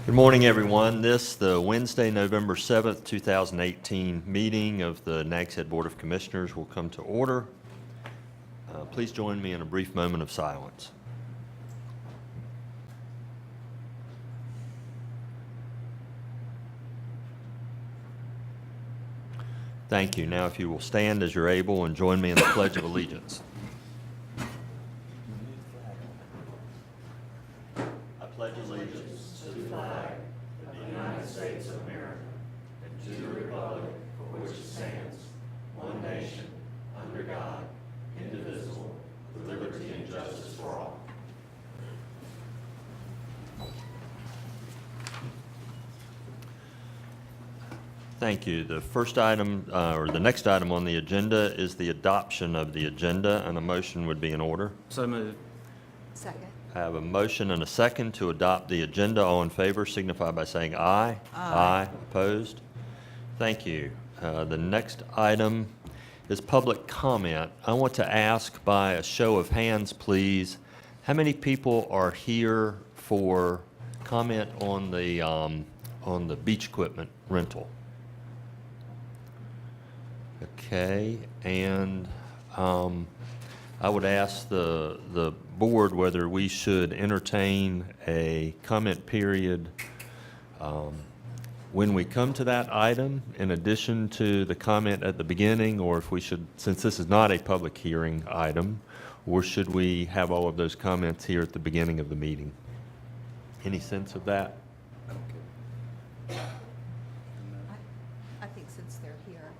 Good morning, everyone. The Wednesday, November 7th, 2018 meeting of the Nags Head Board of Commissioners will come to order. Please join me in a brief moment of silence. Thank you. Now, if you will stand as you're able and join me in the Pledge of Allegiance. I pledge allegiance to the flag of the United States of America and to the republic for which it stands, one nation, under God, indivisible, with liberty and justice for all. Thank you. The first item, or the next item on the agenda is the adoption of the agenda, and a motion would be in order. So moved. Second. I have a motion and a second to adopt the agenda. All in favor signify by saying aye. Aye. Opposed? Thank you. The next item is public comment. I want to ask by a show of hands, please, how many people are here for comment on the beach equipment rental? Okay, and I would ask the board whether we should entertain a comment period when we come to that item, in addition to the comment at the beginning, or if we should, since this is not a public hearing item, or should we have all of those comments here at the beginning of the meeting? Any sense of that? I think since they're here,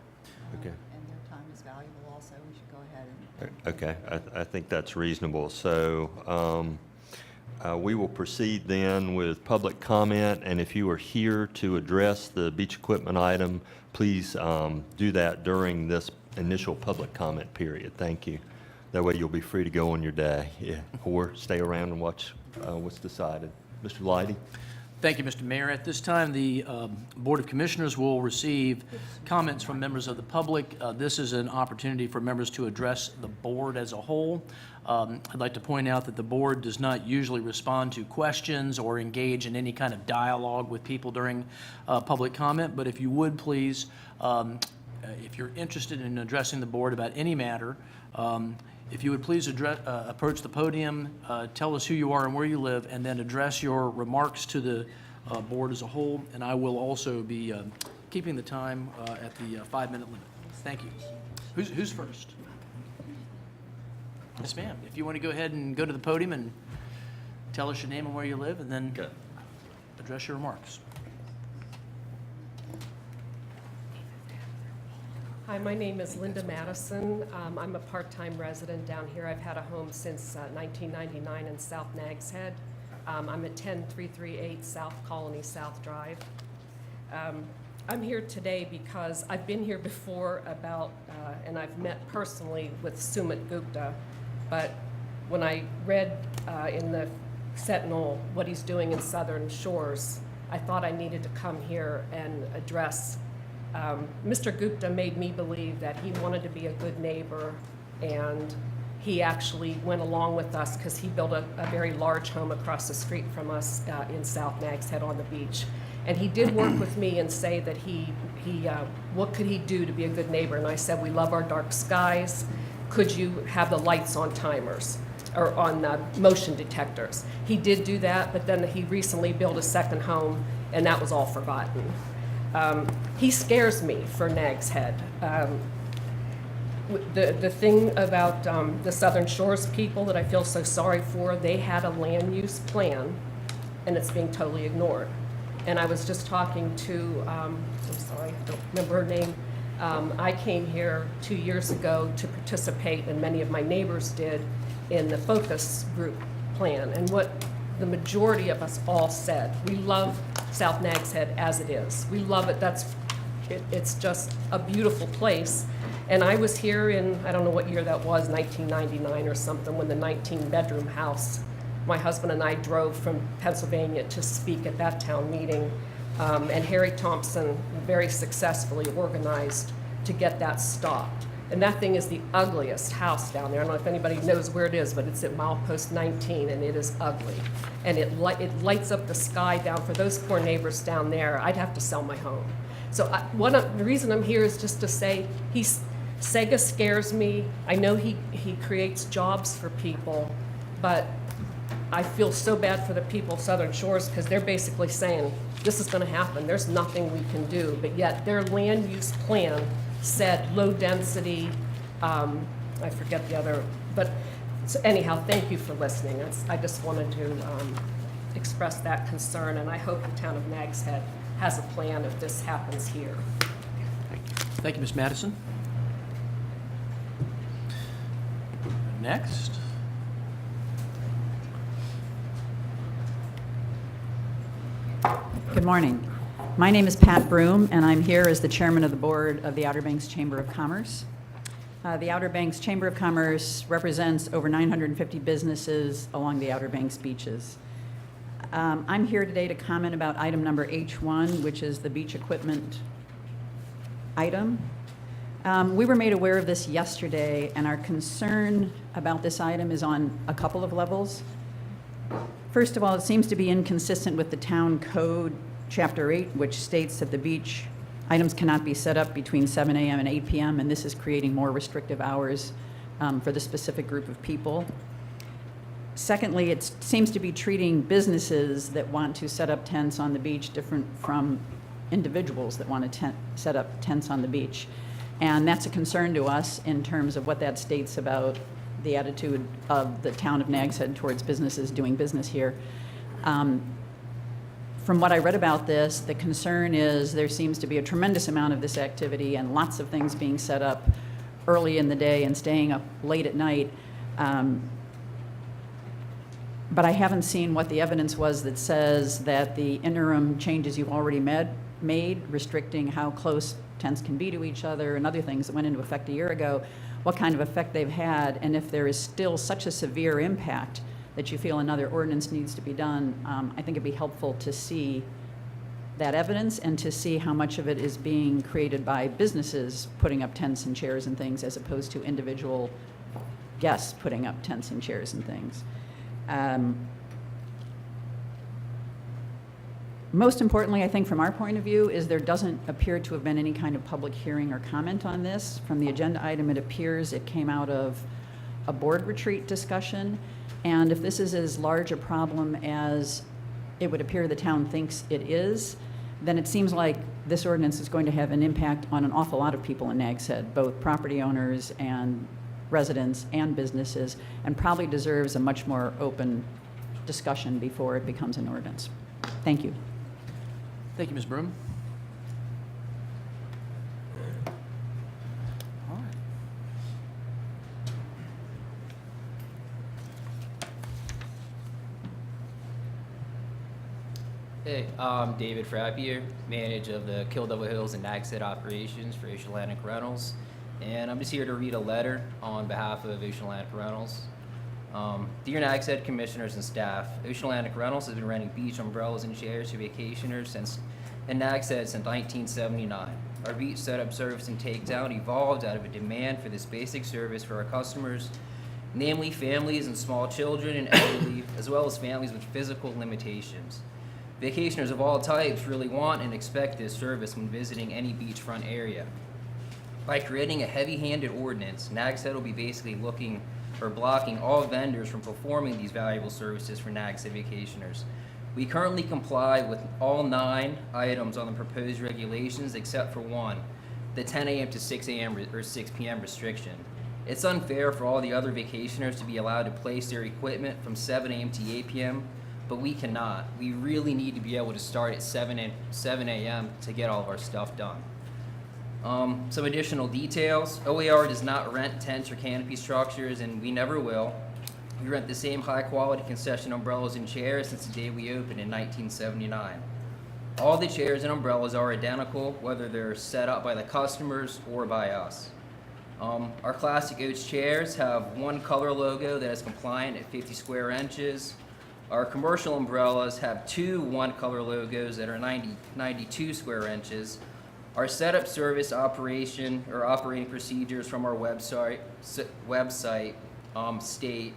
Okay. and their time is valuable also, we should go ahead and. Okay, I think that's reasonable. So we will proceed then with public comment, and if you are here to address the beach equipment item, please do that during this initial public comment period. Thank you. That way you'll be free to go on your day, or stay around and watch what's decided. Mr. Leidy? Thank you, Mr. Mayor. At this time, the Board of Commissioners will receive comments from members of the public. This is an opportunity for members to address the board as a whole. I'd like to point out that the board does not usually respond to questions or engage in any kind of dialogue with people during public comment, but if you would please, if you're interested in addressing the board about any matter, if you would please approach the podium, tell us who you are and where you live, and then address your remarks to the board as a whole. And I will also be keeping the time at the 5-minute limit. Thank you. Who's first? Yes, ma'am. If you want to go ahead and go to the podium and tell us your name and where you live, and then address your remarks. Hi, my name is Linda Madison. I'm a part-time resident down here. I've had a home since 1999 in South Nags Head. I'm at 10338 South Colony South Drive. I'm here today because I've been here before and I've met personally with Sumit Gupta, but when I read in the Sentinel what he's doing in Southern Shores, I thought I needed to come here and address. Mr. Gupta made me believe that he wanted to be a good neighbor, and he actually went along with us because he built a very large home across the street from us in South Nags Head on the beach. And he did work with me and say that what could he do to be a good neighbor? And I said, we love our dark skies. Could you have the lights on timers or on motion detectors? He did do that, but then he recently built a second home, and that was all forgotten. He scares me for Nags Head. The thing about the Southern Shores people that I feel so sorry for, they had a land use plan, and it's being totally ignored. And I was just talking to, I'm sorry, I don't remember her name. I came here 2 years ago to participate, and many of my neighbors did, in the focus group plan. And what the majority of us all said, we love South Nags Head as it is. We love it. It's just a beautiful place. And I was here in, I don't know what year that was, 1999 or something, when the 19-bedroom house, my husband and I drove from Pennsylvania to speak at that town meeting. And Harry Thompson very successfully organized to get that stopped. And that thing is the ugliest house down there. I don't know if anybody knows where it is, but it's at milepost 19, and it is ugly. And it lights up the sky down. For those poor neighbors down there, I'd have to sell my home. So the reason I'm here is just to say, Sega scares me. I know he creates jobs for people, but I feel so bad for the people of Southern Shores because they're basically saying, this is going to happen. There's nothing we can do. But yet their land use plan said low density, I forget the other, but so anyhow, thank you for listening. I just wanted to express that concern, and I hope the town of Nags Head has a plan if this happens here. Thank you, Ms. Madison. Next. Good morning. My name is Pat Broom, and I'm here as the chairman of the board of the Outer Banks Chamber of Commerce. The Outer Banks Chamber of Commerce represents over 950 businesses along the Outer Banks beaches. I'm here today to comment about item number H1, which is the beach equipment item. We were made aware of this yesterday, and our concern about this item is on a couple of levels. First of all, it seems to be inconsistent with the town code, Chapter 8, which states that the beach items cannot be set up between 7 a.m. and 8 p.m., and this is creating more restrictive hours for the specific group of people. Secondly, it seems to be treating businesses that want to set up tents on the beach different from individuals that want to set up tents on the beach. And that's a concern to us in terms of what that states about the attitude of the town of Nags Head towards businesses doing business here. From what I read about this, the concern is there seems to be a tremendous amount of this activity and lots of things being set up early in the day and staying up late at night. But I haven't seen what the evidence was that says that the interim changes you've already made, restricting how close tents can be to each other and other things that went into effect a year ago, what kind of effect they've had, and if there is still such a severe impact that you feel another ordinance needs to be done. I think it'd be helpful to see that evidence and to see how much of it is being created by businesses putting up tents and chairs and things as opposed to individual guests putting up tents and chairs and things. Most importantly, I think from our point of view, is there doesn't appear to have been any kind of public hearing or comment on this. From the agenda item, it appears it came out of a board retreat discussion. And if this is as large a problem as it would appear the town thinks it is, then it seems like this ordinance is going to have an impact on an awful lot of people in Nags Head, both property owners and residents and businesses, and probably deserves a much more open discussion before it becomes an ordinance. Thank you. Thank you, Ms. Broom. All right. Hey, I'm David Frappier, manager of the Kill Devil Hills and Nags Head operations for Ocean Atlantic Rentals. And I'm just here to read a letter on behalf of Ocean Atlantic Rentals. Dear Nags Head commissioners and staff, Ocean Atlantic Rentals has been renting beach umbrellas and chairs to vacationers in Nags Head since 1979. Our beach setup, service, and takedown evolved out of a demand for this basic service for our customers, namely families and small children and elderly, as well as families with physical limitations. Vacationers of all types really want and expect this service when visiting any beachfront area. By creating a heavy-handed ordinance, Nags Head will be basically looking or blocking all vendors from performing these valuable services for Nags Head vacationers. We currently comply with all 9 items on the proposed regulations except for one, the 10 a.m. to 6 a.m. or 6 p.m. restriction. It's unfair for all the other vacationers to be allowed to place their equipment from 7 a.m. to 8 p.m., but we cannot. We really need to be able to start at 7 a.m. to get all of our stuff done. Some additional details. OAR does not rent tents or canopy structures, and we never will. We rent the same high-quality concession umbrellas and chairs since the day we opened in 1979. All the chairs and umbrellas are identical, whether they're set up by the customers or by us. Our classic oats chairs have one color logo that is compliant at 50 square inches. Our commercial umbrellas have 2 one-color logos that are 92 square inches. Our setup, service, operation, or operating procedures from our website state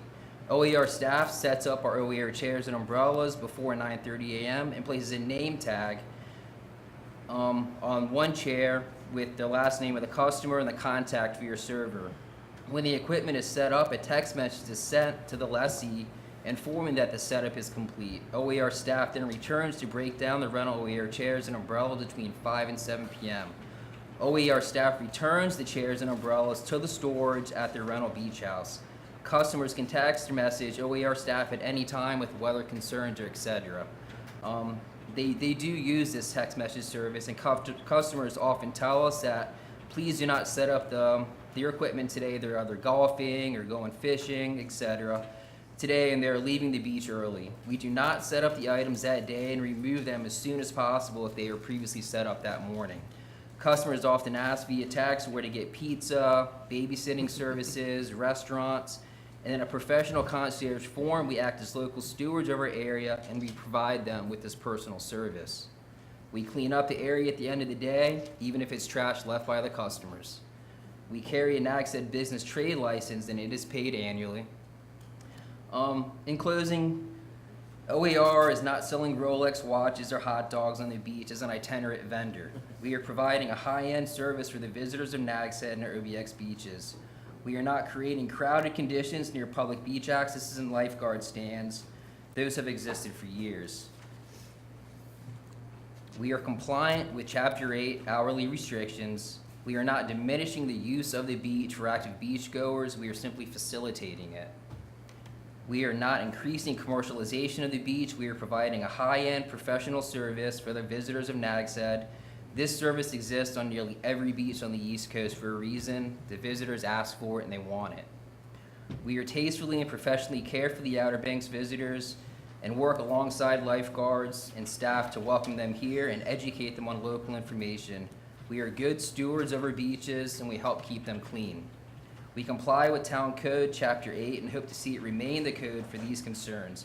OER staff sets up our OER chairs and umbrellas before 9:30 a.m. and places a name tag on one chair with the last name of the customer and the contact for your server. When the equipment is set up, a text message is sent to the lessee informing that the setup is complete. OER staff then returns to break down the rental OER chairs and umbrellas between 5 and 7 p.m. OER staff returns the chairs and umbrellas to the storage at their rental beach house. Customers can text or message OER staff at any time with weather concerns or etc. They do use this text message service, and customers often tell us that please do not set up your equipment today. They're either golfing or going fishing, etc. today, and they're leaving the beach early. We do not set up the items that day and remove them as soon as possible if they were previously set up that morning. Customers often ask via text where to get pizza, babysitting services, restaurants, and in a professional concierge form, we act as local stewards of our area and we provide them with this personal service. We clean up the area at the end of the day, even if it's trash left by the customers. We carry a Nags Head business trade license and it is paid annually. In closing, OER is not selling Rolex watches or hot dogs on the beach as an itinerant vendor. We are providing a high-end service for the visitors of Nags Head and our OBX beaches. We are not creating crowded conditions near public beach accesses and lifeguard stands. Those have existed for years. We are compliant with Chapter 8 hourly restrictions. We are not diminishing the use of the beach for active beachgoers. We are simply facilitating it. We are not increasing commercialization of the beach. We are providing a high-end professional service for the visitors of Nags Head. This service exists on nearly every beach on the East Coast for a reason. The visitors ask for it and they want it. We are tastefully and professionally care for the Outer Banks visitors and work alongside lifeguards and staff to welcome them here and educate them on local information. We are good stewards of our beaches and we help keep them clean. We comply with Town Code Chapter 8 and hope to see it remain the code for these concerns.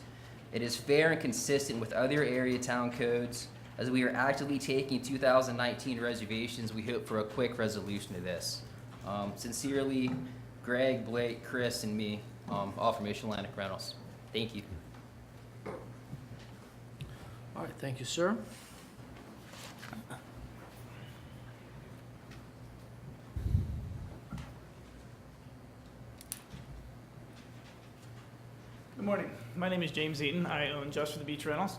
It is fair and consistent with other area town codes. As we are actively taking 2019 reservations, we hope for a quick resolution to this. Sincerely, Greg, Blake, Chris, and me, all from Ocean Atlantic Rentals. Thank you. All right, thank you, sir. Good morning. My name is James Eaton. I own Just for the Beach Rentals,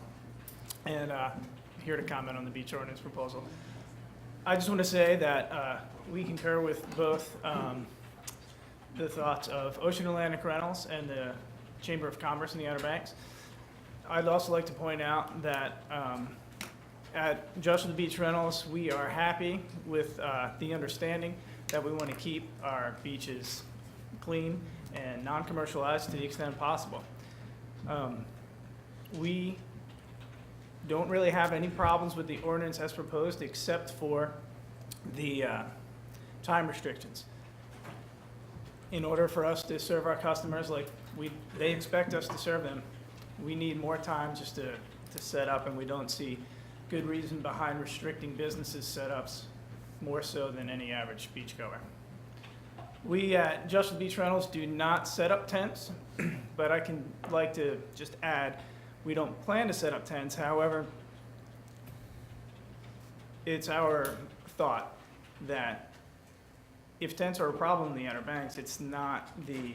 and here to comment on the beach ordinance proposal. I just want to say that we concur with both the thoughts of Ocean Atlantic Rentals and the Chamber of Commerce in the Outer Banks. I'd also like to point out that at Just for the Beach Rentals, we are happy with the understanding that we want to keep our beaches clean and non-commercialized to the extent possible. We don't really have any problems with the ordinance as proposed except for the time restrictions. In order for us to serve our customers like they expect us to serve them, we need more time just to set up, and we don't see good reason behind restricting businesses' setups more so than any average beachgoer. We at Just for the Beach Rentals do not set up tents, but I can like to just add, we don't plan to set up tents. However, it's our thought that if tents are a problem in the Outer Banks, it's not the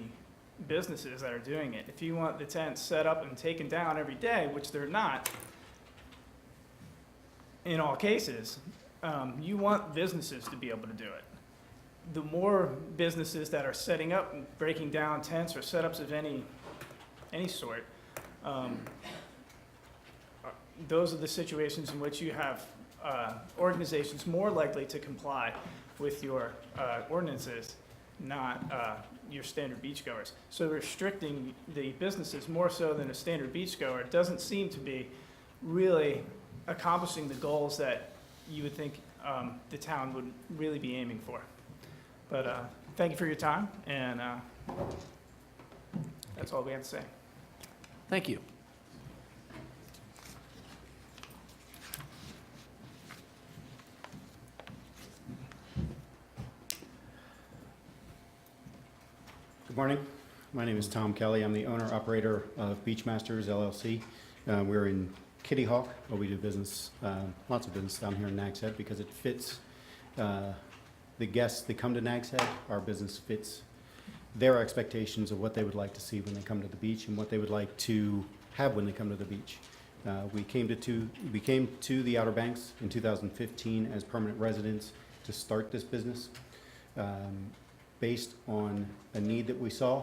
businesses that are doing it. If you want the tents set up and taken down every day, which they're not in all cases, you want businesses to be able to do it. The more businesses that are setting up and breaking down tents or setups of any sort, those are the situations in which you have organizations more likely to comply with your ordinances, not your standard beachgoers. So restricting the businesses more so than a standard beachgoer doesn't seem to be really accomplishing the goals that you would think the town would really be aiming for. But thank you for your time, and that's all we have to say. Thank you. Good morning. My name is Tom Kelly. I'm the owner-operator of Beachmasters LLC. We're in Kitty Hawk, but we do business, lots of business down here in Nags Head because it fits the guests that come to Nags Head. Our business fits their expectations of what they would like to see when they come to the beach and what they would like to have when they come to the beach. We came to the Outer Banks in 2015 as permanent residents to start this business based on a need that we saw,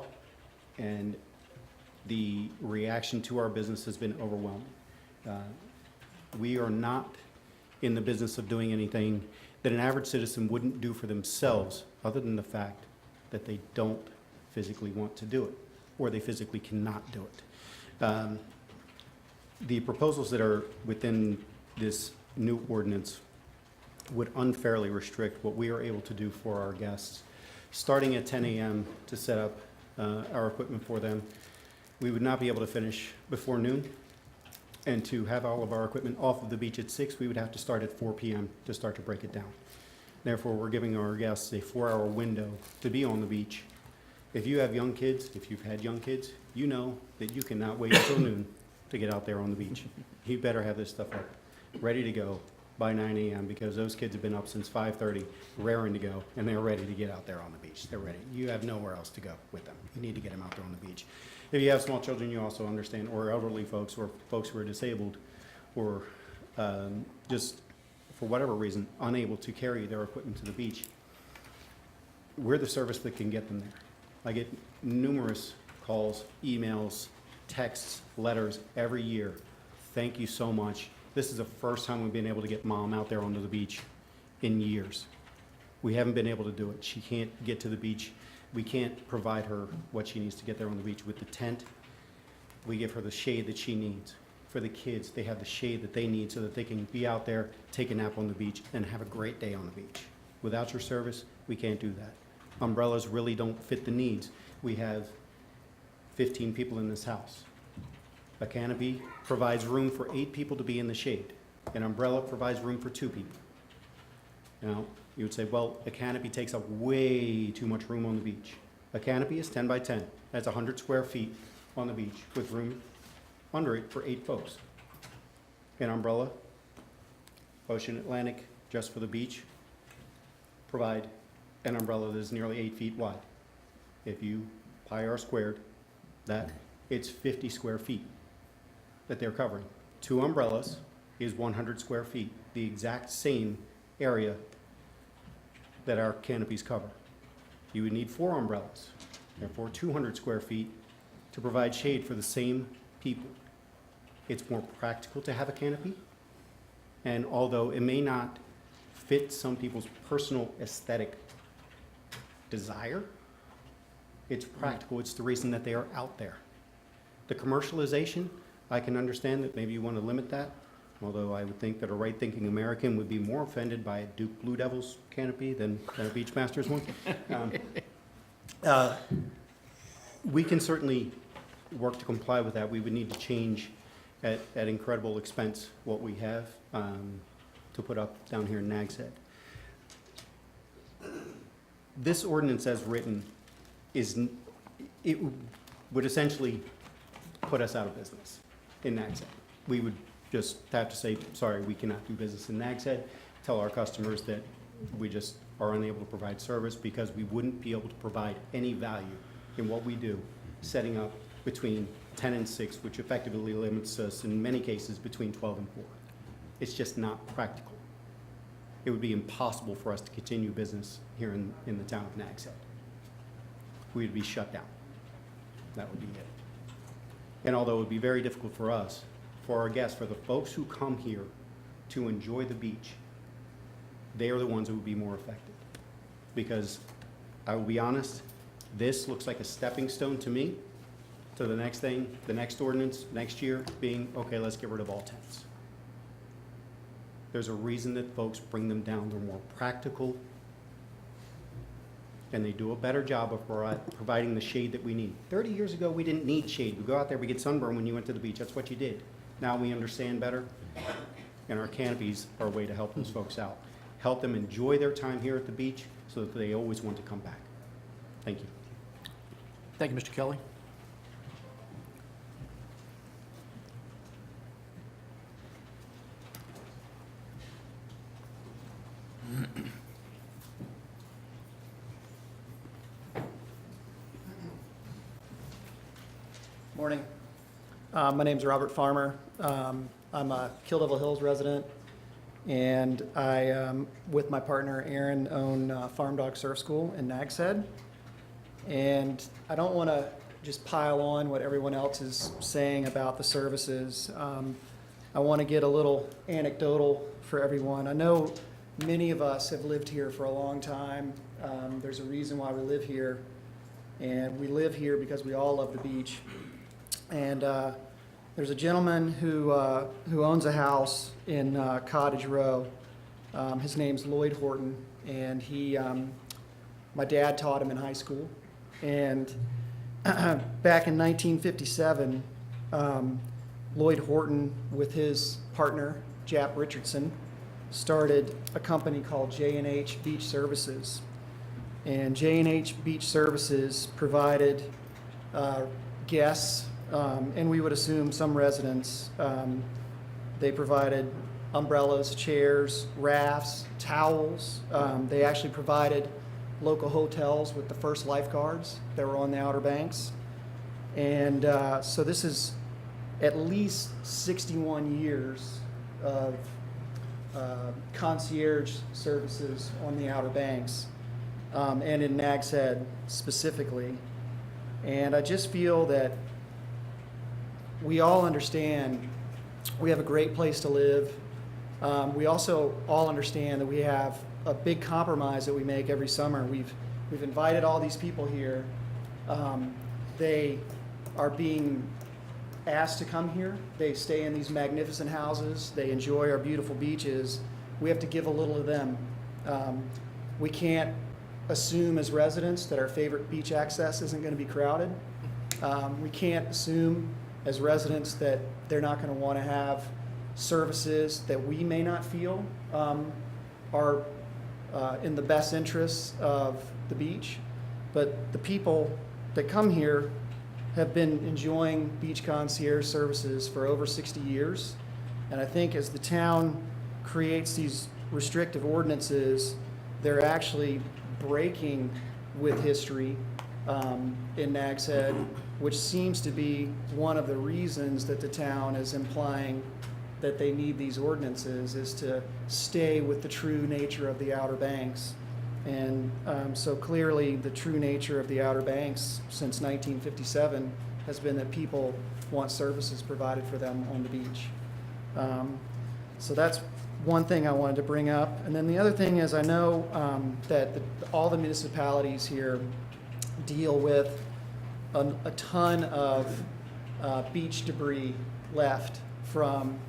and the reaction to our business has been overwhelming. We are not in the business of doing anything that an average citizen wouldn't do for themselves, other than the fact that they don't physically want to do it, or they physically cannot do it. The proposals that are within this new ordinance would unfairly restrict what we are able to do for our guests. Starting at 10 a.m. to set up our equipment for them, we would not be able to finish before noon. And to have all of our equipment off of the beach at 6, we would have to start at 4 p.m. to start to break it down. Therefore, we're giving our guests a 4-hour window to be on the beach. If you have young kids, if you've had young kids, you know that you cannot wait until noon to get out there on the beach. You better have this stuff up, ready to go by 9 a.m. because those kids have been up since 5:30, raring to go, and they're ready to get out there on the beach. They're ready. You have nowhere else to go with them. You need to get them out there on the beach. If you have small children, you also understand, or elderly folks, or folks who are disabled, or just for whatever reason, unable to carry their equipment to the beach, we're the service that can get them there. I get numerous calls, emails, texts, letters every year. Thank you so much. This is the first time we've been able to get mom out there onto the beach in years. We haven't been able to do it. She can't get to the beach. We can't provide her what she needs to get there on the beach with the tent. We give her the shade that she needs. For the kids, they have the shade that they need so that they can be out there, take a nap on the beach, and have a great day on the beach. Without your service, we can't do that. Umbrellas really don't fit the needs. We have 15 people in this house. A canopy provides room for 8 people to be in the shade. An umbrella provides room for 2 people. Now, you would say, well, a canopy takes up way too much room on the beach. A canopy is 10 by 10. That's 100 square feet on the beach with room under it for 8 folks. An umbrella, Ocean Atlantic, just for the beach, provide an umbrella that is nearly 8 feet wide. If you pi r squared that, it's 50 square feet that they're covering. 2 umbrellas is 100 square feet, the exact same area that our canopies cover. You would need 4 umbrellas, therefore 200 square feet to provide shade for the same people. It's more practical to have a canopy, and although it may not fit some people's personal aesthetic desire, it's practical. It's the reason that they are out there. The commercialization, I can understand that maybe you want to limit that, although I would think that a right-thinking American would be more offended by a Duke Blue Devils canopy than a Beachmasters one. We can certainly work to comply with that. We would need to change at incredible expense what we have to put up down here in Nags Head. This ordinance as written it would essentially put us out of business in Nags Head. We would just have to say, sorry, we cannot do business in Nags Head, tell our customers that we just are unable to provide service because we wouldn't be able to provide any value in what we do, setting up between 10 and 6, which effectively limits us in many cases between 12 and 4. It's just not practical. It would be impossible for us to continue business here in the town of Nags Head. We would be shut down. That would be it. And although it would be very difficult for us, for our guests, for the folks who come here to enjoy the beach, they are the ones who would be more affected. Because I will be honest, this looks like a stepping stone to me to the next thing, the next ordinance, next year being, okay, let's get rid of all tents. There's a reason that folks bring them down. They're more practical, and they do a better job of providing the shade that we need. 30 years ago, we didn't need shade. We go out there, we get sunburn when you went to the beach. That's what you did. Now we understand better, and our canopies are a way to help those folks out. Help them enjoy their time here at the beach so that they always want to come back. Thank you. Thank you, Mr. Kelly. Morning. My name's Robert Farmer. I'm a Kill Devil Hills resident, and I, with my partner Aaron, own Farm Dog Surf School in Nags Head. And I don't want to just pile on what everyone else is saying about the services. I want to get a little anecdotal for everyone. I know many of us have lived here for a long time. There's a reason why we live here, and we live here because we all love the beach. And there's a gentleman who owns a house in Cottage Row. His name's Lloyd Horton, and my dad taught him in high school. And back in 1957, Lloyd Horton, with his partner, Jap Richardson, started a company called J&H Beach Services. And J&H Beach Services provided guests, and we would assume some residents, they provided umbrellas, chairs, rafts, towels. They actually provided local hotels with the first lifeguards that were on the Outer Banks. And so this is at least 61 years of concierge services on the Outer Banks, and in Nags Head specifically. And I just feel that we all understand we have a great place to live. We also all understand that we have a big compromise that we make every summer. We've invited all these people here. They are being asked to come here. They stay in these magnificent houses. They enjoy our beautiful beaches. We have to give a little to them. We can't assume as residents that our favorite beach access isn't going to be crowded. We can't assume as residents that they're not going to want to have services that we may not feel are in the best interests of the beach. But the people that come here have been enjoying beach concierge services for over 60 years. And I think as the town creates these restrictive ordinances, they're actually breaking with history in Nags Head, which seems to be one of the reasons that the town is implying that they need these ordinances, is to stay with the true nature of the Outer Banks. And so clearly the true nature of the Outer Banks since 1957 has been that people want services provided for them on the beach. So that's one thing I wanted to bring up. And then the other thing is, I know that all the municipalities here deal with a ton of beach debris left from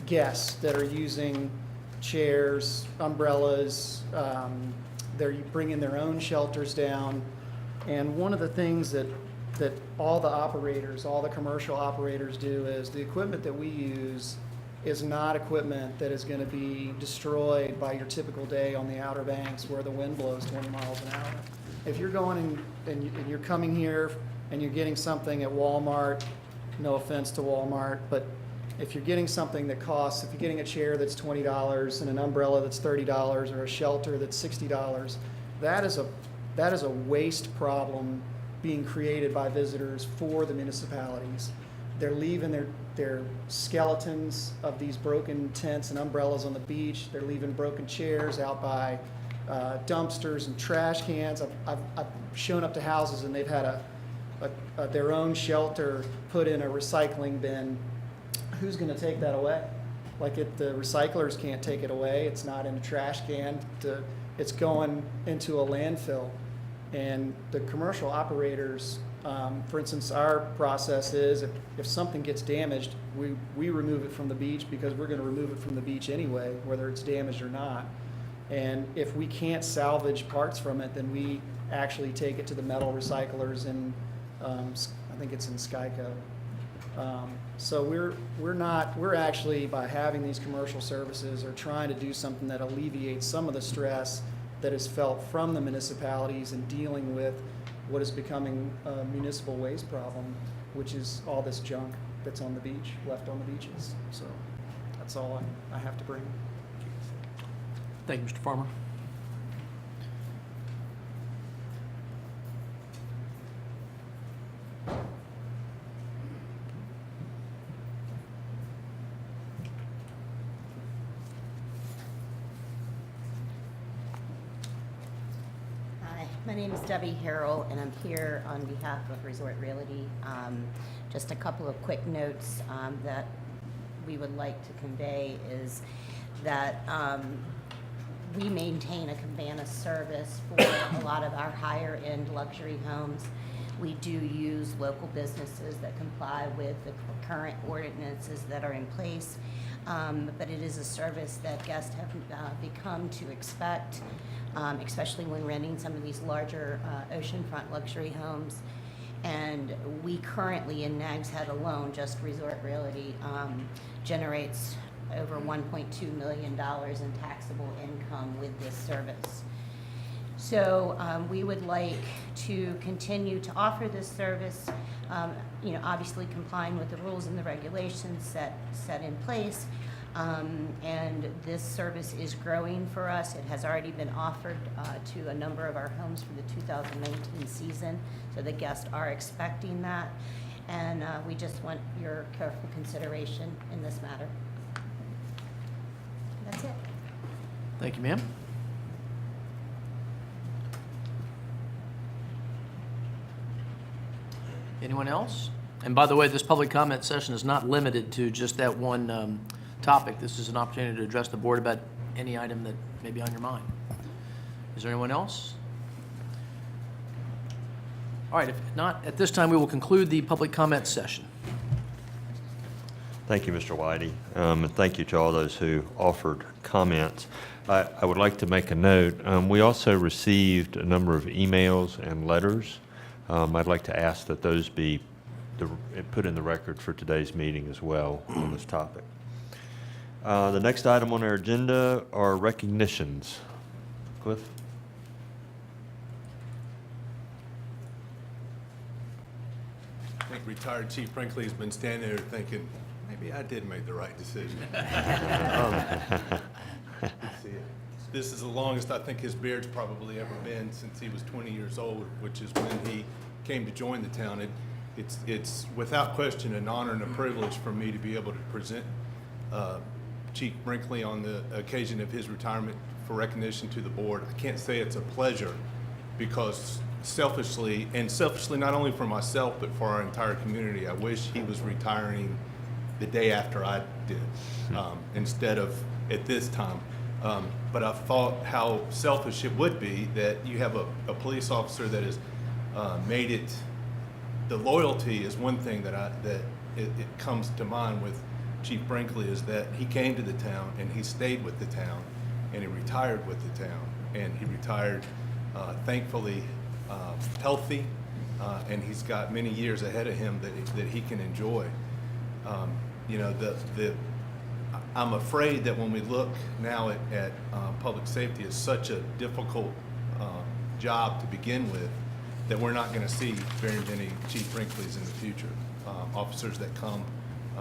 guests that are using chairs, umbrellas. They're bringing their own shelters down. And one of the things that all the operators, all the commercial operators do is the equipment that we use is not equipment that is going to be destroyed by your typical day on the Outer Banks where the wind blows 20 miles an hour. If you're going and you're coming here and you're getting something at Walmart, no offense to Walmart, but if you're getting something that costs, if you're getting a chair that's $20 and an umbrella that's $30 or a shelter that's $60, that is a waste problem being created by visitors for the municipalities. They're leaving their skeletons of these broken tents and umbrellas on the beach. They're leaving broken chairs out by dumpsters and trash cans. I've shown up to houses and they've had their own shelter put in a recycling bin. Who's going to take that away? Like, if the recyclers can't take it away, it's not in a trash can, it's going into a landfill. And the commercial operators, for instance, our process is if something gets damaged, we remove it from the beach because we're going to remove it from the beach anyway, whether it's damaged or not. And if we can't salvage parts from it, then we actually take it to the metal recyclers in, I think it's in Skyco. So we're actually, by having these commercial services, are trying to do something that alleviates some of the stress that is felt from the municipalities in dealing with what is becoming a municipal waste problem, which is all this junk that's on the beach, left on the beaches. So that's all I have to bring. Thank you, Mr. Farmer. Hi, my name is Debbie Harrell, and I'm here on behalf of Resort Realty. Just a couple of quick notes that we would like to convey is that we maintain a cabana service for a lot of our higher-end luxury homes. We do use local businesses that comply with the current ordinances that are in place, but it is a service that guests have become to expect, especially when renting some of these larger oceanfront luxury homes. And we currently, in Nags Head alone, just Resort Realty, generates over $1.2 million in taxable income with this service. So we would like to continue to offer this service, obviously complying with the rules and the regulations set in place. And this service is growing for us. It has already been offered to a number of our homes for the 2019 season, so the guests are expecting that. And we just want your careful consideration in this matter. That's it. Thank you, ma'am. Anyone else? And by the way, this public comment session is not limited to just that one topic. This is an opportunity to address the board about any item that may be on your mind. Is there anyone else? All right, if not, at this time, we will conclude the public comment session. Thank you, Mr. Whitey, and thank you to all those who offered comments. I would like to make a note. We also received a number of emails and letters. I'd like to ask that those be put in the record for today's meeting as well on this topic. The next item on our agenda are recognitions. Cliff? I think retired Chief Brinkley has been standing there thinking, maybe I did make the right decision. This is the longest I think his beard's probably ever been since he was 20 years old, which is when he came to join the town. It's without question an honor and a privilege for me to be able to present Chief Brinkley on the occasion of his retirement for recognition to the board. I can't say it's a pleasure because selfishly not only for myself but for our entire community, I wish he was retiring the day after I did instead of at this time. But I thought how selfish it would be that you have a police officer that has made it. The loyalty is one thing that it comes to mind with Chief Brinkley, is that he came to the town and he stayed with the town and he retired with the town, and he retired thankfully healthy, and he's got many years ahead of him that he can enjoy. I'm afraid that when we look now at public safety as such a difficult job to begin with, that we're not going to see very many Chief Brinkleys in the future. Officers that come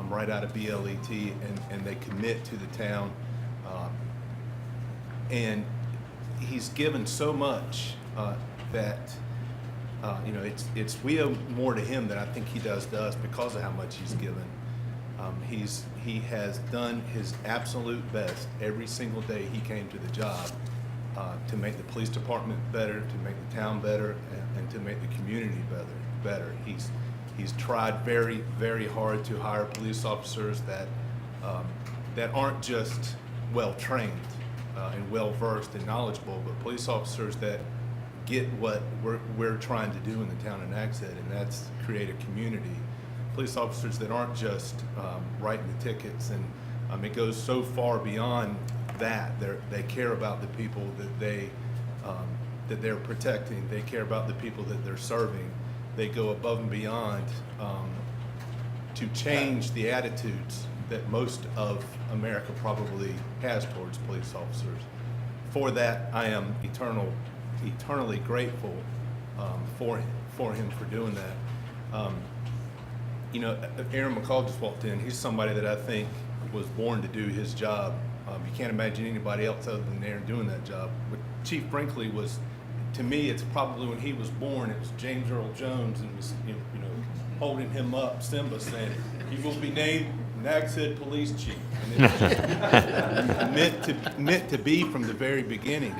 right out of BLET and they commit to the town. And he's given so much that we owe more to him than I think he does to us because of how much he's given. He has done his absolute best every single day he came to the job to make the police department better, to make the town better, and to make the community better. He's tried very, very hard to hire police officers that aren't just well trained and well versed and knowledgeable, but police officers that get what we're trying to do in the town of Nags Head, and that's create a community. Police officers that aren't just writing the tickets, and it goes so far beyond that. They care about the people that they're protecting. They care about the people that they're serving. They go above and beyond to change the attitudes that most of America probably has towards police officers. For that, I am eternally grateful for him for doing that. You know, Aaron McCall just walked in. He's somebody that I think was born to do his job. You can't imagine anybody else other than Aaron doing that job. But Chief Brinkley was, to me, it's probably when he was born, it was James Earl Jones and was, you know, holding him up, Simba, saying, "He will be named Nags Head Police Chief." And it's just meant to be from the very beginning.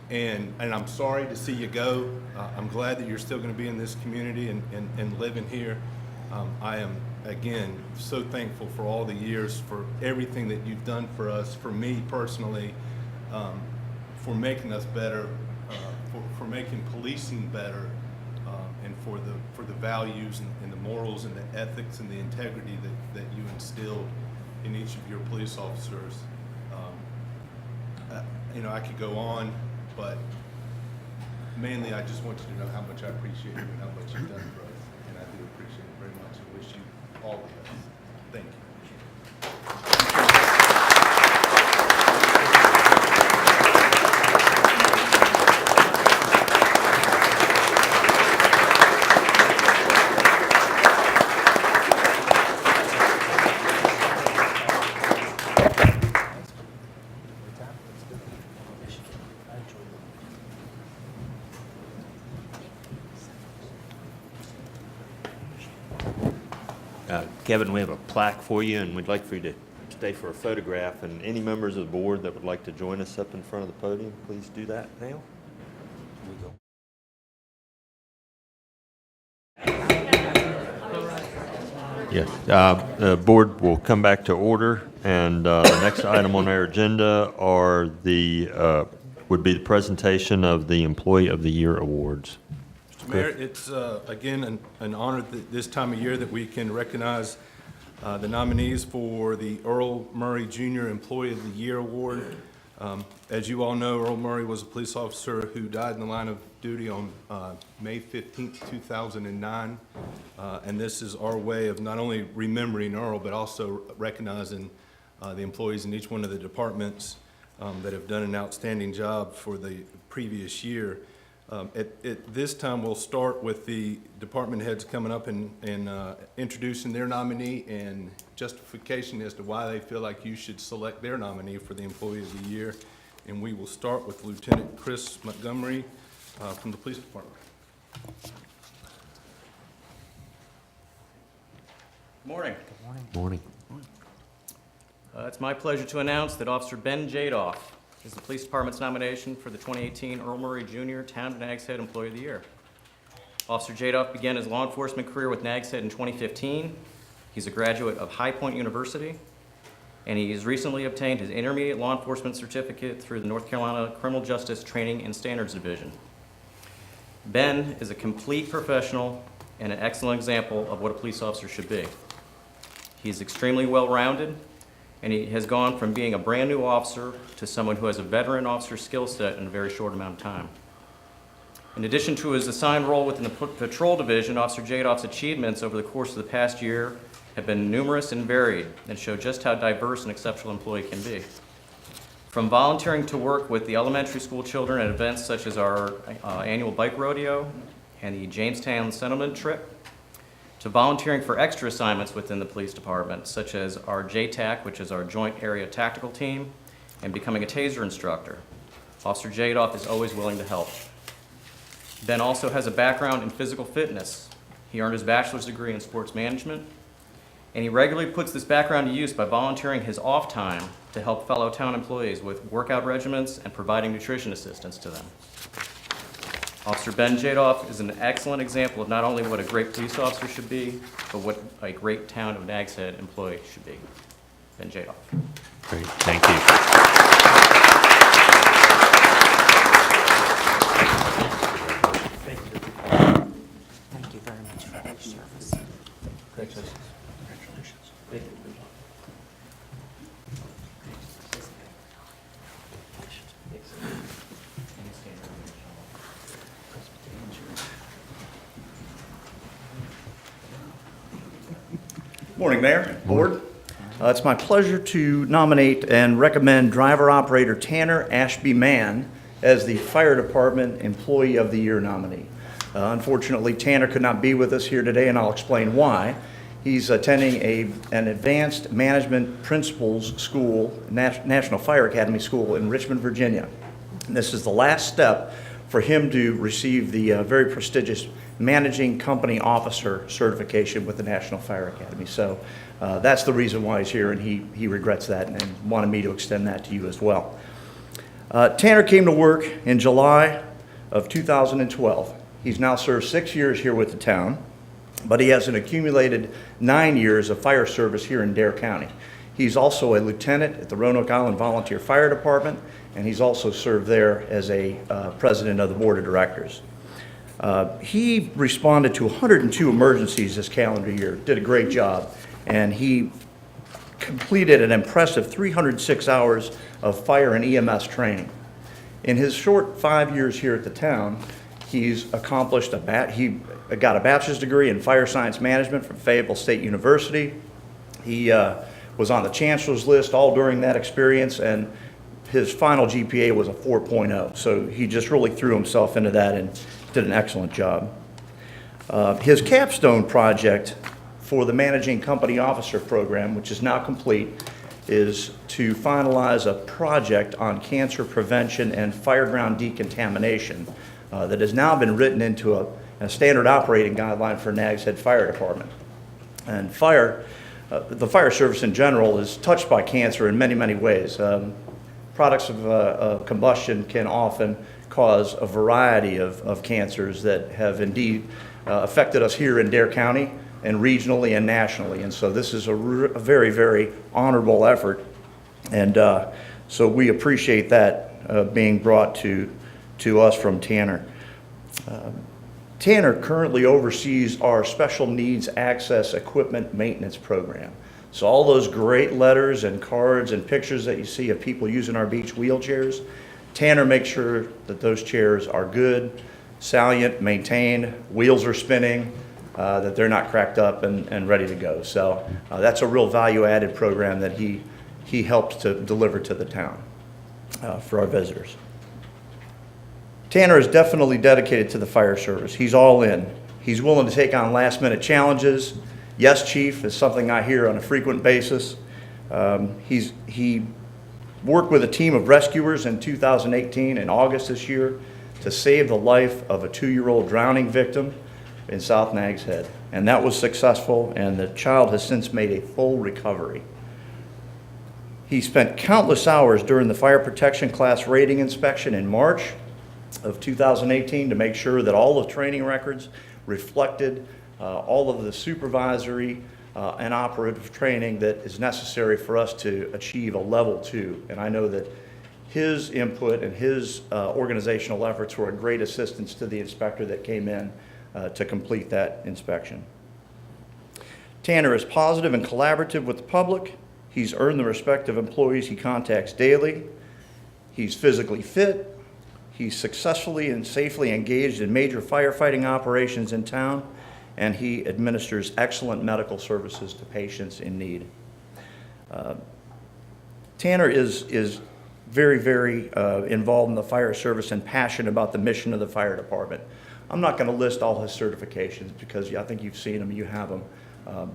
And I'm sorry to see you go. I'm glad that you're still going to be in this community and living here. I am, again, so thankful for all the years, for everything that you've done for us, for me personally, for making us better, for making policing better, and for the values and the morals and the ethics and the integrity that you instilled in each of your police officers. You know, I could go on, but mainly I just want you to know how much I appreciate you and how much you've done for us. And I do appreciate it very much and wish you all the best. Thank you. Kevin, we have a plaque for you, and we'd like for you to stay for a photograph. And any members of the board that would like to join us up in front of the podium, please do that now. Yes, the board will come back to order, and the next item on our agenda are would be the presentation of the Employee of the Year awards. Mr. Mayor, it's again an honor this time of year that we can recognize the nominees for the Earl Murray Jr. Employee of the Year Award. As you all know, Earl Murray was a police officer who died in the line of duty on May 15th, 2009. And this is our way of not only remembering Earl, but also recognizing the employees in each one of the departments that have done an outstanding job for the previous year. At this time, we'll start with the department heads coming up and introducing their nominee and justification as to why they feel like you should select their nominee for the Employee of the Year. And we will start with Lieutenant Chris Montgomery from the Police Department. Morning. Morning. It's my pleasure to announce that Officer Ben Jadoff is the Police Department's nomination for the 2018 Earl Murray Jr. Town of Nags Head Employee of the Year. Officer Jadoff began his law enforcement career with Nags Head in 2015. He's a graduate of High Point University, and he has recently obtained his intermediate law enforcement certificate through the North Carolina Criminal Justice Training and Standards Division. Ben is a complete professional and an excellent example of what a police officer should be. He is extremely well-rounded, and he has gone from being a brand-new officer to someone who has a veteran officer skill set in a very short amount of time. In addition to his assigned role within the Patrol Division, Officer Jadoff's achievements over the course of the past year have been numerous and varied and show just how diverse an exceptional employee can be. From volunteering to work with the elementary school children at events such as our annual bike rodeo and the Jamestown Settlement Trip, to volunteering for extra assignments within the police department, such as our JTAC, which is our Joint Area Tactical Team, and becoming a TASER instructor. Officer Jadoff is always willing to help. Ben also has a background in physical fitness. He earned his bachelor's degree in sports management, and he regularly puts this background to use by volunteering his off time to help fellow town employees with workout regimens and providing nutrition assistance to them. Officer Ben Jadoff is an excellent example of not only what a great police officer should be, but what a great Town of Nags Head employee should be. Ben Jadoff. Great, thank you. Thank you very much for your service. Congratulations. Morning, Mayor, Board. It's my pleasure to nominate and recommend driver-operator Tanner Ashby Mann as the Fire Department Employee of the Year nominee. Unfortunately, Tanner could not be with us here today, and I'll explain why. He's attending an advanced management principles school, National Fire Academy School in Richmond, Virginia. And this is the last step for him to receive the very prestigious Managing Company Officer certification with the National Fire Academy. So that's the reason why he's here, and he regrets that and wanted me to extend that to you as well. Tanner came to work in July of 2012. He's now served 6 years here with the town, but he has an accumulated 9 years of fire service here in Dare County. He's also a lieutenant at the Roanoke Island Volunteer Fire Department, and he's also served there as a president of the board of directors. He responded to 102 emergencies this calendar year, did a great job, and he completed an impressive 306 hours of fire and EMS training. In his short 5 years here at the town, he's accomplished he got a bachelor's degree in fire science management from Fayetteville State University. He was on the chancellor's list all during that experience, and his final GPA was a 4.0. So he just really threw himself into that and did an excellent job. His capstone project for the Managing Company Officer program, which is now complete, is to finalize a project on cancer prevention and fireground decontamination that has now been written into a standard operating guideline for Nags Head Fire Department. And the fire service in general is touched by cancer in many, many ways. Products of combustion can often cause a variety of cancers that have indeed affected us here in Dare County and regionally and nationally. And so this is a very, very honorable effort. And so we appreciate that being brought to us from Tanner. Tanner currently oversees our Special Needs Access Equipment Maintenance Program. So all those great letters and cards and pictures that you see of people using our beach wheelchairs, Tanner makes sure that those chairs are good, salient, maintained, wheels are spinning, that they're not cracked up and ready to go. So that's a real value-added program that he helps to deliver to the town for our visitors. Tanner is definitely dedicated to the fire service. He's all in. He's willing to take on last-minute challenges. Yes, Chief, is something I hear on a frequent basis. He worked with a team of rescuers in 2018, in August this year, to save the life of a 2-year-old drowning victim in South Nags Head. And that was successful, and the child has since made a full recovery. He spent countless hours during the fire protection class rating inspection in March of 2018 to make sure that all the training records reflected all of the supervisory and operative training that is necessary for us to achieve a level 2. And I know that his input and his organizational efforts were a great assistance to the inspector that came in to complete that inspection. Tanner is positive and collaborative with the public. He's earned the respect of employees he contacts daily. He's physically fit. He's successfully and safely engaged in major firefighting operations in town, and he administers excellent medical services to patients in need. Tanner is very, very involved in the fire service and passionate about the mission of the fire department. I'm not going to list all his certifications because I think you've seen them, you have them.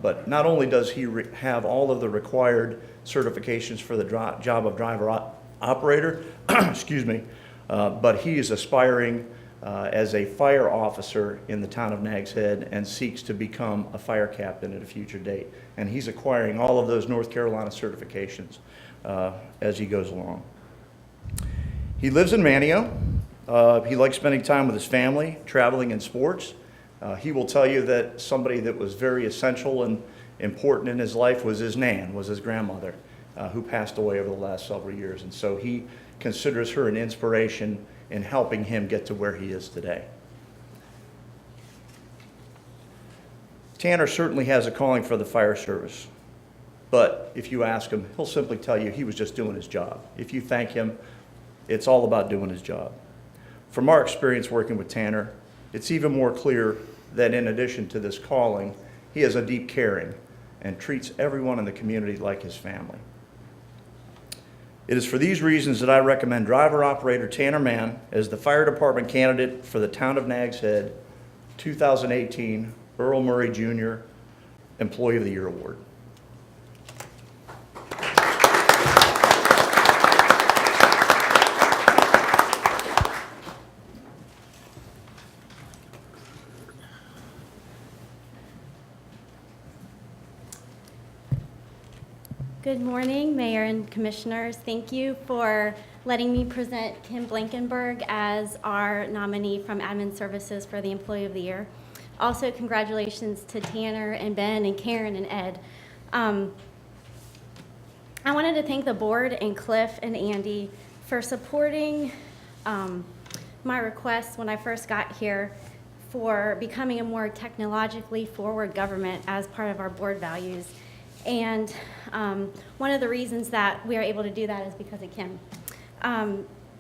But not only does he have all of the required certifications for the job of driver operator, excuse me, but he is aspiring as a fire officer in the town of Nags Head and seeks to become a fire captain at a future date. And he's acquiring all of those North Carolina certifications as he goes along. He lives in Manteo. He likes spending time with his family, traveling, and sports. He will tell you that somebody that was very essential and important in his life was his nan, was his grandmother, who passed away over the last several years. And so he considers her an inspiration in helping him get to where he is today. Tanner certainly has a calling for the fire service, but if you ask him, he'll simply tell you he was just doing his job. If you thank him, it's all about doing his job. From our experience working with Tanner, it's even more clear that in addition to this calling, he has a deep caring and treats everyone in the community like his family. It is for these reasons that I recommend driver-operator Tanner Mann as the fire department candidate for the Town of Nags Head 2018 Earl Murray Jr. Employee of the Year Award. Good morning, Mayor and Commissioners. Thank you for letting me present Kim Blankenberg as our nominee from Admin Services for the Employee of the Year. Also, congratulations to Tanner and Ben and Karen and Ed. I wanted to thank the board and Cliff and Andy for supporting my request when I first got here for becoming a more technologically forward government as part of our board values. And one of the reasons that we are able to do that is because of Kim.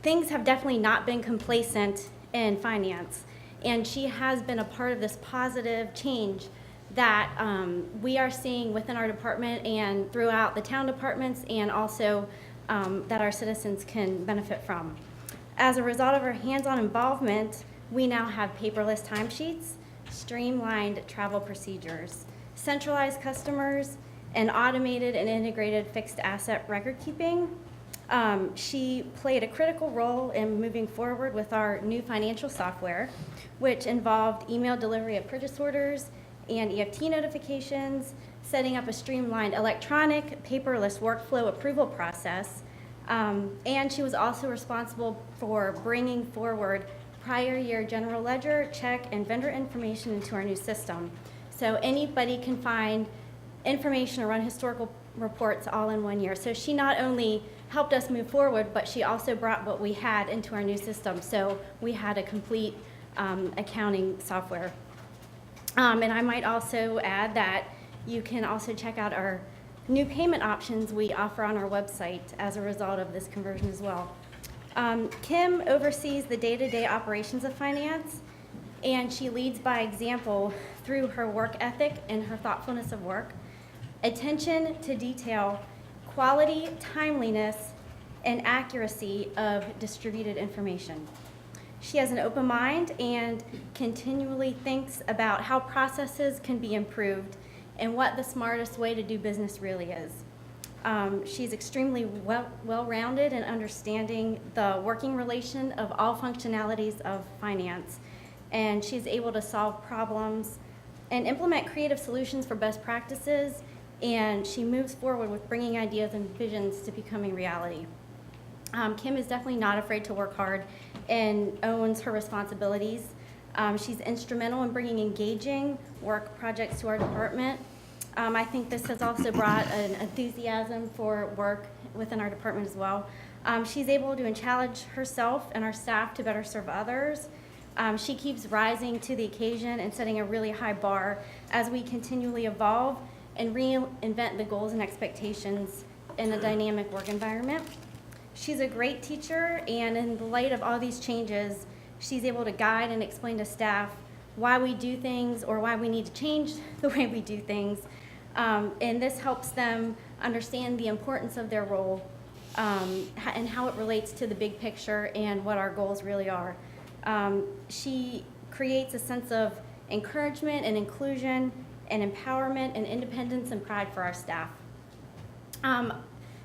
Things have definitely not been complacent in finance, and she has been a part of this positive change that we are seeing within our department and throughout the town departments, and also that our citizens can benefit from. As a result of her hands-on involvement, we now have paperless timesheets, streamlined travel procedures, centralized customers, and automated and integrated fixed asset record keeping. She played a critical role in moving forward with our new financial software, which involved email delivery of purchase orders and EFT notifications, setting up a streamlined electronic paperless workflow approval process. And she was also responsible for bringing forward prior year general ledger, check, and vendor information into our new system. So anybody can find information or run historical reports all in 1 year. So she not only helped us move forward, but she also brought what we had into our new system. So we had a complete accounting software. And I might also add that you can also check out our new payment options we offer on our website as a result of this conversion as well. Kim oversees the day-to-day operations of finance, and she leads by example through her work ethic and her thoughtfulness of work, attention to detail, quality, timeliness, and accuracy of distributed information. She has an open mind and continually thinks about how processes can be improved and what the smartest way to do business really is. She's extremely well-rounded in understanding the working relation of all functionalities of finance, and she's able to solve problems and implement creative solutions for best practices, and she moves forward with bringing ideas and visions to becoming reality. Kim is definitely not afraid to work hard and owns her responsibilities. She's instrumental in bringing engaging work projects to our department. I think this has also brought an enthusiasm for work within our department as well. She's able to challenge herself and our staff to better serve others. She keeps rising to the occasion and setting a really high bar as we continually evolve and reinvent the goals and expectations in a dynamic work environment. She's a great teacher, and in the light of all these changes, she's able to guide and explain to staff why we do things or why we need to change the way we do things. And this helps them understand the importance of their role and how it relates to the big picture and what our goals really are. She creates a sense of encouragement and inclusion and empowerment and independence and pride for our staff.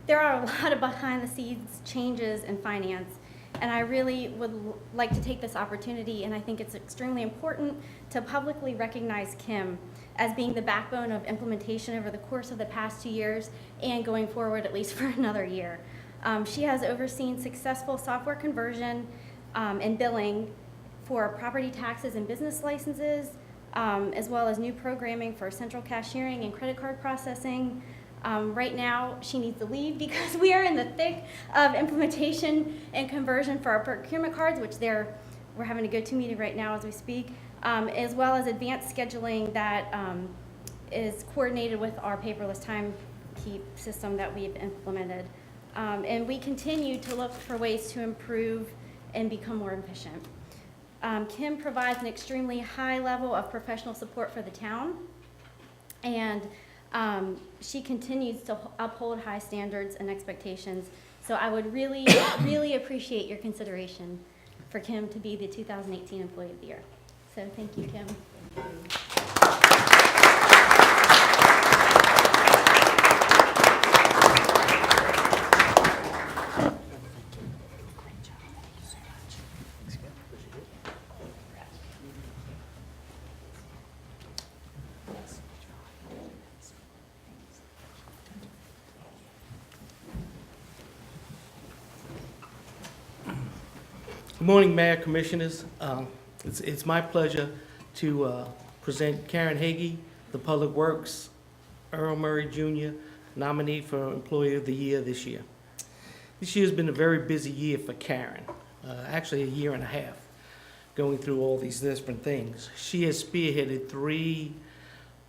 There are a lot of behind-the-scenes changes in finance, and I really would like to take this opportunity, and I think it's extremely important to publicly recognize Kim as being the backbone of implementation over the course of the past 2 years and going forward at least for another year. She has overseen successful software conversion and billing for property taxes and business licenses, as well as new programming for central cashiering and credit card processing. Right now, she needs to leave because we are in the thick of implementation and conversion for our procurement cards, which we're having a go-to meeting right now as we speak, as well as advanced scheduling that is coordinated with our paperless timekeep system that we've implemented. And we continue to look for ways to improve and become more efficient. Kim provides an extremely high level of professional support for the town, and she continues to uphold high standards and expectations So I would really, really appreciate your consideration for Kim to be the 2018 Employee of the Year. So thank you, Kim. Good morning, Mayor, Commissioners. It's my pleasure to present Karen Hagee, the Public Works Earl Murray Jr. nominee for Employee of the Year this year. This year's been a very busy year for Karen, actually a year and a half, going through all these different things. She has spearheaded 3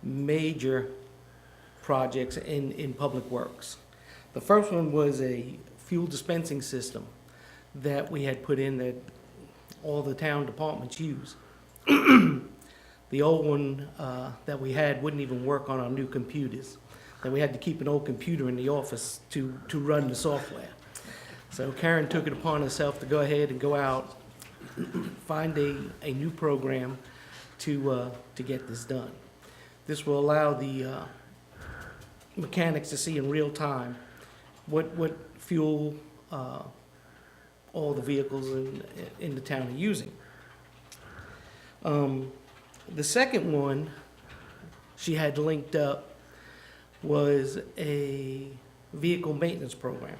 major projects in Public Works. The first one was a fuel dispensing system that we had put in that all the town departments use. The old one that we had wouldn't even work on our new computers. Then we had to keep an old computer in the office to run the software. So Karen took it upon herself to go ahead and go out, find a new program to get this done. This will allow the mechanics to see in real time what fuel all the vehicles in the town are using. The second one she had linked up was a vehicle maintenance program.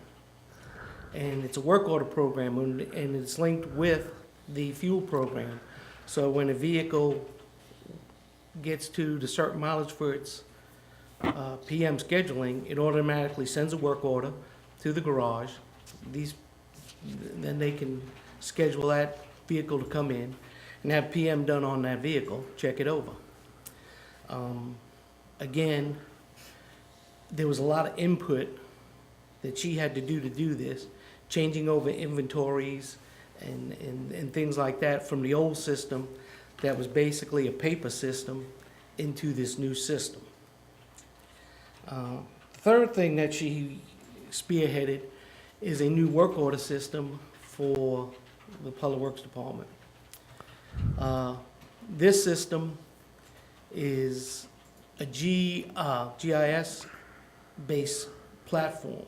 And it's a work order program, and it's linked with the fuel program. So when a vehicle gets to the certain mileage for its PM scheduling, it automatically sends a work order to the garage. Then they can schedule that vehicle to come in and have PM done on that vehicle, check it over. Again, there was a lot of input that she had to do this, changing over inventories and things like that from the old system that was basically a paper system into this new system. The third thing that she spearheaded is a new work order system for the Public Works Department. This system is a GIS-based platform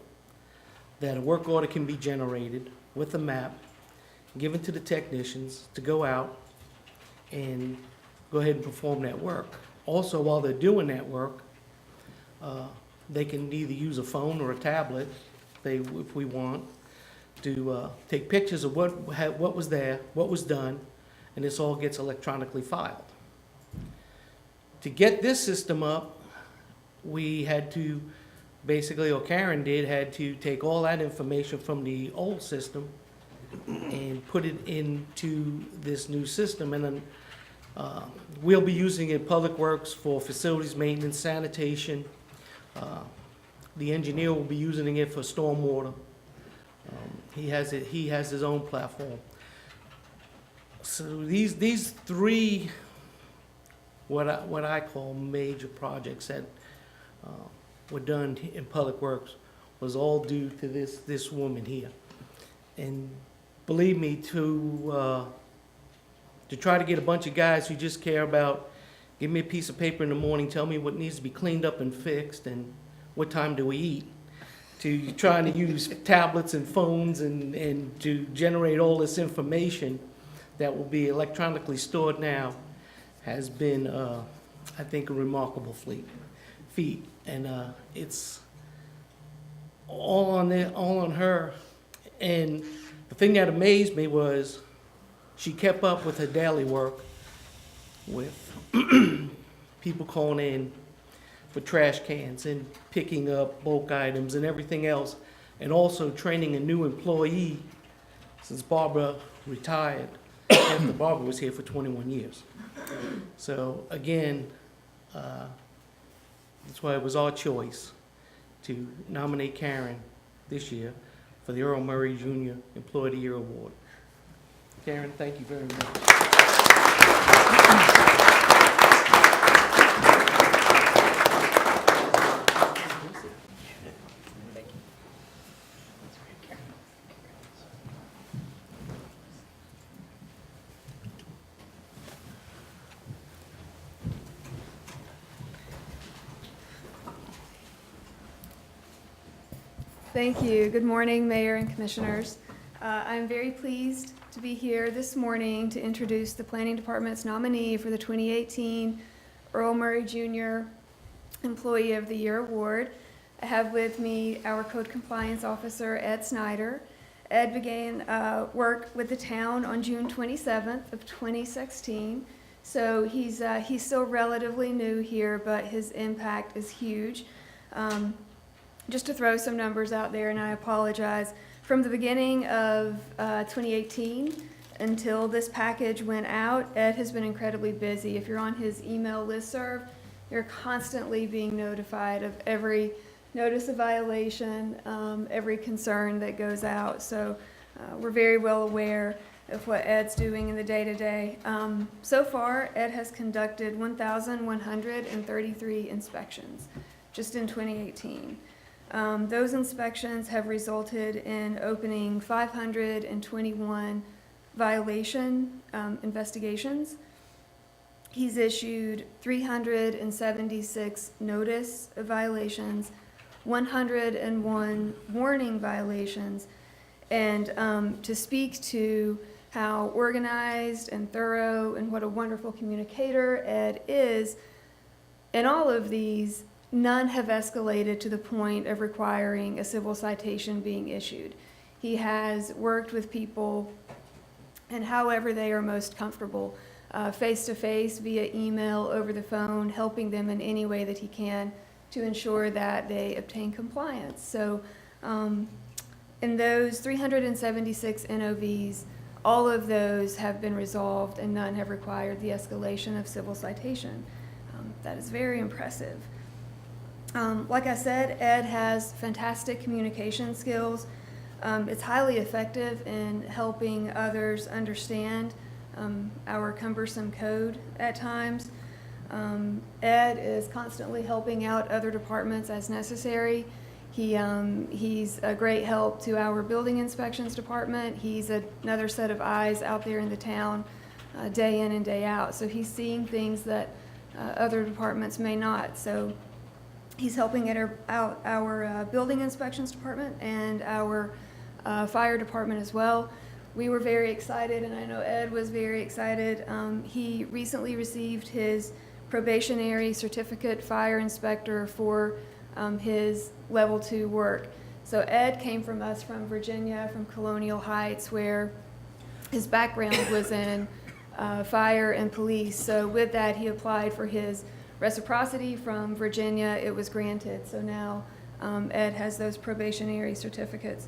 that a work order can be generated with a map given to the technicians to go out and go ahead and perform that work. Also, while they're doing that work, they can either use a phone or a tablet, if we want, to take pictures of what was there, what was done, and this all gets electronically filed. To get this system up, we had to basically, or Karen had to take all that information from the old system and put it into this new system. And then we'll be using it Public Works for facilities maintenance, sanitation. The engineer will be using it for stormwater. He has his own platform. So these 3, what I call major projects that were done in Public Works was all due to this woman here. And believe me, to try to get a bunch of guys who just care about, give me a piece of paper in the morning, tell me what needs to be cleaned up and fixed, and what time do we eat, to trying to use tablets and phones and to generate all this information that will be electronically stored now has been, I think, a remarkable feat. And it's all on her. And the thing that amazed me was she kept up with her daily work with people calling in for trash cans and picking up bulk items and everything else, and also training a new employee since Barbara retired after Barbara was here for 21 years. So again, that's why it was our choice to nominate Karen this year for the Earl Murray Jr. Employee of the Year Award. Karen, thank you very much. Thank you. Good morning, Mayor and Commissioners. I'm very pleased to be here this morning to introduce the Planning Department's nominee for the 2018 Earl Murray Jr. Employee of the Year Award. I have with me our Code Compliance Officer, Ed Snyder. Ed began work with the town on June 27th of 2016. So he's still relatively new here, but his impact is huge. Just to throw some numbers out there, and I apologize, from the beginning of 2018 until this package went out, Ed has been incredibly busy. If you're on his email listserv, you're constantly being notified of every notice of violation, every concern that goes out. So we're very well aware of what Ed's doing in the day-to-day. So far, Ed has conducted 1,133 inspections just in 2018. Those inspections have resulted in opening 521 violation investigations. He's issued 376 notice of violations, 101 warning violations, and to speak to how organized and thorough and what a wonderful communicator Ed is, in all of these, none have escalated to the point of requiring a civil citation being issued. He has worked with people and however they are most comfortable, face-to-face, via email, over the phone, helping them in any way that he can to ensure that they obtain compliance. So in those 376 NOVs, all of those have been resolved and none have required the escalation of civil citation. That is very impressive. Like I said, Ed has fantastic communication skills. It's highly effective in helping others understand our cumbersome code at times. Ed is constantly helping out other departments as necessary. He's a great help to our building inspections department. He's another set of eyes out there in the town day in and day out. So he's seeing things that other departments may not. So he's helping out our building inspections department and our fire department as well. We were very excited, and I know Ed was very excited. He recently received his probationary certificate fire inspector for his level 2 work. So Ed came from us from Virginia, from Colonial Heights, where his background was in fire and police. So with that, he applied for his reciprocity from Virginia. It was granted. So now Ed has those probationary certificates.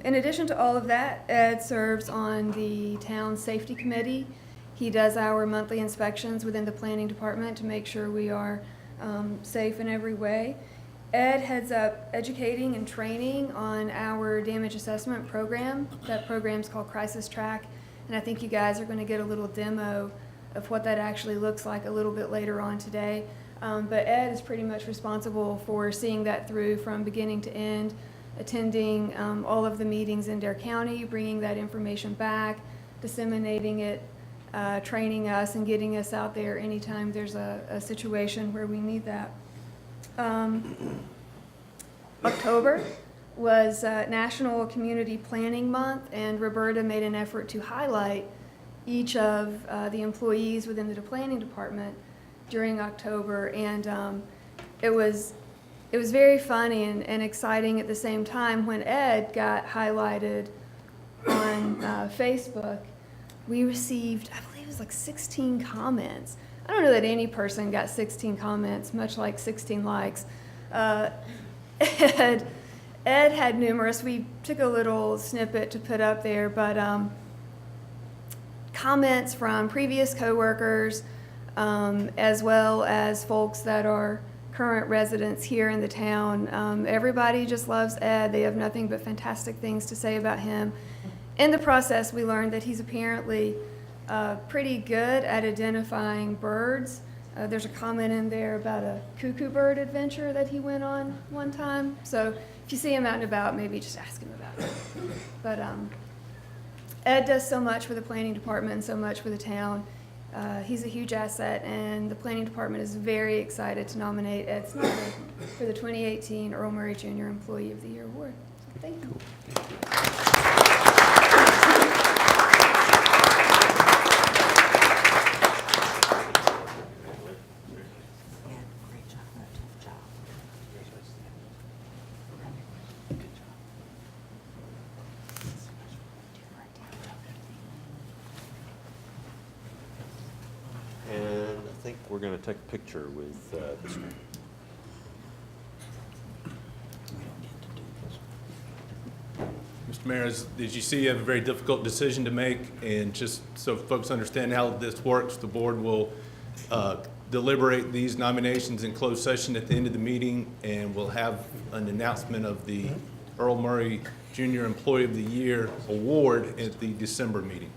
In addition to all of that, Ed serves on the town safety committee. He does our monthly inspections within the planning department to make sure we are safe in every way. Ed heads up educating and training on our damage assessment program. That program's called Crisis Track, and I think you guys are going to get a little demo of what that actually looks like a little bit later on today. But Ed is pretty much responsible for seeing that through from beginning to end, attending all of the meetings in Dare County, bringing that information back, disseminating it, training us, and getting us out there anytime there's a situation where we need that. October was National Community Planning Month, and Roberta made an effort to highlight each of the employees within the planning department during October, and it was very funny and exciting at the same time. When Ed got highlighted on Facebook, we received, I believe it was like 16 comments. I don't know that any person got 16 comments, much like 16 likes. Ed had numerous. We took a little snippet to put up there, but comments from previous coworkers, as well as folks that are current residents here in the town. Everybody just loves Ed. They have nothing but fantastic things to say about him. In the process, we learned that he's apparently pretty good at identifying birds. There's a comment in there about a cuckoo bird adventure that he went on one time. So if you see him out and about, maybe just ask him about it. But Ed does so much for the planning department and so much for the town. He's a huge asset, and the planning department is very excited to nominate Ed Snyder for the 2018 Earl Murray Jr. Employee of the Year Award. So thank you. And I think we're going to take a picture with this one. Mr. Mayor, as you see, you have a very difficult decision to make, and just so folks understand how this works, the board will deliberate these nominations in closed session at the end of the meeting, and we'll have an announcement of the Earl Murray Jr. Employee of the Year Award at the December meeting.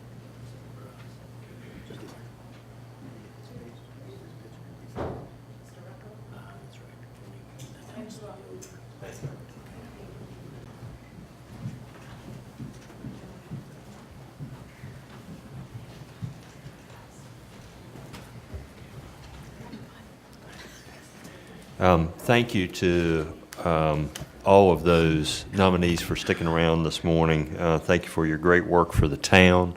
Thank you to all of those nominees for sticking around this morning. Thank you for your great work for the town,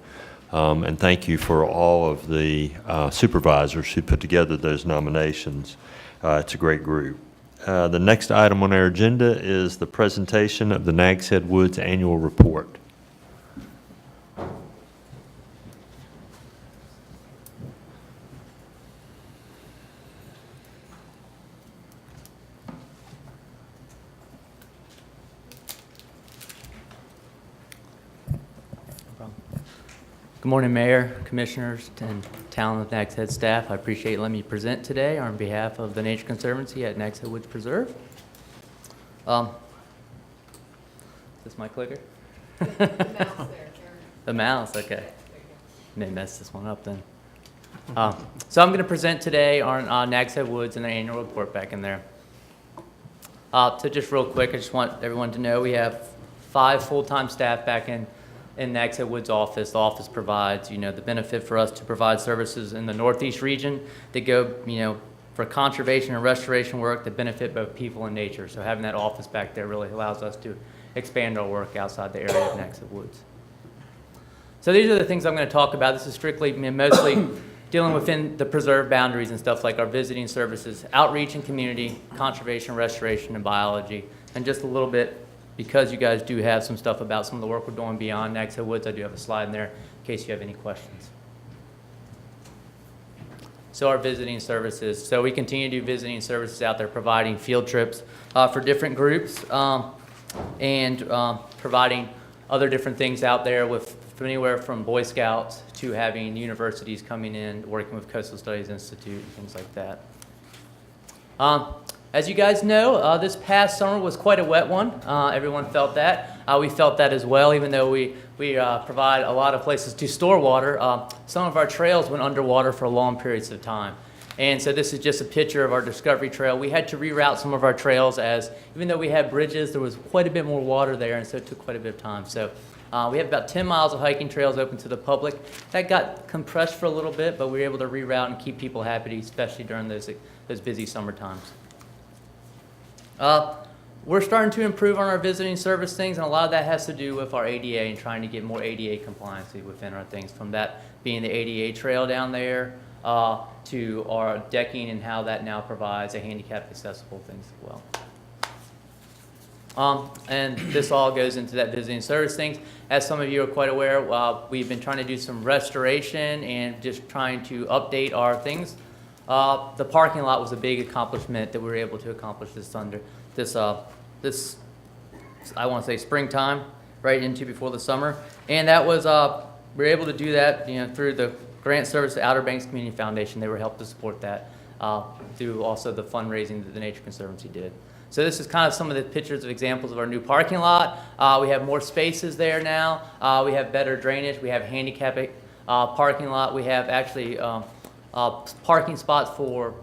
and thank you for all of the supervisors who put together those nominations. It's a great group. The next item on our agenda is the presentation of the Nags Head Woods Annual Report. Good morning, Mayor, Commissioners, and talented Nags Head staff. I appreciate letting me present today on behalf of the Nature Conservancy at Nags Head Woods Preserve. Is this my clicker? The mouse, okay. May mess this one up then. So I'm going to present today on Nags Head Woods and the annual report back in there. So just real quick, I just want everyone to know we have 5 full-time staff back in Nags Head Woods office. The office provides, the benefit for us to provide services in the Northeast region that go, for conservation and restoration work that benefit both people and nature. So having that office back there really allows us to expand our work outside the area of Nags Head Woods. So these are the things I'm going to talk about. This is strictly, mostly dealing within the preserve boundaries and stuff like our visiting services, outreach and community, conservation, restoration, and biology, and just a little bit. Because you guys do have some stuff about some of the work we're doing beyond Nags Head Woods, I do have a slide in there in case you have any questions. So our visiting services. So we continue to do visiting services out there, providing field trips for different groups and providing other different things out there with from anywhere from Boy Scouts to having universities coming in, working with Coastal Studies Institute and things like that. As you guys know, this past summer was quite a wet one. Everyone felt that. We felt that as well, even though we provide a lot of places to store water. Some of our trails went underwater for long periods of time. And so this is just a picture of our Discovery Trail. We had to reroute some of our trails as, even though we had bridges, there was quite a bit more water there, and so it took quite a bit of time. So we have about 10 miles of hiking trails open to the public. That got compressed for a little bit, but we were able to reroute and keep people happy, especially during those busy summer times. We're starting to improve on our visiting service things, and a lot of that has to do with our ADA and trying to get more ADA compliance within our things, from that being the ADA trail down there to our decking and how that now provides a handicap accessible things as well. And this all goes into that visiting service things. As some of you are quite aware, we've been trying to do some restoration and just trying to update our things. The parking lot was a big accomplishment that we were able to accomplish this I want to say springtime, right into before the summer, and that was we were able to do that through the grant service to Outer Banks Community Foundation. They were helped to support that through also the fundraising that the Nature Conservancy did. So this is kind of some of the pictures of examples of our new parking lot. We have more spaces there now. We have better drainage. We have handicap parking lot. We have actually parking spots for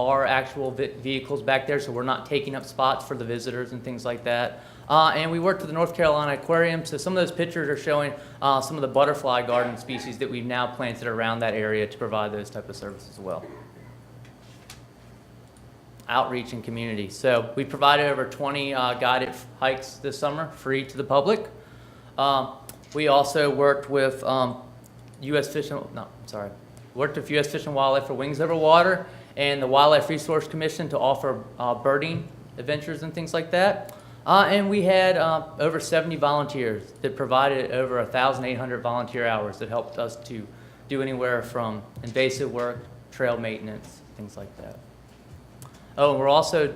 our actual vehicles back there, so we're not taking up spots for the visitors and things like that. And we worked with the North Carolina Aquarium, so some of those pictures are showing some of the butterfly garden species that we've now planted around that area to provide those type of services as well. Outreach and community. So we provided over 20 guided hikes this summer, free to the public. We also worked with U.S. Fish and Wildlife for Wings Over Water and the Wildlife Resource Commission to offer birding adventures and things like that. And we had over 70 volunteers that provided over 1,800 volunteer hours that helped us to do anywhere from invasive work, trail maintenance, things like that. Oh, and we're also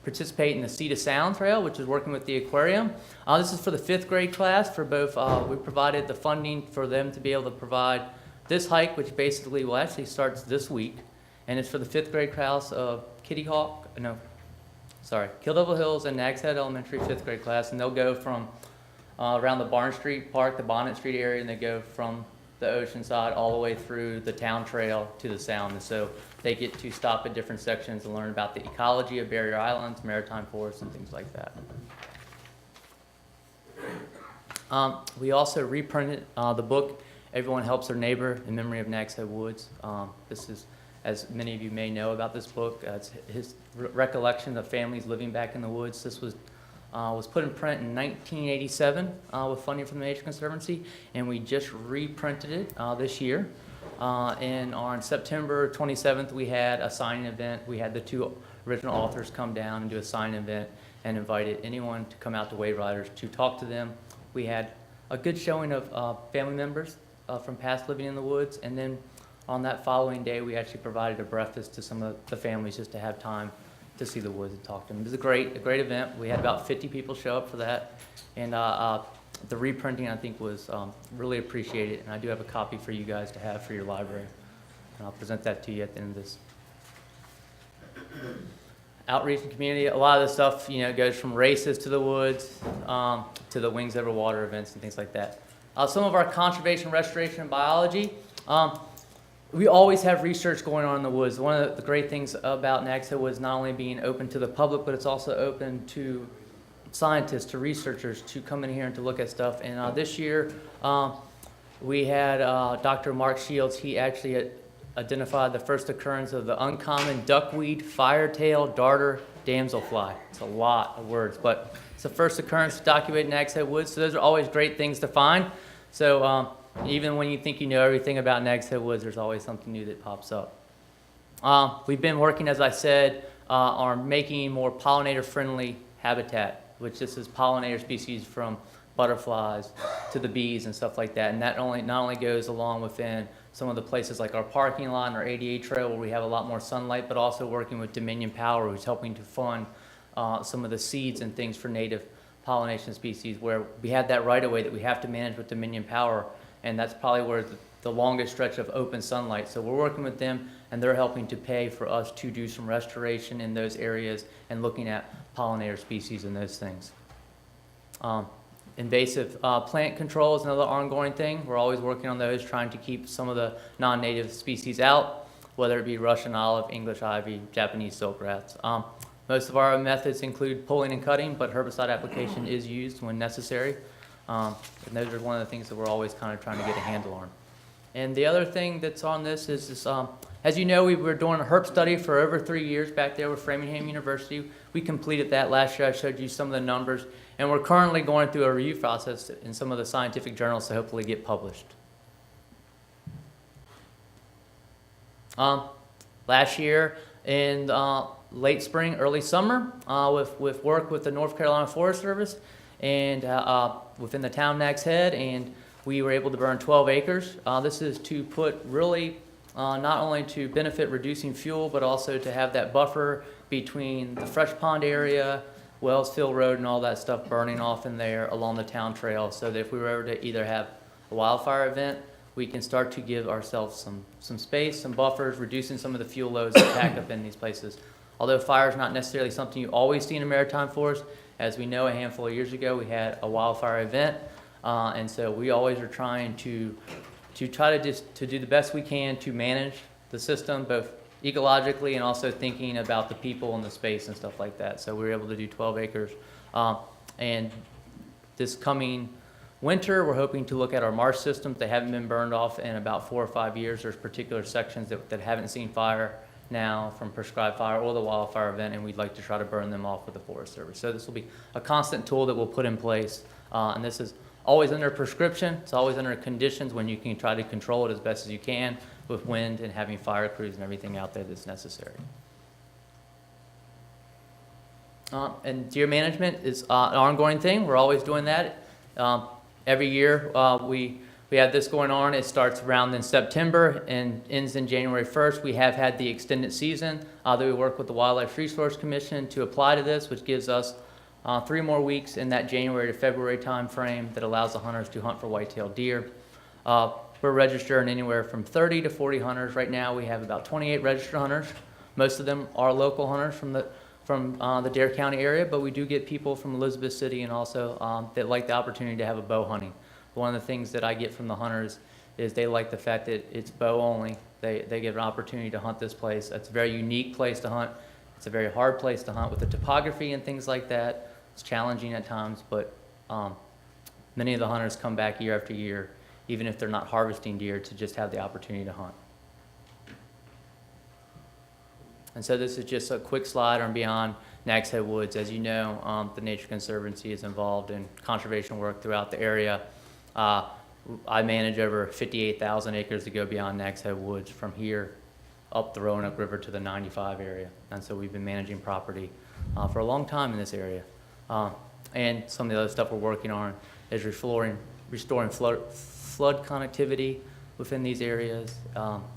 participating in the Sea to Sound Trail, which is working with the aquarium. This is for the 5th grade class for both, we provided the funding for them to be able to provide this hike, which basically will actually starts this week, and it's for the 5th grade class of Kill Devil Hills and Nags Head Elementary 5th grade class, and they'll go from around the Barn Street Park, the Bonnet Street area, and they go from the ocean side all the way through the town trail to the Sound. And so they get to stop at different sections and learn about the ecology of barrier islands, maritime forests, and things like that. We also reprinted the book, Everyone Helps Their Neighbor, in memory of Nags Head Woods. This is, as many of you may know about this book, it's his recollection of families living back in the woods. This was put in print in 1987 with funding from the Nature Conservancy, and we just reprinted it this year. And on September 27th, we had a signing event. We had the 2 original authors come down and do a signing event and invited anyone to come out to Wave Riders to talk to them. We had a good showing of family members from past living in the woods, and then on that following day, we actually provided a breakfast to some of the families just to have time to see the woods and talk to them. It was a great event. We had about 50 people show up for that, and the reprinting, I think, was really appreciated, and I do have a copy for you guys to have for your library, and I'll present that to you at the end of this. Outreach and community, a lot of the stuff, goes from races to the woods, to the Wings Over Water events and things like that. Some of our conservation, restoration, and biology, we always have research going on in the woods. One of the great things about Nags Head Woods not only being open to the public, but it's also open to scientists, to researchers to come in here and to look at stuff. And this year, we had Dr. Mark Shields. He actually identified the first occurrence of the uncommon duckweed firetail darter damselfly. It's a lot of words, but it's the first occurrence documented in Nags Head Woods, so those are always great things to find. So even when you think you know everything about Nags Head Woods, there's always something new that pops up. We've been working, as I said, on making more pollinator-friendly habitat, which this is pollinator species from butterflies to the bees and stuff like that. And that not only goes along within some of the places like our parking lot and our ADA trail where we have a lot more sunlight, but also working with Dominion Power, who's helping to fund some of the seeds and things for native pollination species, where we have that right of way that we have to manage with Dominion Power, and that's probably where the longest stretch of open sunlight. So we're working with them, and they're helping to pay for us to do some restoration in those areas and looking at pollinator species and those things. Invasive plant control is another ongoing thing. We're always working on those, trying to keep some of the non-native species out, whether it be Russian olive, English ivy, Japanese silkgrass. Most of our methods include pulling and cutting, but herbicide application is used when necessary. And those are one of the things that we're always kind of trying to get a handle on. And the other thing that's on this is this, as you know, we were doing a herp study for over 3 years back there with Framingham University. We completed that last year. I showed you some of the numbers. And we're currently going through a review process in some of the scientific journals to hopefully get published. Last year in late spring, early summer, with work with the North Carolina Forest Service and within the town Nags Head, and we were able to burn 12 acres. This is to put really not only to benefit reducing fuel, but also to have that buffer between the Fresh Pond area, Wellsfield Road, and all that stuff burning off in there along the town trail, so that if we were ever to either have a wildfire event, we can start to give ourselves some space, some buffers, reducing some of the fuel loads that pack up in these places. Although fire is not necessarily something you always see in a maritime forest, as we know a handful of years ago we had a wildfire event, and so we always are trying to try to do the best we can to manage the system, both ecologically and also thinking about the people and the space and stuff like that. So we were able to do 12 acres. And this coming winter, we're hoping to look at our marsh systems. They haven't been burned off in about 4 or 5 years. There's particular sections that haven't seen fire now from prescribed fire or the wildfire event, and we'd like to try to burn them off with the Forest Service. So this will be a constant tool that we'll put in place. And this is always under prescription. It's always under conditions when you can try to control it as best as you can with wind and having fire crews and everything out there that's necessary. And deer management is an ongoing thing. We're always doing that. Every year we have this going on. It starts around in September and ends in January 1st. We have had the extended season that we work with the Wildlife Resource Commission to apply to this, which gives us 3 more weeks in that January to February time frame that allows the hunters to hunt for white-tailed deer. We're registering anywhere from 30 to 40 hunters. Right now we have about 28 registered hunters. Most of them are local hunters from the Dare County area, but we do get people from Elizabeth City and also that like the opportunity to have a bow hunting. One of the things that I get from the hunters is they like the fact that it's bow only. They get an opportunity to hunt this place. It's a very unique place to hunt. It's a very hard place to hunt with the topography and things like that. It's challenging at times, but many of the hunters come back year after year, even if they're not harvesting deer, to just have the opportunity to hunt. And so this is just a quick slide on beyond Nags Head Woods. As you know, the Nature Conservancy is involved in conservation work throughout the area. I manage over 58,000 acres to go beyond Nags Head Woods from here up the Roanoke River to the 95 area. And so we've been managing property for a long time in this area. And some of the other stuff we're working on is restoring flood connectivity within these areas.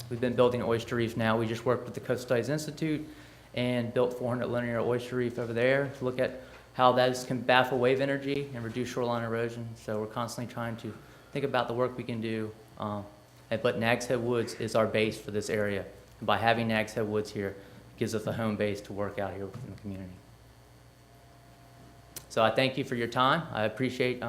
We've been building oyster reef now. We just worked with the Coast Studies Institute and built 400 linear oyster reef over there to look at how that can baffle wave energy and reduce shoreline erosion. So we're constantly trying to think about the work we can do. But Nags Head Woods is our base for this area. And by having Nags Head Woods here, it gives us a home base to work out here within the community. So I thank you for your time. I appreciate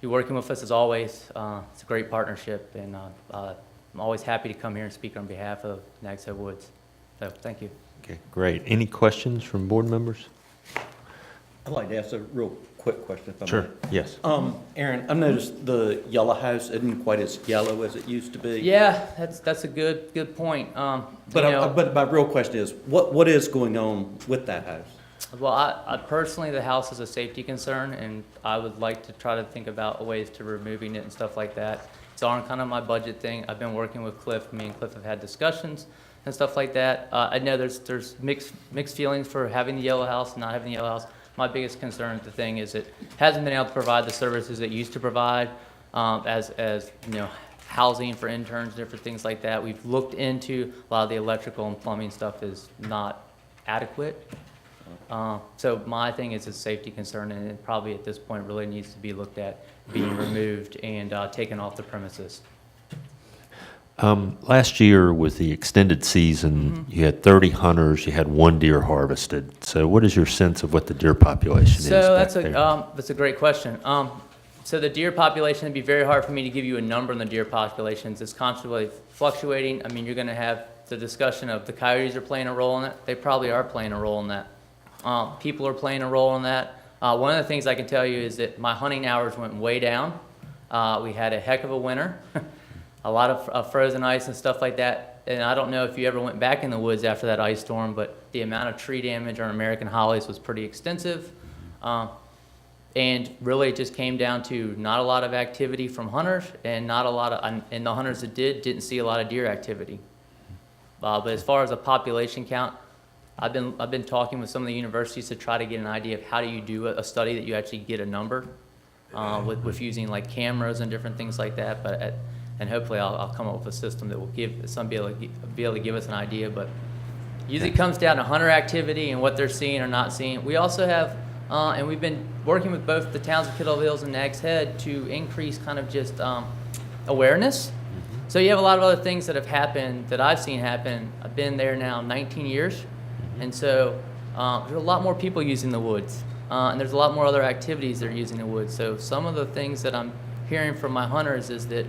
you working with us as always. It's a great partnership, and I'm always happy to come here and speak on behalf of Nags Head Woods. So thank you. Okay, great. Any questions from board members? I'd like to ask a real quick question, if I may. Sure, yes. Aaron, I've noticed the yellow house isn't quite as yellow as it used to be. Yeah, that's a good point. But my real question is, what is going on with that house? Well, I personally, the house is a safety concern, and I would like to try to think about ways to removing it and stuff like that. It's on kind of my budget thing. I've been working with Cliff. Me and Cliff have had discussions and stuff like that. I know there's mixed feelings for having the yellow house and not having the yellow house. My biggest concern with the thing is it hasn't been able to provide the services it used to provide, as you know, housing for interns, different things like that. We've looked into a lot of the electrical and plumbing stuff is not adequate. So my thing is a safety concern, and it probably at this point really needs to be looked at being removed and taken off the premises. Last year with the extended season, you had 30 hunters, you had 1 deer harvested. So what is your sense of what the deer population is back there? That's a great question. So the deer population, it'd be very hard for me to give you a number on the deer populations. It's constantly fluctuating. I mean, you're going to have the discussion of the coyotes are playing a role in it. They probably are playing a role in that. People are playing a role in that. One of the things I can tell you is that my hunting hours went way down. We had a heck of a winter. A lot of frozen ice and stuff like that. And I don't know if you ever went back in the woods after that ice storm, but the amount of tree damage on American hollies was pretty extensive. And really it just came down to not a lot of activity from hunters, and and the hunters that didn't see a lot of deer activity. But as far as a population count, I've been talking with some of the universities to try to get an idea of how do you do a study that you actually get a number with using like cameras and different things like that. And hopefully I'll come up with a system that will be able to give us an idea. But usually it comes down to hunter activity and what they're seeing or not seeing. We also have, and we've been working with both the towns of Kittle Hills and Nags Head to increase kind of just awareness. So you have a lot of other things that have happened that I've seen happen. I've been there now 19 years. And so there's a lot more people using the woods. And there's a lot more other activities that are using the woods. So some of the things that I'm hearing from my hunters is that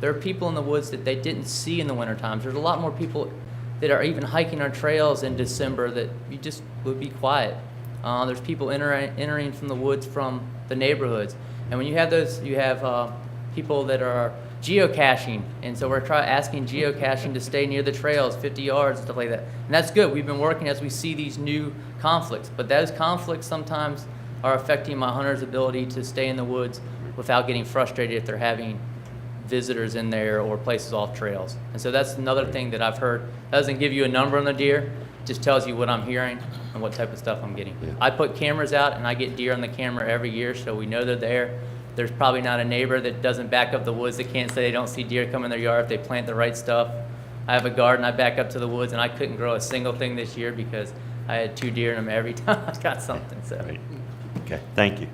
there are people in the woods that they didn't see in the winter times. There's a lot more people that are even hiking our trails in December that you just would be quiet. There's people entering from the woods from the neighborhoods. And when you have those, you have people that are geocaching. And so we're asking geocaching to stay near the trails, 50 yards, stuff like that. And that's good. We've been working as we see these new conflicts. But those conflicts sometimes are affecting my hunters' ability to stay in the woods without getting frustrated if they're having visitors in there or places off trails. And so that's another thing that I've heard. That doesn't give you a number on the deer, it just tells you what I'm hearing and what type of stuff I'm getting. Yeah. I put cameras out and I get deer on the camera every year, so we know they're there. There's probably not a neighbor that doesn't back up the woods that can't say they don't see deer come in their yard if they plant the right stuff. I have a garden, I back up to the woods, and I couldn't grow a single thing this year because I had 2 deer in them every time I got something. So. Right. Okay, thank you.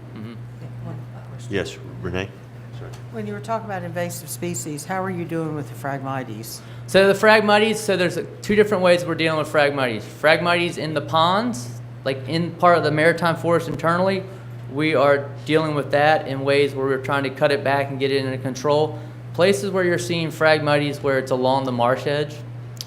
Yes, Renee? Sorry. When you were talking about invasive species, how are you doing with the Phragmites? So the Phragmites, so there's 2 different ways we're dealing with Phragmites. Phragmites in the ponds, like in part of the maritime forest internally, we are dealing with that in ways where we're trying to cut it back and get it under control. Places where you're seeing Phragmites where it's along the marsh edge,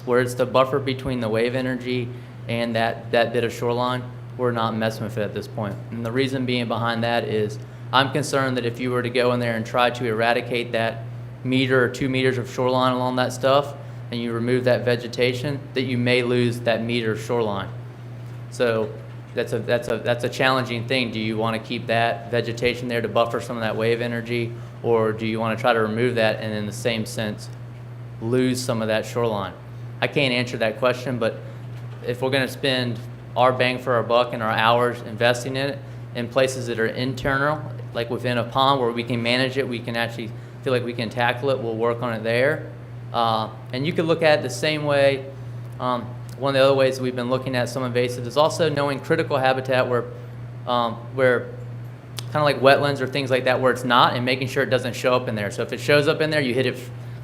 where it's the buffer between the wave energy and that bit of shoreline, we're not messing with it at this point. And the reason being behind that is I'm concerned that if you were to go in there and try to eradicate that meter or 2 meters of shoreline along that stuff, and you remove that vegetation, that you may lose that meter of shoreline. So that's a challenging thing. Do you want to keep that vegetation there to buffer some of that wave energy, or do you want to try to remove that and in the same sense lose some of that shoreline? I can't answer that question, but if we're going to spend our bang for our buck and our hours investing in it in places that are internal, like within a pond where we can manage it, we can actually feel like we can tackle it, we'll work on it there. And you could look at it the same way. One of the other ways that we've been looking at some invasive is also knowing critical habitat where kind of like wetlands or things like that where it's not, and making sure it doesn't show up in there. So if it shows up in there, you hit it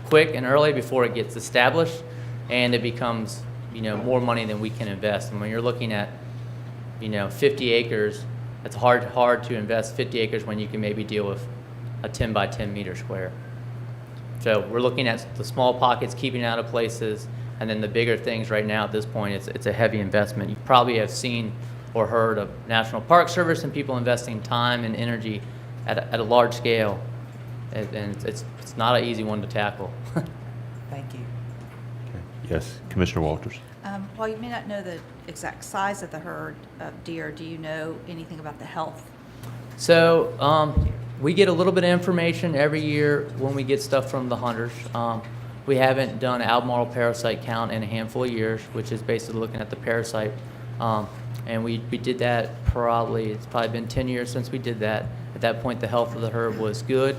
quick and early before it gets established, and it becomes more money than we can invest. And when you're looking at 50 acres, it's hard to invest 50 acres when you can maybe deal with a 10 by 10 meter square. So we're looking at the small pockets, keeping it out of places, and then the bigger things right now at this point, it's a heavy investment. You probably have seen or heard of National Park Service and people investing time and energy at a large scale, and it's not an easy one to tackle. Thank you. Okay. Yes, Commissioner Walters. While you may not know the exact size of the herd of deer, do you know anything about the health? So we get a little bit of information every year when we get stuff from the hunters. We haven't done Albemarle parasite count in a handful of years, which is basically looking at the parasite. And we did that it's probably been 10 years since we did that. At that point, the health of the herd was good.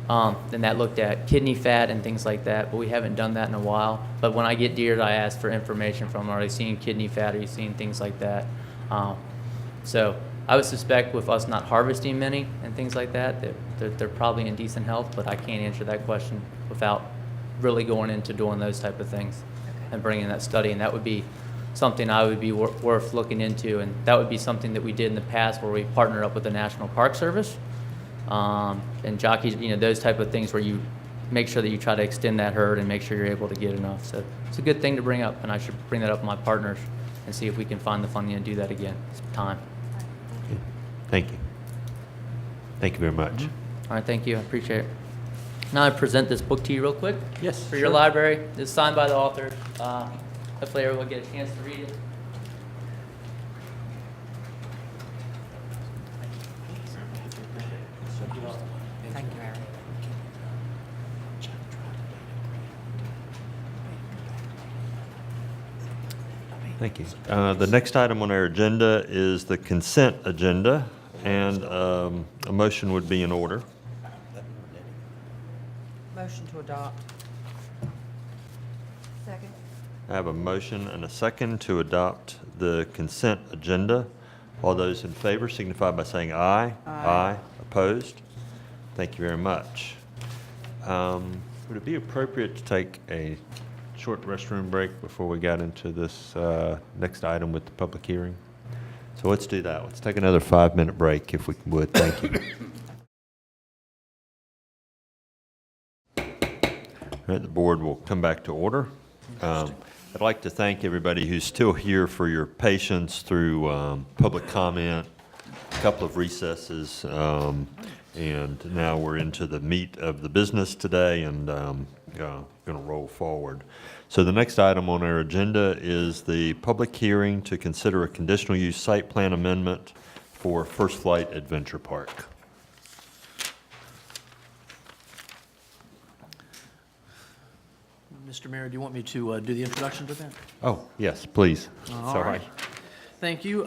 Then that looked at kidney fat and things like that, but we haven't done that in a while. But when I get deer, I ask for information from them. Are they seeing kidney fat? Are you seeing things like that? So I would suspect with us not harvesting many and things like that, they're probably in decent health, but I can't answer that question without really going into doing those type of things and bringing that study. And that would be something I would be worth looking into. And that would be something that we did in the past where we partnered up with the National Park Service. And jockeys, those type of things where you make sure that you try to extend that herd and make sure you're able to get enough. So it's a good thing to bring up, and I should bring that up with my partners and see if we can find the funding to do that again. It's time. Okay. Thank you. Thank you very much. All right, thank you. I appreciate it. Now I present this book to you real quick. Yes, For your sure. library. It's signed by the author. Hopefully everyone will get a chance to read it. Thank you, Aaron. Thank you. The next item on our agenda is the consent agenda, and a motion would be in order. Motion to adopt. Second. I have a motion and a second to adopt the consent agenda. All those in favor signify by saying aye. Aye. Opposed? Thank you very much. Would it be appropriate to take a short restroom break before we got into this next item with the public hearing? So let's do that. Let's take another 5-minute break if we would. Thank you. All right, the board will come back to order. I'd like to thank everybody who's still here for your patience through public comment, a couple of recesses, and now we're into the meat of the business today and going to roll forward. So the next item on our agenda is the public hearing to consider a conditional use site plan amendment for First Flight Adventure Park. Mr. Mayor, do you want me to do the introduction to that? Oh, yes, please. All Sorry. right. Thank you.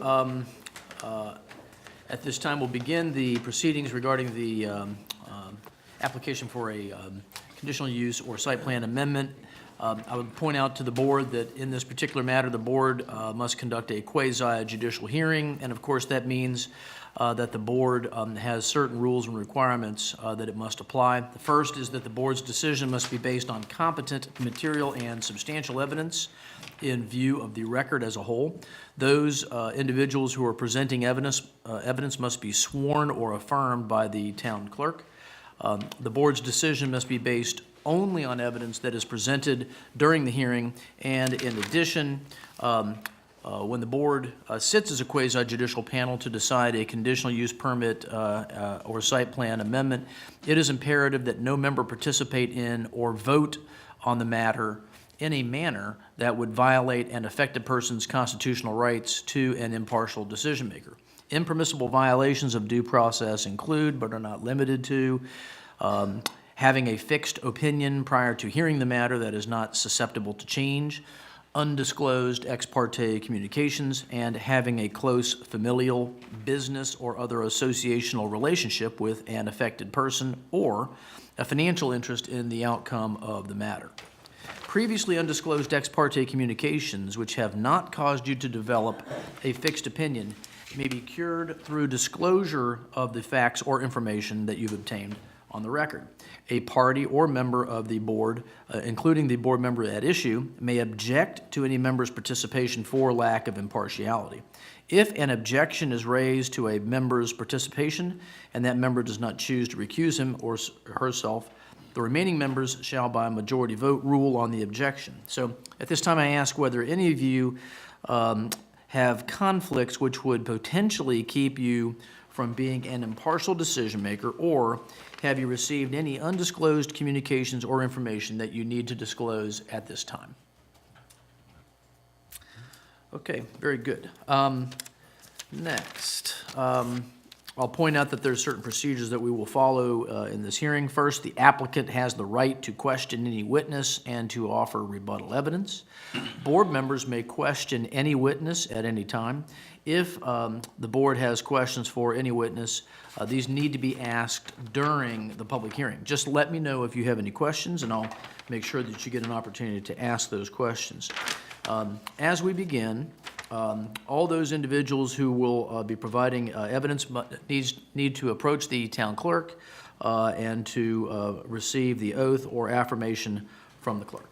At this time, we'll begin the proceedings regarding the application for a conditional use or site plan amendment. I would point out to the board that in this particular matter, the board must conduct a quasi-judicial hearing, and of course, that means that the board has certain rules and requirements that it must apply. The first is that the board's decision must be based on competent material and substantial evidence in view of the record as a whole. Those individuals who are presenting evidence must be sworn or affirmed by the town clerk. The board's decision must be based only on evidence that is presented during the hearing, and in addition, when the board sits as a quasi-judicial panel to decide a conditional use permit or site plan amendment, it is imperative that no member participate in or vote on the matter in a manner that would violate an affected person's constitutional rights to an impartial decision maker. Impermissible violations of due process include, but are not limited to, having a fixed opinion prior to hearing the matter that is not susceptible to change, undisclosed ex parte communications, and having a close familial, business, or other associational relationship with an affected person or a financial interest in the outcome of the matter. Previously undisclosed ex parte communications which have not caused you to develop a fixed opinion may be cured through disclosure of the facts or information that you've obtained on the record. A party or member of the board, including the board member at issue, may object to any member's participation for lack of impartiality. If an objection is raised to a member's participation and that member does not choose to recuse him or herself, the remaining members shall by majority vote rule on the objection. So at this time I ask whether any of you have conflicts which would potentially keep you from being an impartial decision maker, or have you received any undisclosed communications or information that you need to disclose at this time? Okay, very good. Next, I'll point out that there's certain procedures that we will follow in this hearing. First, the applicant has the right to question any witness and to offer rebuttal evidence. Board members may question any witness at any time. If the board has questions for any witness, these need to be asked during the public hearing. Just let me know if you have any questions, and I'll make sure that you get an opportunity to ask those questions. As we begin, all those individuals who will be providing evidence need to approach the town clerk and to receive the oath or affirmation from the clerk.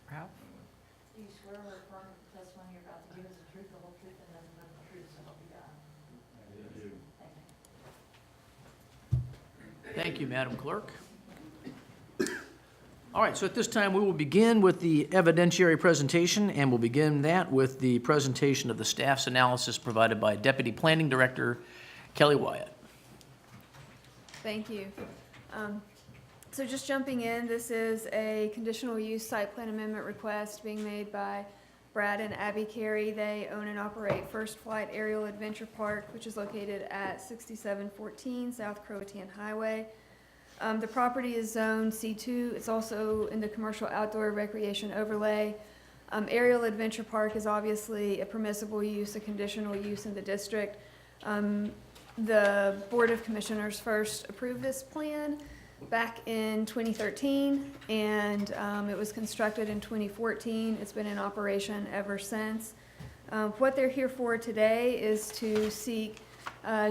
Ralph? Do you swear or affirm that the testimony you're about to give is the truth, the whole truth, and nothing but the truth, so help you God? Thank you, Madam Clerk. All right, so at this time, we will begin with the evidentiary presentation, and we'll begin that with the presentation of the staff's analysis provided by Deputy Planning Director Kelly Wyatt. Thank you. So just jumping in, this is a conditional use site plan amendment request being made by Brad and Abby Carey. They own and operate First Flight Aerial Adventure Park, which is located at 6714 South Croatan Highway. The property is zoned C2. It's also in the commercial outdoor recreation overlay. Aerial Adventure Park is obviously a permissible use, a conditional use in the district. The Board of Commissioners first approved this plan back in 2013, and it was constructed in 2014. It's been in operation ever since. What they're here for today is to seek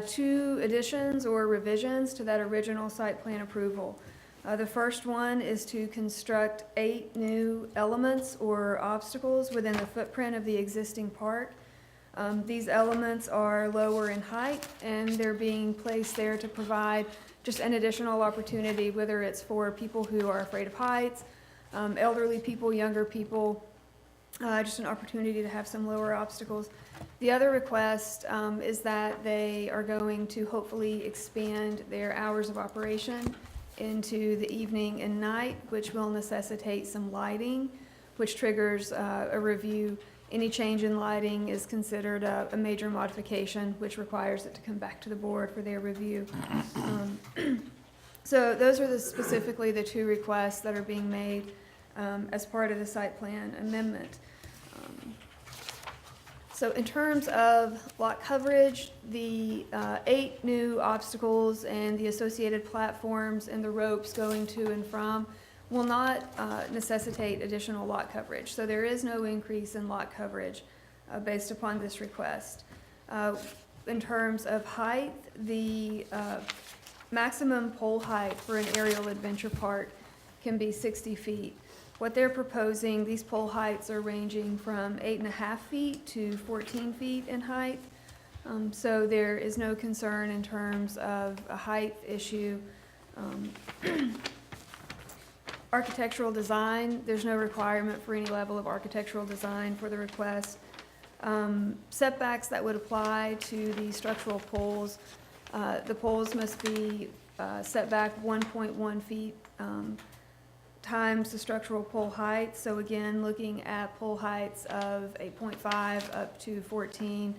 two additions or revisions to that original site plan approval. The first one is to construct 8 new elements or obstacles within the footprint of the existing park. These elements are lower in height, and they're being placed there to provide just an additional opportunity, whether it's for people who are afraid of heights, elderly people, younger people, just an opportunity to have some lower obstacles. The other request is that they are going to hopefully expand their hours of operation into the evening and night, which will necessitate some lighting, which triggers a review. Any change in lighting is considered a major modification, which requires it to come back to the board for their review. So those are specifically the two requests that are being made as part of the site plan amendment. So in terms of lot coverage, the 8 new obstacles and the associated platforms and the ropes going to and from will not necessitate additional lot coverage. So there is no increase in lot coverage based upon this request. In terms of height, the maximum pole height for an aerial adventure park can be 60 feet. What they're proposing, these pole heights are ranging from 8.5 feet to 14 feet in height. So there is no concern in terms of a height issue. Architectural design, there's no requirement for any level of architectural design for the request. Setbacks that would apply to the structural poles, the poles must be set back 1.1 feet times the structural pole height. So again, looking at pole heights of 8.5 up to 14,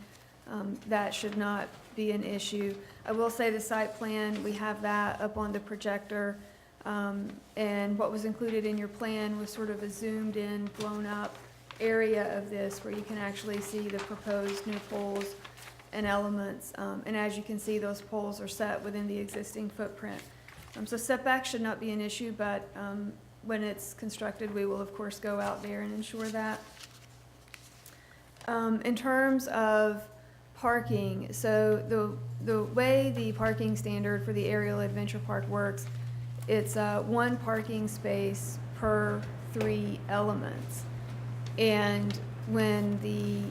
that should not be an issue. I will say the site plan, we have that up on the projector. And what was included in your plan was sort of a zoomed in, blown up area of this where you can actually see the proposed new poles and elements. And as you can see, those poles are set within the existing footprint. So setbacks should not be an issue, but when it's constructed, we will of course go out there and ensure that. In terms of parking, so the way the parking standard for the aerial adventure park works, it's 1 parking space per 3 elements. And when the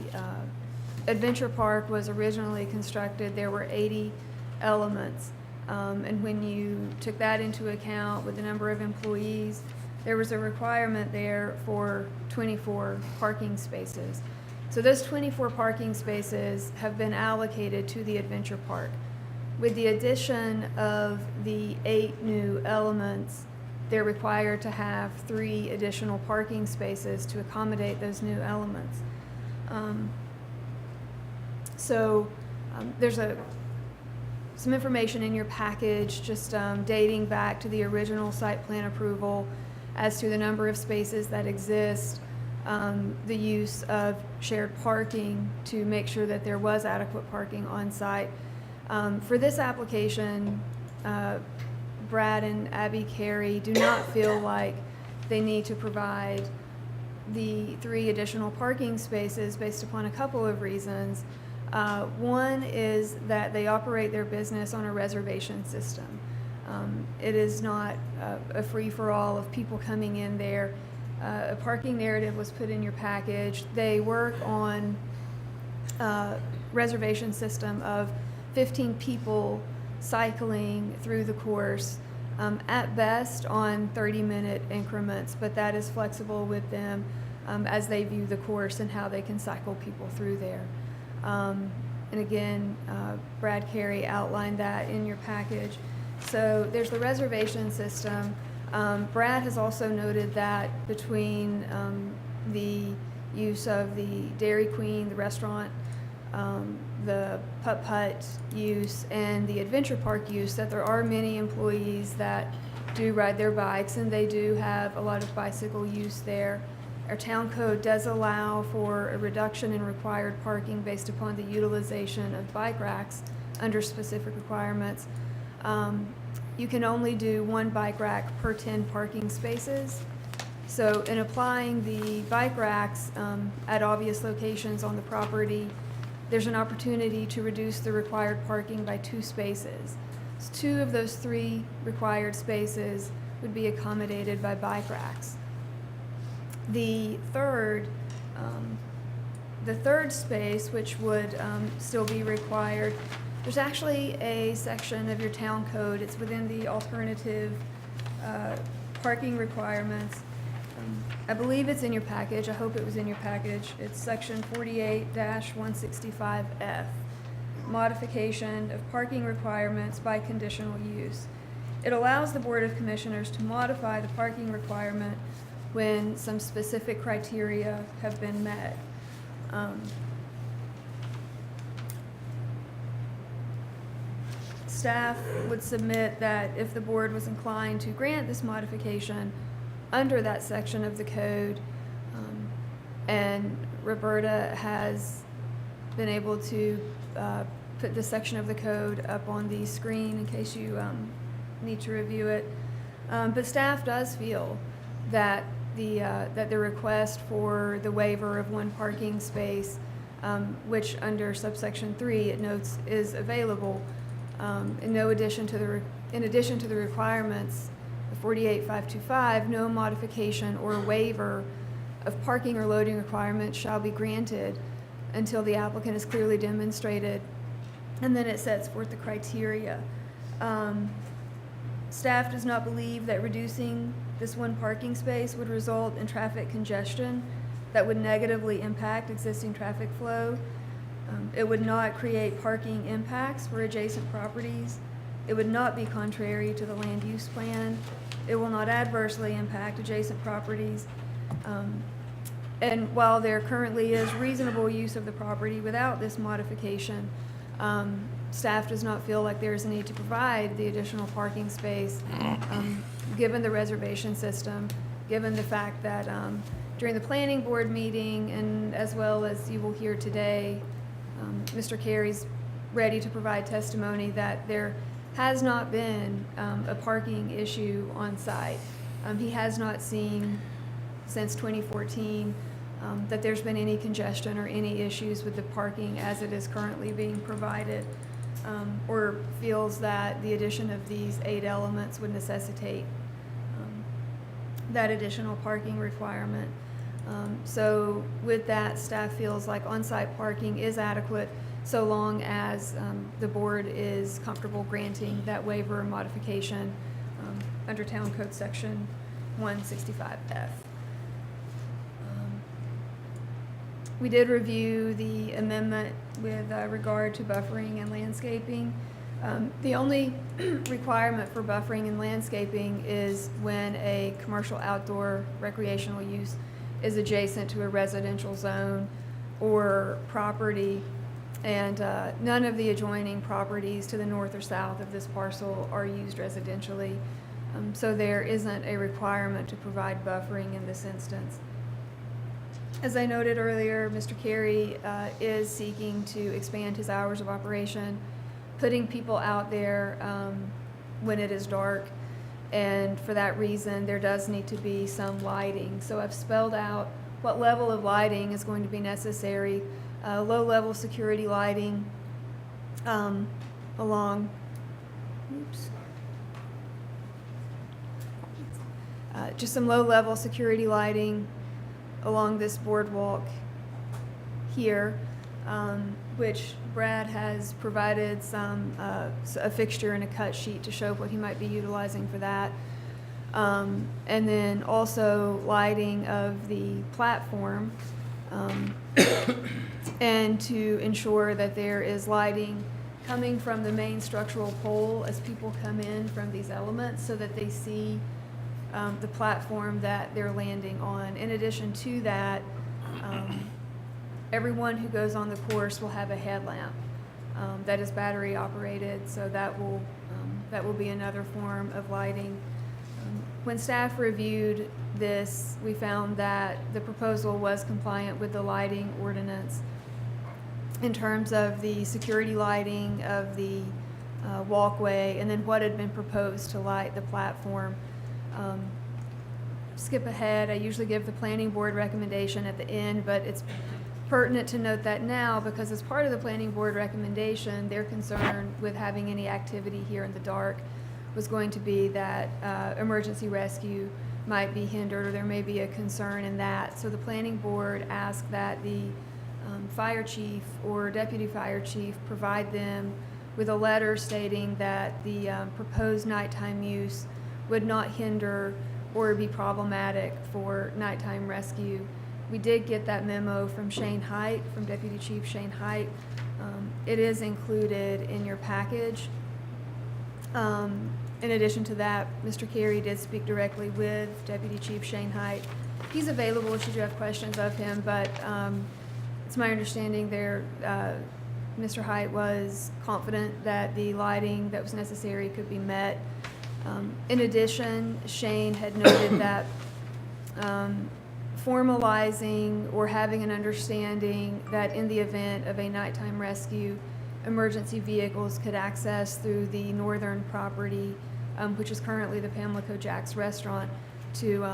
adventure park was originally constructed, there were 80 elements. And when you took that into account with the number of employees, there was a requirement there for 24 parking spaces. So those 24 parking spaces have been allocated to the adventure park. With the addition of the 8 new elements, they're required to have 3 additional parking spaces to accommodate those new elements. There's some information in your package just dating back to the original site plan approval as to the number of spaces that exist, the use of shared parking to make sure that there was adequate parking on site. For this application, Brad and Abby Carey do not feel like they need to provide the 3 additional parking spaces based upon a couple of reasons. One is that they operate their business on a reservation system. It is not a free-for-all of people coming in there. A parking narrative was put in your package. They work on a reservation system of 15 people cycling through the course, at best on 30-minute increments, but that is flexible with them as they view the course and how they can cycle people through there. And again, Brad Carey outlined that in your package. So there's the reservation system. Brad has also noted that between the use of the Dairy Queen, the restaurant, the putt-putt use, and the adventure park use, that there are many employees that do ride their bikes, and they do have a lot of bicycle use there. Our town code does allow for a reduction in required parking based upon the utilization of bike racks under specific requirements. You can only do 1 bike rack per 10 parking spaces. So in applying the bike racks at obvious locations on the property, there's an opportunity to reduce the required parking by 2 spaces. So 2 of those 3 required spaces would be accommodated by bike racks. The third space, which would still be required, there's actually a section of your town code. It's within the alternative parking requirements. I believe it's in your package. I hope it was in your package. It's section 48-165F, modification of parking requirements by conditional use. It allows the Board of Commissioners to modify the parking requirement when some specific criteria have been met. Staff would submit that if the board was inclined to grant this modification under that section of the code, and Roberta has been able to put this section of the code up on the screen in case you need to review it. But staff does feel that the request for the waiver of 1 parking space, which under subsection 3 it notes is available, in addition to the requirements of 48.525, no modification or waiver of parking or loading requirements shall be granted until the applicant has clearly demonstrated, and then it sets forth the criteria. Staff does not believe that reducing this 1 parking space would result in traffic congestion that would negatively impact existing traffic flow. It would not create parking impacts for adjacent properties. It would not be contrary to the land use plan. It will not adversely impact adjacent properties. And while there currently is reasonable use of the property without this modification, staff does not feel like there is a need to provide the additional parking space, given the reservation system, given the fact that during the planning board meeting, and as well as you will hear today, Mr. Carey's ready to provide testimony that there has not been a parking issue on site. He has not seen since 2014 that there's been any congestion or any issues with the parking as it is currently being provided, or feels that the addition of these 8 elements would necessitate that additional parking requirement. So with that, staff feels like on-site parking is adequate so long as the board is comfortable granting that waiver or modification under Town Code Section 165F. We did review the amendment with regard to buffering and landscaping. The only requirement for buffering and landscaping is when a commercial outdoor recreational use is adjacent to a residential zone or property, and none of the adjoining properties to the north or south of this parcel are used residentially. So there isn't a requirement to provide buffering in this instance. As I noted earlier, Mr. Carey is seeking to expand his hours of operation, putting people out there when it is dark, and for that reason there does need to be some lighting. So I've spelled out what level of lighting is going to be necessary. Low-level security lighting along, just some low-level security lighting along this boardwalk here, which Brad has provided a fixture and a cut sheet to show what he might be utilizing for that. And then also lighting of the platform, and to ensure that there is lighting coming from the main structural pole as people come in from these elements so that they see the platform that they're landing on. In addition to that, everyone who goes on the course will have a headlamp that is battery operated, so that will be another form of lighting. When staff reviewed this, we found that the proposal was compliant with the lighting ordinance in terms of the security lighting of the walkway and then what had been proposed to light the platform. Skip ahead, I usually give the planning board recommendation at the end, but it's pertinent to note that now because as part of the planning board recommendation, their concern with having any activity here in the dark was going to be that emergency rescue might be hindered, or there may be a concern in that. So the planning board asked that the fire chief or deputy fire chief provide them with a letter stating that the proposed nighttime use would not hinder or be problematic for nighttime rescue. We did get that memo from Shane Height, from Deputy Chief Shane Height. It is included in your package. In addition to that, Mr. Carey did speak directly with Deputy Chief Shane Height. He's available should you have questions of him, but it's my understanding there, Mr. Height was confident that the lighting that was necessary could be met. In addition, Shane had noted that formalizing or having an understanding that in the event of a nighttime rescue, emergency vehicles could access through the northern property, which is currently the Pamela Kojak's restaurant, to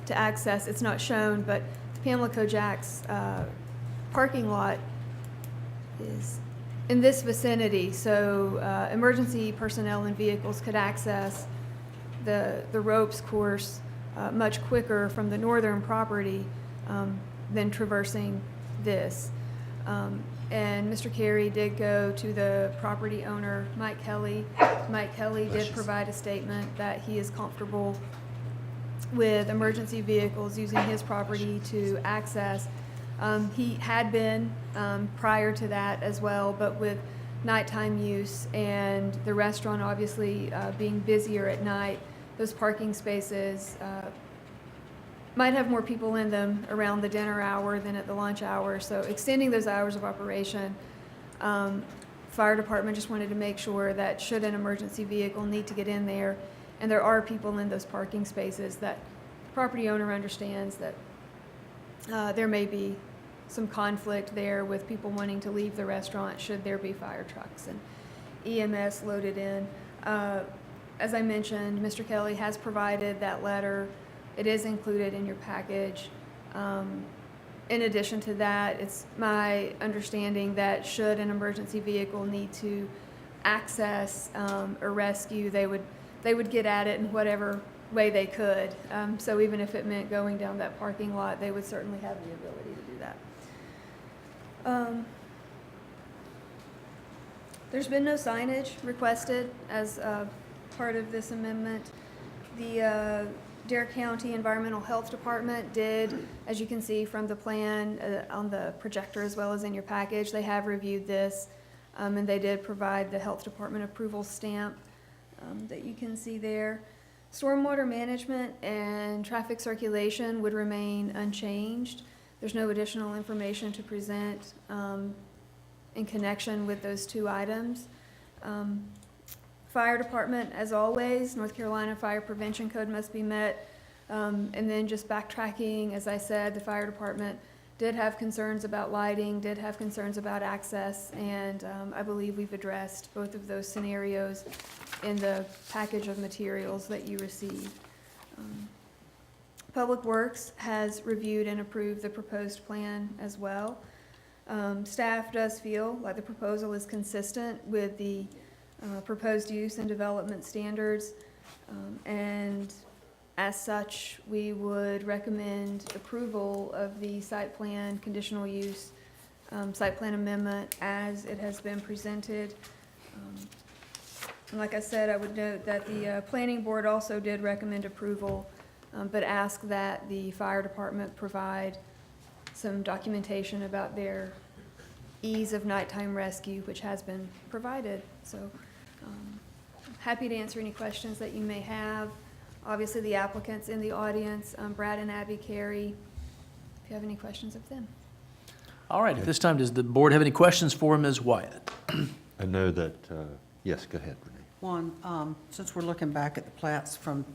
access. It's not shown, but the Pamela Kojak's parking lot is in this vicinity, so emergency personnel and vehicles could access the ropes course much quicker from the northern property than traversing this. And Mr. Carey did go to the property owner, Mike Kelly. Mike Kelly did provide a statement that he is comfortable with emergency vehicles using his property to access. He had been prior to that as well, but with nighttime use and the restaurant obviously being busier at night, those parking spaces might have more people in them around the dinner hour than at the lunch hour. So extending those hours of operation, fire department just wanted to make sure that should an emergency vehicle need to get in there, and there are people in those parking spaces, that the property owner understands that there may be some conflict there with people wanting to leave the restaurant should there be fire trucks and EMS loaded in. As I mentioned, Mr. Kelly has provided that letter. It is included in your package. In addition to that, it's my understanding that should an emergency vehicle need to access a rescue, they would get at it in whatever way they could. So even if it meant going down that parking lot, they would certainly have the ability to do that. There's been no signage requested as part of this amendment. The Dare County Environmental Health Department did, as you can see from the plan on the projector as well as in your package, they have reviewed this, and they did provide the Health Department approval stamp that you can see there. Stormwater management and traffic circulation would remain unchanged. There's no additional information to present in connection with those two items. Fire department, as always, North Carolina Fire Prevention Code must be met. And then just backtracking, as I said, the fire department did have concerns about lighting, did have concerns about access, and I believe we've addressed both of those scenarios in the package of materials that you received. Public Works has reviewed and approved the proposed plan as well. Staff does feel like the proposal is consistent with the proposed use and development standards, and as such, we would recommend approval of the site plan conditional use site plan amendment as it has been presented. And like I said, I would note that the planning board also did recommend approval, but ask that the fire department provide some documentation about their ease of nighttime rescue, which has been provided. So happy to answer any questions that you may have. Obviously, the applicants in the audience, Brad and Abby Carey, if you have any questions of them. All right, at this time, does the board have any questions for Ms. Wyatt? I know that, yes, go ahead, Renee. One, since we're looking back at the plats from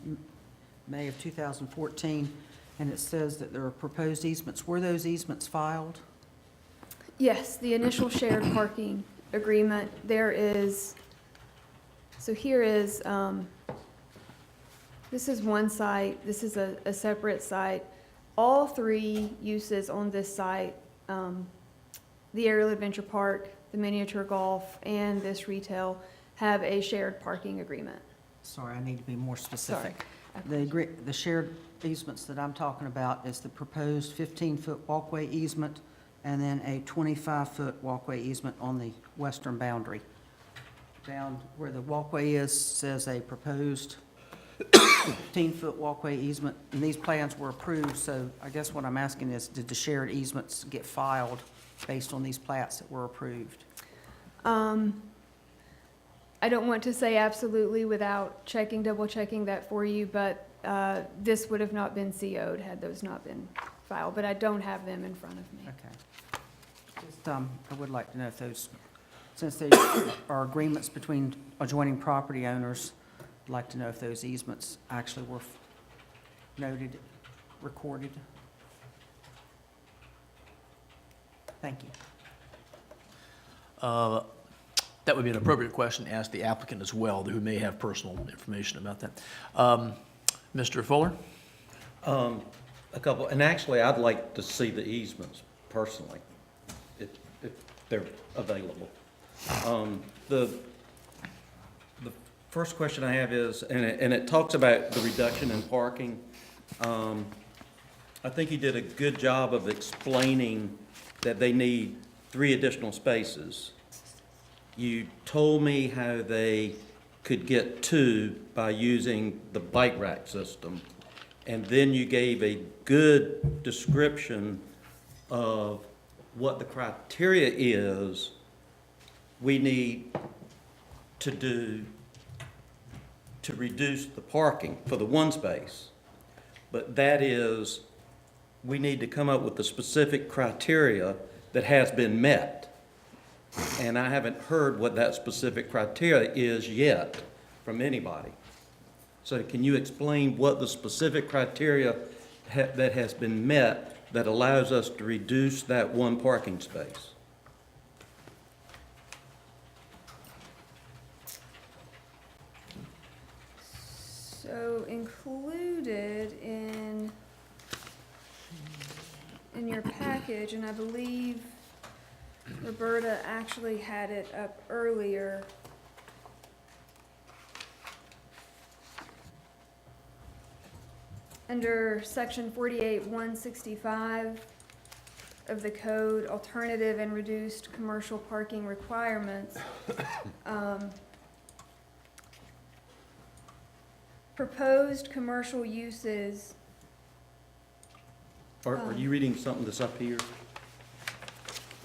May of 2014, and it says that there are proposed easements, were those easements filed? Yes, the initial shared parking agreement, there is, so here is, this is one site, this is a separate site. All three uses on this site the aerial adventure park, the miniature golf, and this retail have a shared parking agreement. Sorry, I need to be more specific. Sorry. The shared easements that I'm talking about is the proposed 15-foot walkway easement and then a 25-foot walkway easement on the western boundary. Down where the walkway is says a proposed 15-foot walkway easement, and these plans were approved, so I guess what I'm asking is, did the shared easements get filed based on these plats that were approved? I don't want to say absolutely without double checking that for you, but this would have not been CO'd had those not been filed, but I don't have them in front of me. Okay. Just, I would like to know if those, since they are agreements between adjoining property owners, I'd like to know if those easements actually were noted, recorded. Thank you. That would be an appropriate question to ask the applicant as well, who may have personal information about that. Mr. Fuller? A couple, and actually, I'd like to see the easements personally, if they're available. The first question I have is, and it talks about the reduction in parking. I think you did a good job of explaining that they need 3 additional spaces. You told me how they could get 2 by using the bike rack system. And then you gave a good description of what the criteria is we need to do to reduce the parking for the 1 space. But that is, we need to come up with the specific criteria that has been met. And I haven't heard what that specific criteria is yet from anybody. So can you explain what the specific criteria that has been met that allows us to reduce that 1 parking space? So included in your package, and I believe Roberta actually had it up earlier. Under section 48-165 of the code, alternative and reduced commercial parking requirements, proposed commercial uses. Are you reading something that's up here?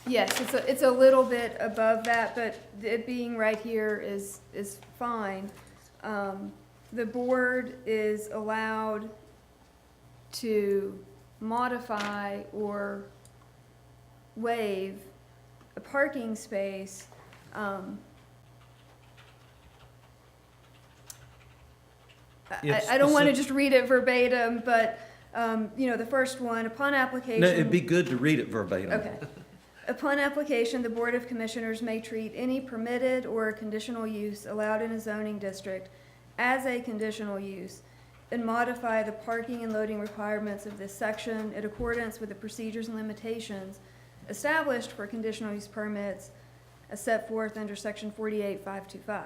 Yes, it's a little bit above that, but it being right here is fine. The board is allowed to modify or waive a parking space I don't want to just read it verbatim, but, the first one, upon application. No, it'd be good to read it verbatim. Okay. Upon application, the Board of Commissioners may treat any permitted or conditional use allowed in a zoning district as a conditional use and modify the parking and loading requirements of this section in accordance with the procedures and limitations established for conditional use permits as set forth under section 48-525.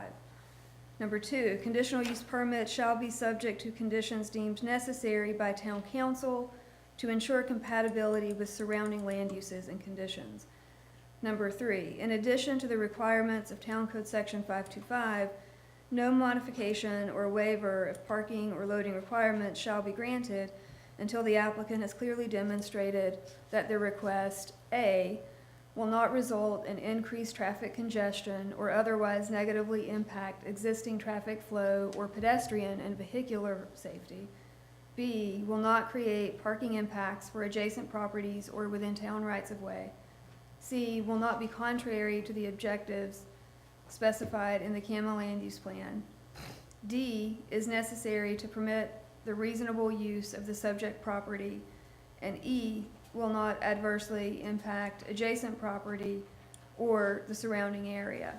Number 2, conditional use permits shall be subject to conditions deemed necessary by town council to ensure compatibility with surrounding land uses and conditions. Number 3, in addition to the requirements of Town Code Section 525, no modification or waiver of parking or loading requirements shall be granted until the applicant has clearly demonstrated that their request, A, will not result in increased traffic congestion or otherwise negatively impact existing traffic flow or pedestrian and vehicular safety. B, will not create parking impacts for adjacent properties or within town rights-of-way. C, will not be contrary to the objectives specified in the CAMA Land Use Plan. D, is necessary to permit the reasonable use of the subject property. And E, will not adversely impact adjacent property or the surrounding area.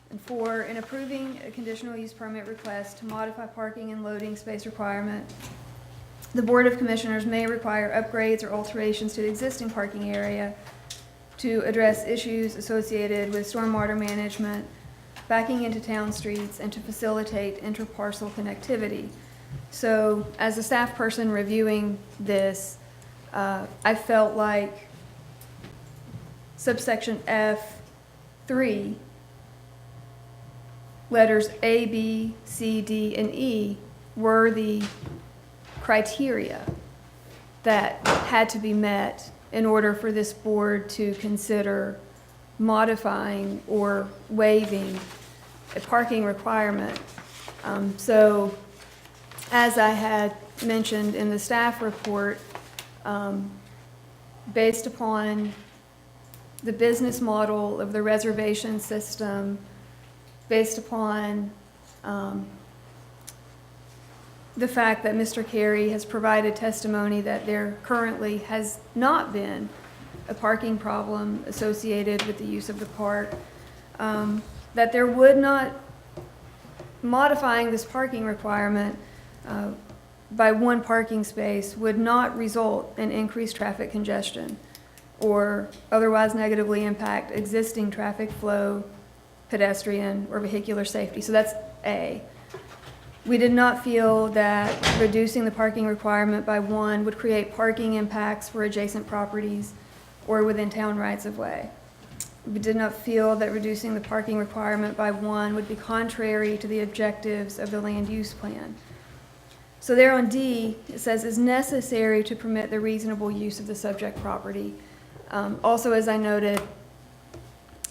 And 4, in approving a conditional use permit request to modify parking and loading space requirement, The Board of Commissioners may require upgrades or alterations to the existing parking area to address issues associated with stormwater management, backing into town streets, and to facilitate interparcel connectivity. So as a staff person reviewing this, I felt like subsection F3, letters A, B, C, D, and E were the criteria that had to be met in order for this board to consider modifying or waiving a parking requirement. So as I had mentioned in the staff report, based upon the business model of the reservation system, based upon the fact that Mr. Carey has provided testimony that there currently has not been a parking problem associated with the use of the park, that there would not, modifying this parking requirement by one parking space would not result in increased traffic congestion or otherwise negatively impact existing traffic flow, pedestrian, or vehicular safety. So that's A. We did not feel that reducing the parking requirement by one would create parking impacts for adjacent properties or within town rights-of-way. We did not feel that reducing the parking requirement by one would be contrary to the objectives of the land use plan. So there on D, it says is necessary to permit the reasonable use of the subject property. Also, as I noted,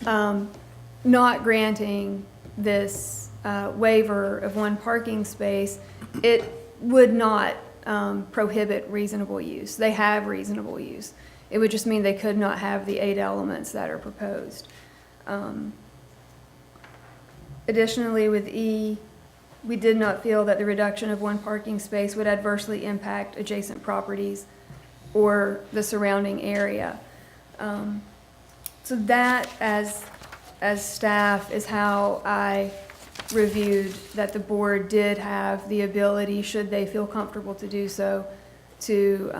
not granting this waiver of one parking space, it would not prohibit reasonable use. They have reasonable use. It would just mean they could not have the 8 elements that are proposed. Additionally, with E, we did not feel that the reduction of one parking space would adversely impact adjacent properties or the surrounding area. So that, as staff, is how I reviewed that the board did have the ability, should they feel comfortable to do so, to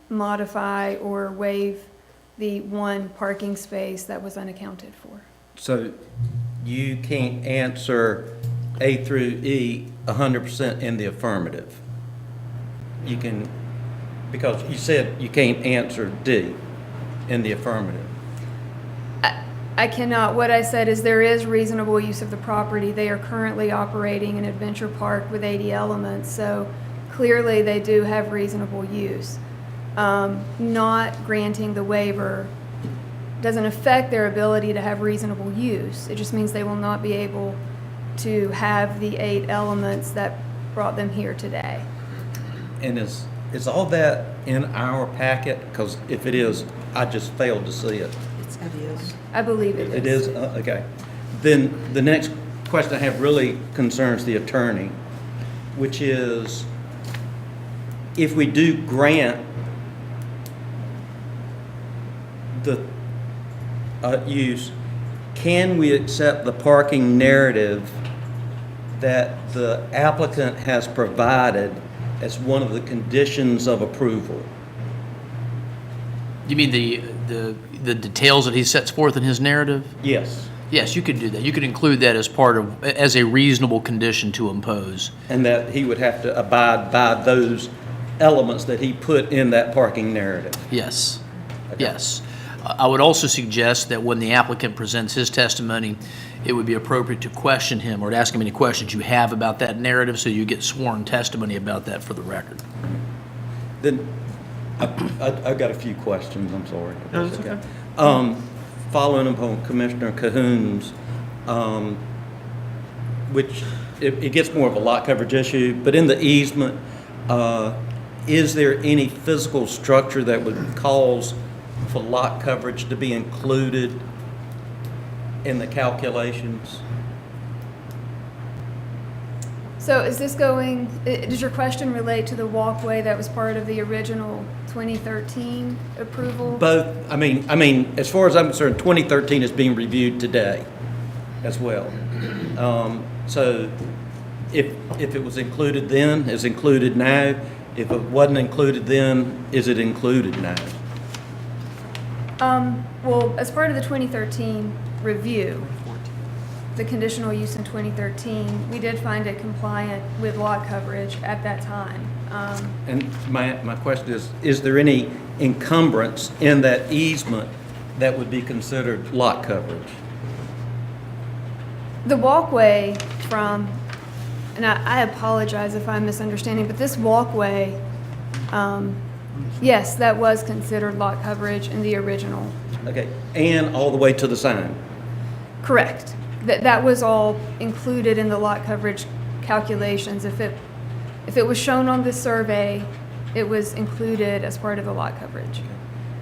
modify or waive the one parking space that was unaccounted for. So you can't answer A through E 100% in the affirmative. You can, because you said you can't answer D in the affirmative. I cannot. What I said is there is reasonable use of the property. They are currently operating an adventure park with 80 elements, so clearly they do have reasonable use. Not granting the waiver doesn't affect their ability to have reasonable use. It just means they will not be able to have the 8 elements that brought them here today. And is all that in our packet? Because if it is, I just failed to see it. It is. I believe it is. It is? Okay. Then the next question I have really concerns the attorney, which is, if we do grant the use, can we accept the parking narrative that the applicant has provided as one of the conditions of approval? You mean the details that he sets forth in his narrative? Yes. Yes, you could do that. You could include that as part of, as a reasonable condition to impose. And that he would have to abide by those elements that he put in that parking narrative? Yes, yes. I would also suggest that when the applicant presents his testimony, it would be appropriate to question him or to ask him any questions you have about that narrative, so you get sworn testimony about that for the record. Then, I've got a few questions, I'm sorry. No, that's okay. Following up on Commissioner Cahoon's, which it gets more of a lot coverage issue, but in the easement, is there any physical structure that would cause for lot coverage to be included in the calculations? So is this going, does your question relate to the walkway that was part of the original 2013 approval? Both, I mean, as far as I'm concerned, 2013 is being reviewed today as well. So if it was included then, is included now, If it wasn't included then, is it included now? Well, as part of the 2013 review, the conditional use in 2013, we did find it compliant with lot coverage at that time. And my question is there any encumbrance in that easement that would be considered lot coverage? The walkway from, and I apologize if I'm misunderstanding, but this walkway, yes, that was considered lot coverage in the original. Okay, and all the way to the sign? Correct. That was all included in the lot coverage calculations. If it was shown on the survey, it was included as part of the lot coverage.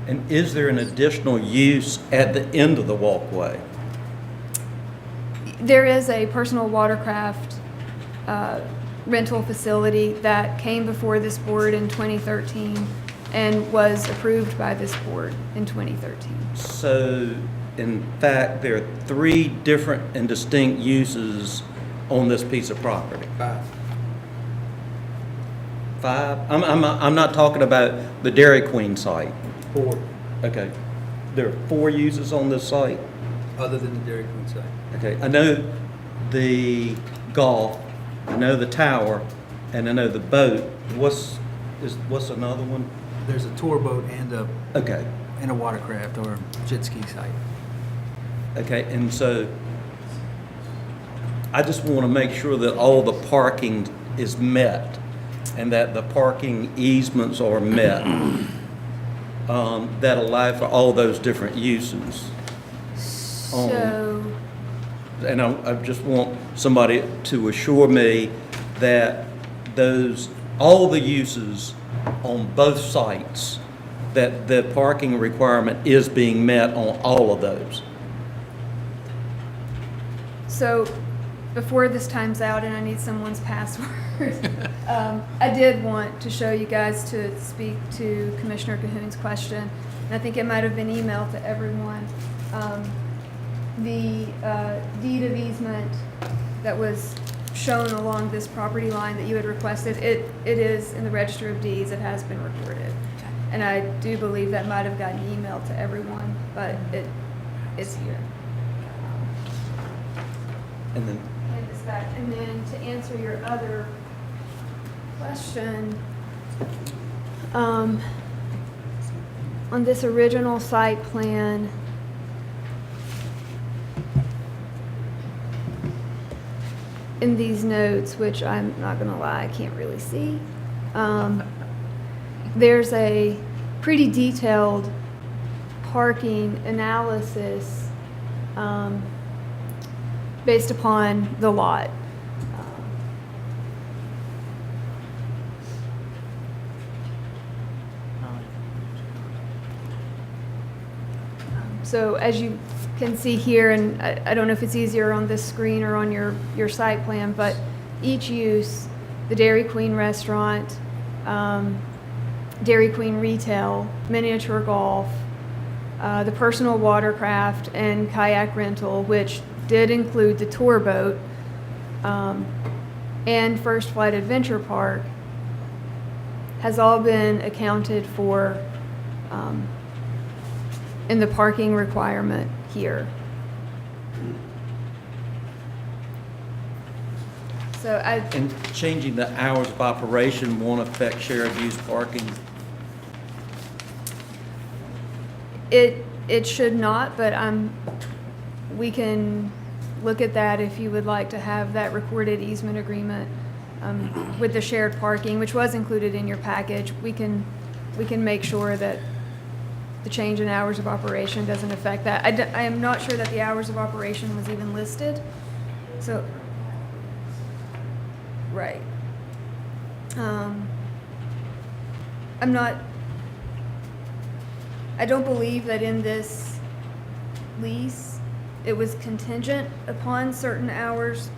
And is there an additional use at the end of the walkway? There is a personal watercraft rental facility that came before this board in 2013 and was approved by this board in 2013. So, in fact, there are 3 different and distinct uses on this piece of property. 5? I'm not talking about the Dairy Queen site. 4, Okay. There are 4 uses on this site? other than the Dairy Queen site. Okay. I know the golf, I know the tower, and I know the boat. What's another one? There's a tour boat and Okay. a watercraft or jet ski site. Okay, and so I just want to make sure that all the parking is met and that the parking easements are met that allow for all those different uses. So, And I just want somebody to assure me that all the uses on both sites, that the parking requirement is being met on all of those. so before this time's out and I need someone's password, I did want to show you guys to speak to Commissioner Cahoon's question. And I think it might have been emailed to everyone. The deed of easement that was shown along this property line that you had requested, it is in the Register of Deeds. It has been recorded. And I do believe that might have gotten emailed to everyone, but it is here. And then, Hand this back. And then to answer your other question, on this original site plan, in these notes, which I'm not gonna lie, I can't really see, there's a pretty detailed parking analysis based upon the lot. So as you can see here, and I don't know if it's easier on this screen or on your site plan, but each use, the Dairy Queen restaurant, Dairy Queen retail, miniature golf, the personal watercraft and kayak rental, which did include the tour boat, and First Flight Adventure Park, has all been accounted for in the parking requirement here. So and changing the hours of operation won't affect shared use parking? It should not, but we can look at that if you would like to have that recorded easement agreement with the shared parking, which was included in your package. We can make sure that the change in hours of operation doesn't affect that. I am not sure that the hours of operation was even listed, so, right. I don't believe that in this lease, it was contingent upon certain hours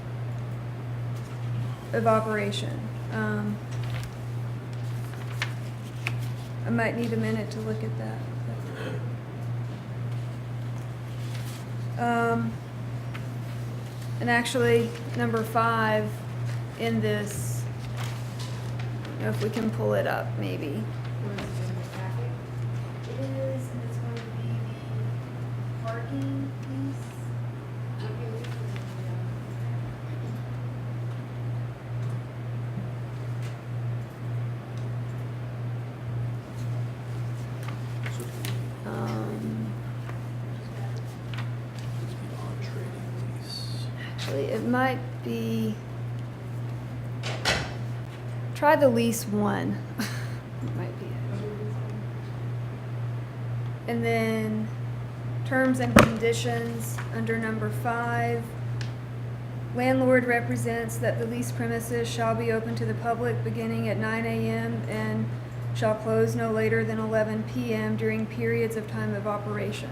of operation. I might need a minute to look at that. And actually, number 5 in this, know if we can pull it up, maybe. It is, and it's going to be the parking piece. Um, Actually, it might be, try the lease one. It might be it. And then terms and conditions under number 5. Landlord represents that the leased premises shall be open to the public beginning at 9 a.m. and shall close no later than 11 p.m. during periods of time of operation.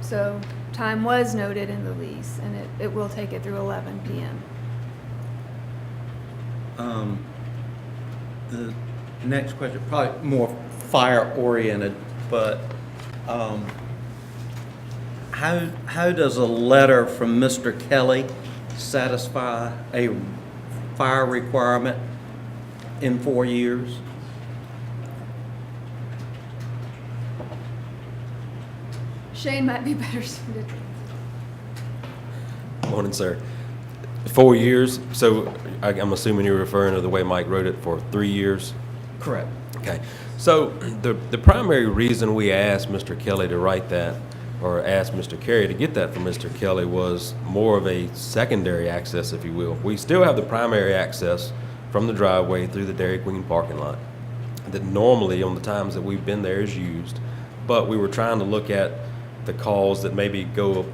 So time was noted in the lease, and it will take it through 11 p.m. The next question, probably more fire-oriented, but how does a letter from Mr. Kelly satisfy a fire requirement in 4 years? Shane might be better suited. Morning, sir. 4 years, so I'm assuming you're referring to the way Mike wrote it for 3 years? Correct. Okay. So the primary reason we asked Mr. Kelly to write that, or asked Mr. Carey to get that from Mr. Kelly, was more of a secondary access, if you will. We still have the primary access from the driveway through the Dairy Queen parking lot that normally on the times that we've been there is used, but we were trying to look at the calls that maybe go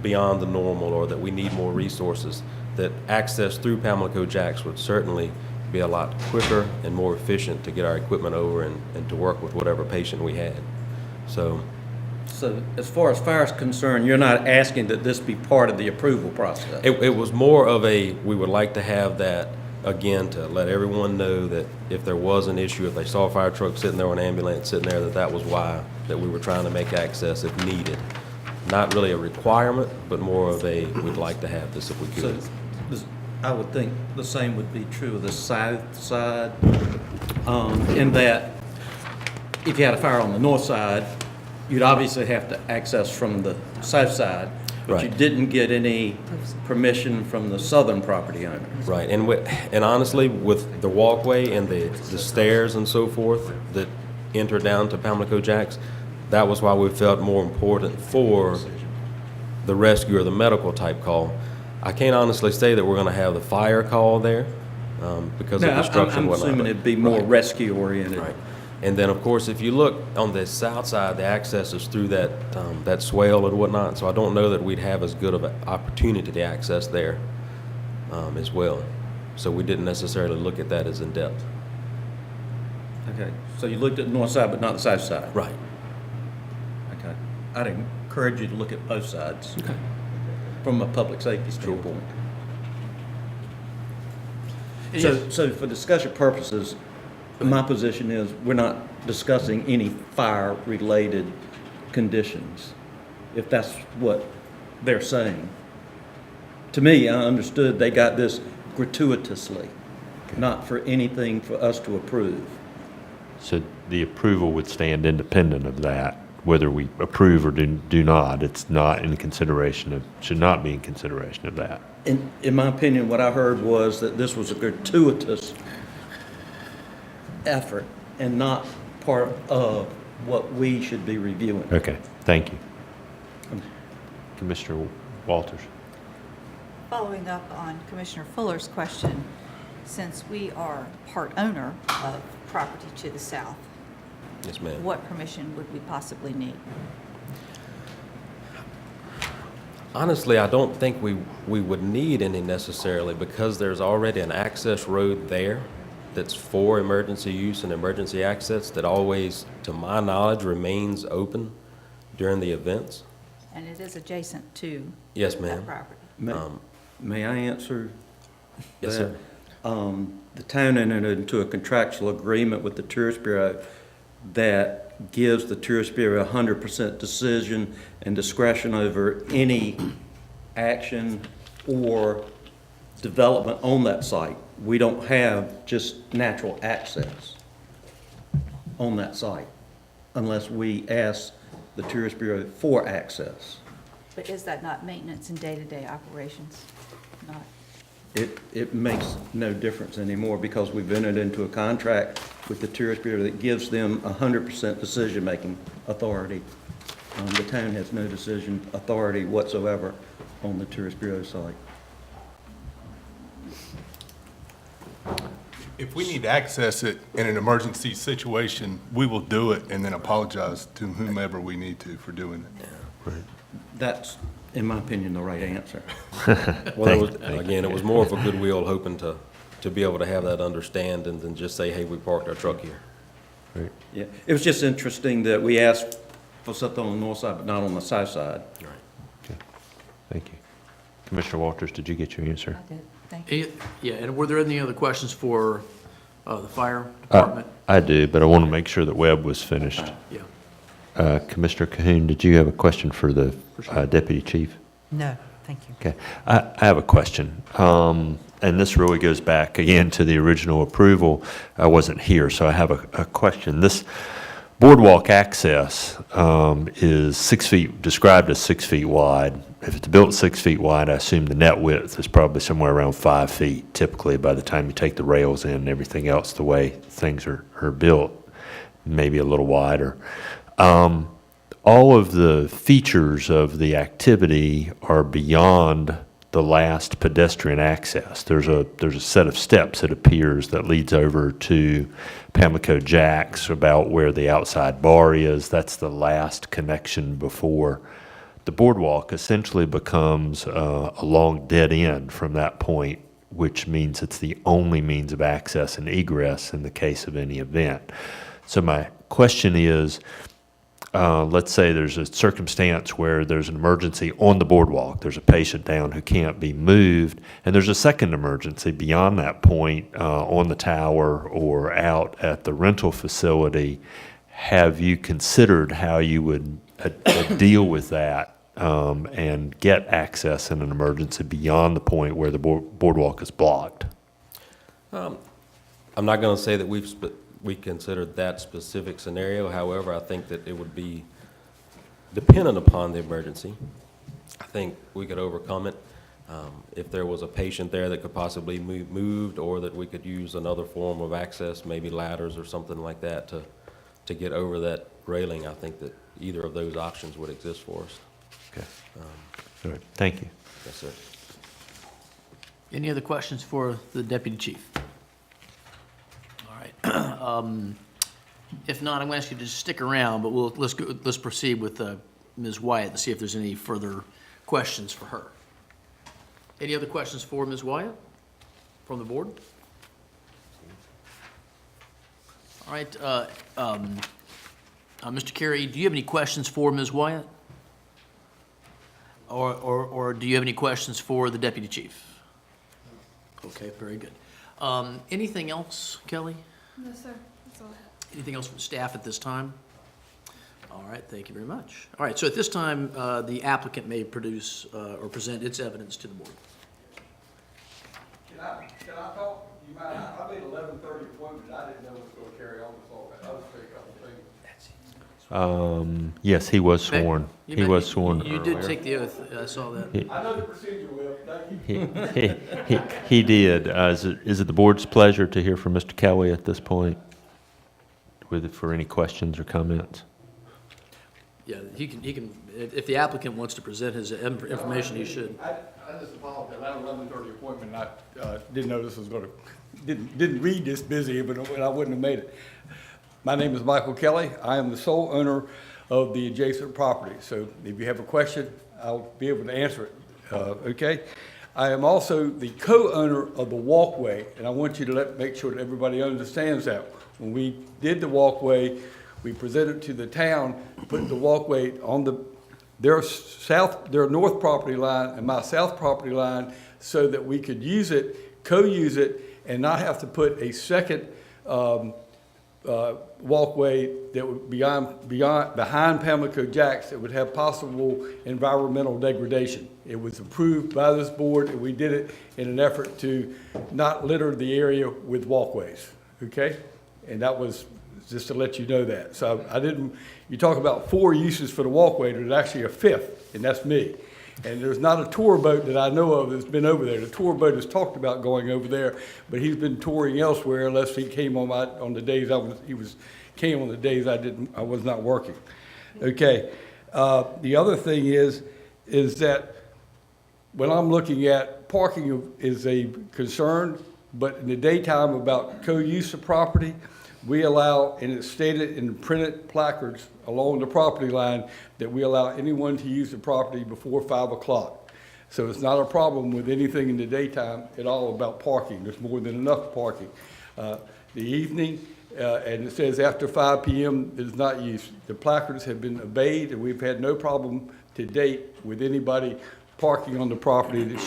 beyond the normal or that we need more resources, that access through Pamlico Jacks would certainly be a lot quicker and more efficient to get our equipment over and to work with whatever patient we had. So as far as fire is concerned, you're not asking that this be part of the approval process? it was more of a, we would like to have that, again, to let everyone know that if there was an issue, if they saw a fire truck sitting there or an ambulance sitting there, that was why, that we were trying to make access if needed. Not really a requirement, but more of a, we'd like to have this if we could. So I would think the same would be true of the south side, in that if you had a fire on the north side, you'd obviously have to access from the south side, but you Right. didn't get any permission from the southern property owner. Right, and honestly, with the walkway and the stairs and so forth that enter down to Pamlico Jacks, that was why we felt more important for the rescue or the medical type call. I can't honestly say that we're gonna have the fire call there, because of No, the structure and I'm whatnot. assuming but- it'd be more Right. rescue oriented. Right. And then, of course, if you look on the south side, the access is through that, that swale and whatnot, so I don't know that we'd have as good of an opportunity to access there, as well. So we didn't necessarily look at that as in-depth. Okay, so you looked at the north side, but not the south side? Right. Okay. I'd encourage you to look at both sides. Okay. From a public safety standpoint. So for discussion purposes, my position is we're not discussing any fire-related conditions, if that's what they're saying. To me, I understood they got this gratuitously, not for anything for us to approve. So the approval would stand independent of that, whether we approve or do not. It's not in consideration of, should not be in consideration of that. In my opinion, what I heard was that this was a gratuitous effort and not part of what we should be reviewing. Okay, thank you. Commissioner Walters. Following up on Commissioner Fuller's question, since we are part owner of property to the south, Yes, ma'am. what permission would we possibly need? Honestly, I don't think we would need any necessarily, because there's already an access road there that's for emergency use and emergency access that always, to my knowledge, remains open during the events. And it is adjacent to Yes, that ma'am. property. May I answer Yes, that? sir. The town entered into a contractual agreement with the Tourist Bureau that gives the Tourist Bureau 100% decision and discretion over any action or development on that site. We don't have just natural access on that site unless we ask the Tourist Bureau for access. But is that not maintenance and day-to-day operations? Not. It makes no difference anymore because we've entered into a contract with the Tourist Bureau that gives them 100% decision-making authority. The town has no decision authority whatsoever on the Tourist Bureau site. If we need to access it in an emergency situation, we will do it and then apologize to whomever we need to for doing it. That's, in my opinion, the right answer. Well, it was more of a goodwill, hoping to be able to have that understanding than just say, hey, we parked our truck here. Right. Yeah, it was just interesting that we asked for something on the north side, but not on the south side. Right. Okay. Thank you. Commissioner Walters, did you get your answer? I did. Thank you. Yeah, and were there any other questions for the fire department? I do, but I want to make sure that Webb was finished. Yeah. Commissioner Cahoon, did you have a question for the deputy chief? No, thank you. Okay. I have a question. And this really goes back again to the original approval. I wasn't here, so I have a question. This boardwalk access is 6 feet, described as 6 feet wide. If it's built 6 feet wide, I assume the net width is probably somewhere around 5 feet, typically by the time you take the rails in and everything else, the way things are built, maybe a little wider. All of the features of the activity are beyond the last pedestrian access. There's a set of steps, it appears, that leads over to Pamlico Jack's, about where the outside bar is. That's the last connection before the boardwalk essentially becomes a long dead end from that point, which means it's the only means of access and egress in the case of any event. So my question is, let's say there's a circumstance where there's an emergency on the boardwalk. There's a patient down who can't be moved, and there's a second emergency beyond that point on the tower or out at the rental facility. Have you considered how you would deal with that and get access in an emergency beyond the point where the boardwalk is blocked? I'm not going to say that we considered that specific scenario. However, I think that it would be dependent upon the emergency. I think we could overcome it if there was a patient there that could possibly be moved, or that we could use another form of access, maybe ladders or something like that to get over that railing. I think that either of those options would exist for us. Okay. All right. Thank you. Yes, sir. Any other questions for the deputy chief? All right. If not, I'm going to ask you to just stick around, but let's proceed with Ms. Wyatt and see if there's any further questions for her. Any other questions for Ms. Wyatt from the board? All right. Mr. Carey, do you have any questions for Ms. Wyatt? Or do you have any questions for the deputy chief? Okay, very good. Anything else, Kelly? No, sir. That's all I have. Anything else from staff at this time? All right, thank you very much. All right, so at this time, the applicant may produce or present its evidence to the board. Can I talk? You mind? I made 11:30 appointment. I didn't know it was going to carry on this long. I'll just say a couple things. Yes, he was sworn. He was sworn. You did take the oath. I saw that. I know the procedure well. Thank you. He did. Is it the board's pleasure to hear from Mr. Kelly at this point for any questions or comments? Yeah, he can, if the applicant wants to present his information, he should. I just apologize. I had an 11:30 appointment, and I didn't know this was going to, didn't read this busy, but I wouldn't have made it. My name is Michael Kelly. I am the sole owner of the adjacent property. So if you have a question, I'll be able to answer it, okay? I am also the co-owner of the walkway, and I want you to make sure that everybody understands that. When we did the walkway, we presented to the town, put the walkway on their north property line and my south property line, so that we could use it, co-use it, and not have to put a second walkway that would behind Pamlico Jacks that would have possible environmental degradation. It was approved by this board, and we did it in an effort to not litter the area with walkways, okay? And that was just to let you know that. So I didn't, you talk about 4 uses for the walkway, there's actually a 5th, and that's me. And there's not a tour boat that I know of that's been over there. The tour boat has talked about going over there, but he's been touring elsewhere unless he came on the days came on the days I was not working. Okay. The other thing is that when I'm looking at parking is a concern, but in the daytime about co-use of property, we allow, and it's stated in printed placards along the property line, that we allow anyone to use the property before 5 o'clock. So it's not a problem with anything in the daytime at all about parking. There's more than enough parking. The evening, and it says after 5 p.m. is not used. The placards have been obeyed, and we've had no problem to date with anybody parking on the property that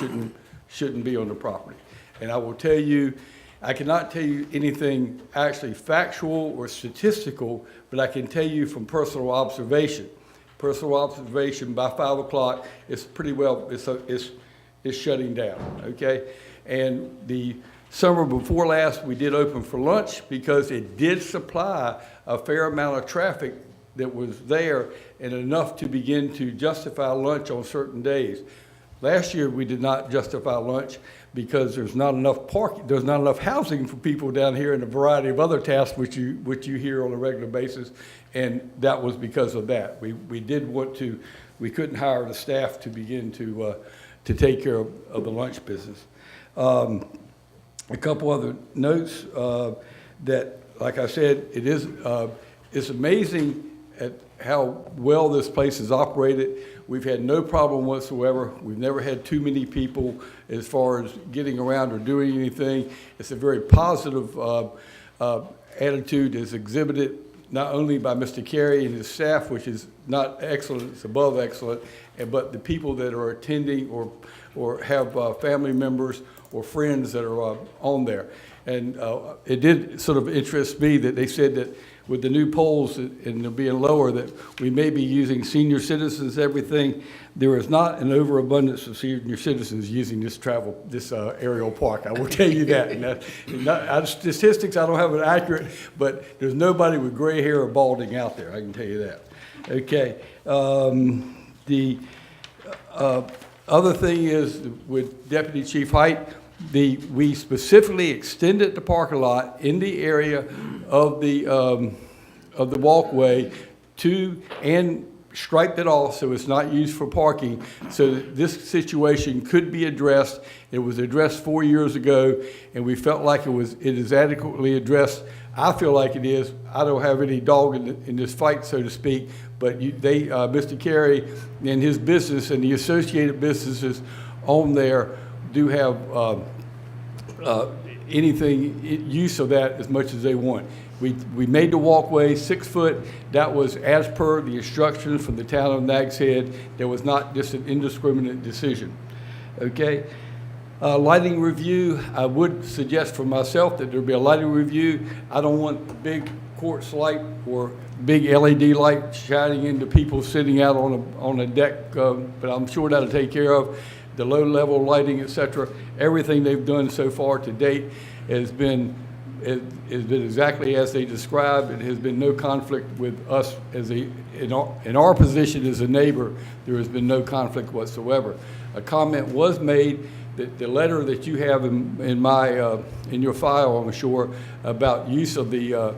shouldn't be on the property. And I will tell you, I cannot tell you anything actually factual or statistical, but I can tell you from personal observation. Personal observation, by 5 o'clock, it's pretty well, it's shutting down, okay? And the summer before last, we did open for lunch because it did supply a fair amount of traffic that was there and enough to begin to justify lunch on certain days. Last year, we did not justify lunch because there's not enough parking, there's not enough housing for people down here and a variety of other tasks which you hear on a regular basis, and that was because of that. We did want to, we couldn't hire the staff to begin to take care of the lunch business. A couple other notes that, like I said, it's amazing at how well this place is operated. We've had no problem whatsoever. We've never had too many people as far as getting around or doing anything. It's a very positive attitude that's exhibited not only by Mr. Carey and his staff, which is not excellent, it's above excellent, but the people that are attending or have family members or friends that are on there. And it did sort of interest me that they said that with the new polls and them being lower, that we may be using senior citizens, everything. There is not an overabundance of senior citizens using this aerial park. I will tell you that. And statistics, I don't have it accurate, but there's nobody with gray hair or balding out there. I can tell you that. Okay. The other thing is with Deputy Chief Height, we specifically extended the parking lot in the area of the walkway and striped it off so it's not used for parking, so that this situation could be addressed. It was addressed 4 years ago, and we felt like it is adequately addressed. I feel like it is. I don't have any dog in this fight, so to speak, but Mr. Carey and his business and the associated businesses on there do have use of that as much as they want. We made the walkway 6 foot. That was as per the instructions from the town of Nags Head. There was not just an indiscriminate decision. Okay. Lighting review, I would suggest for myself that there be a lighting review. I don't want big quartz light or big LED light shining into people sitting out on a deck, but I'm sure that'll take care of the low-level lighting, etc. Everything they've done so far to date has been exactly as they described. It has been no conflict with us in our position as a neighbor. There has been no conflict whatsoever. A comment was made that the letter that you have in your file, I'm sure, about use of the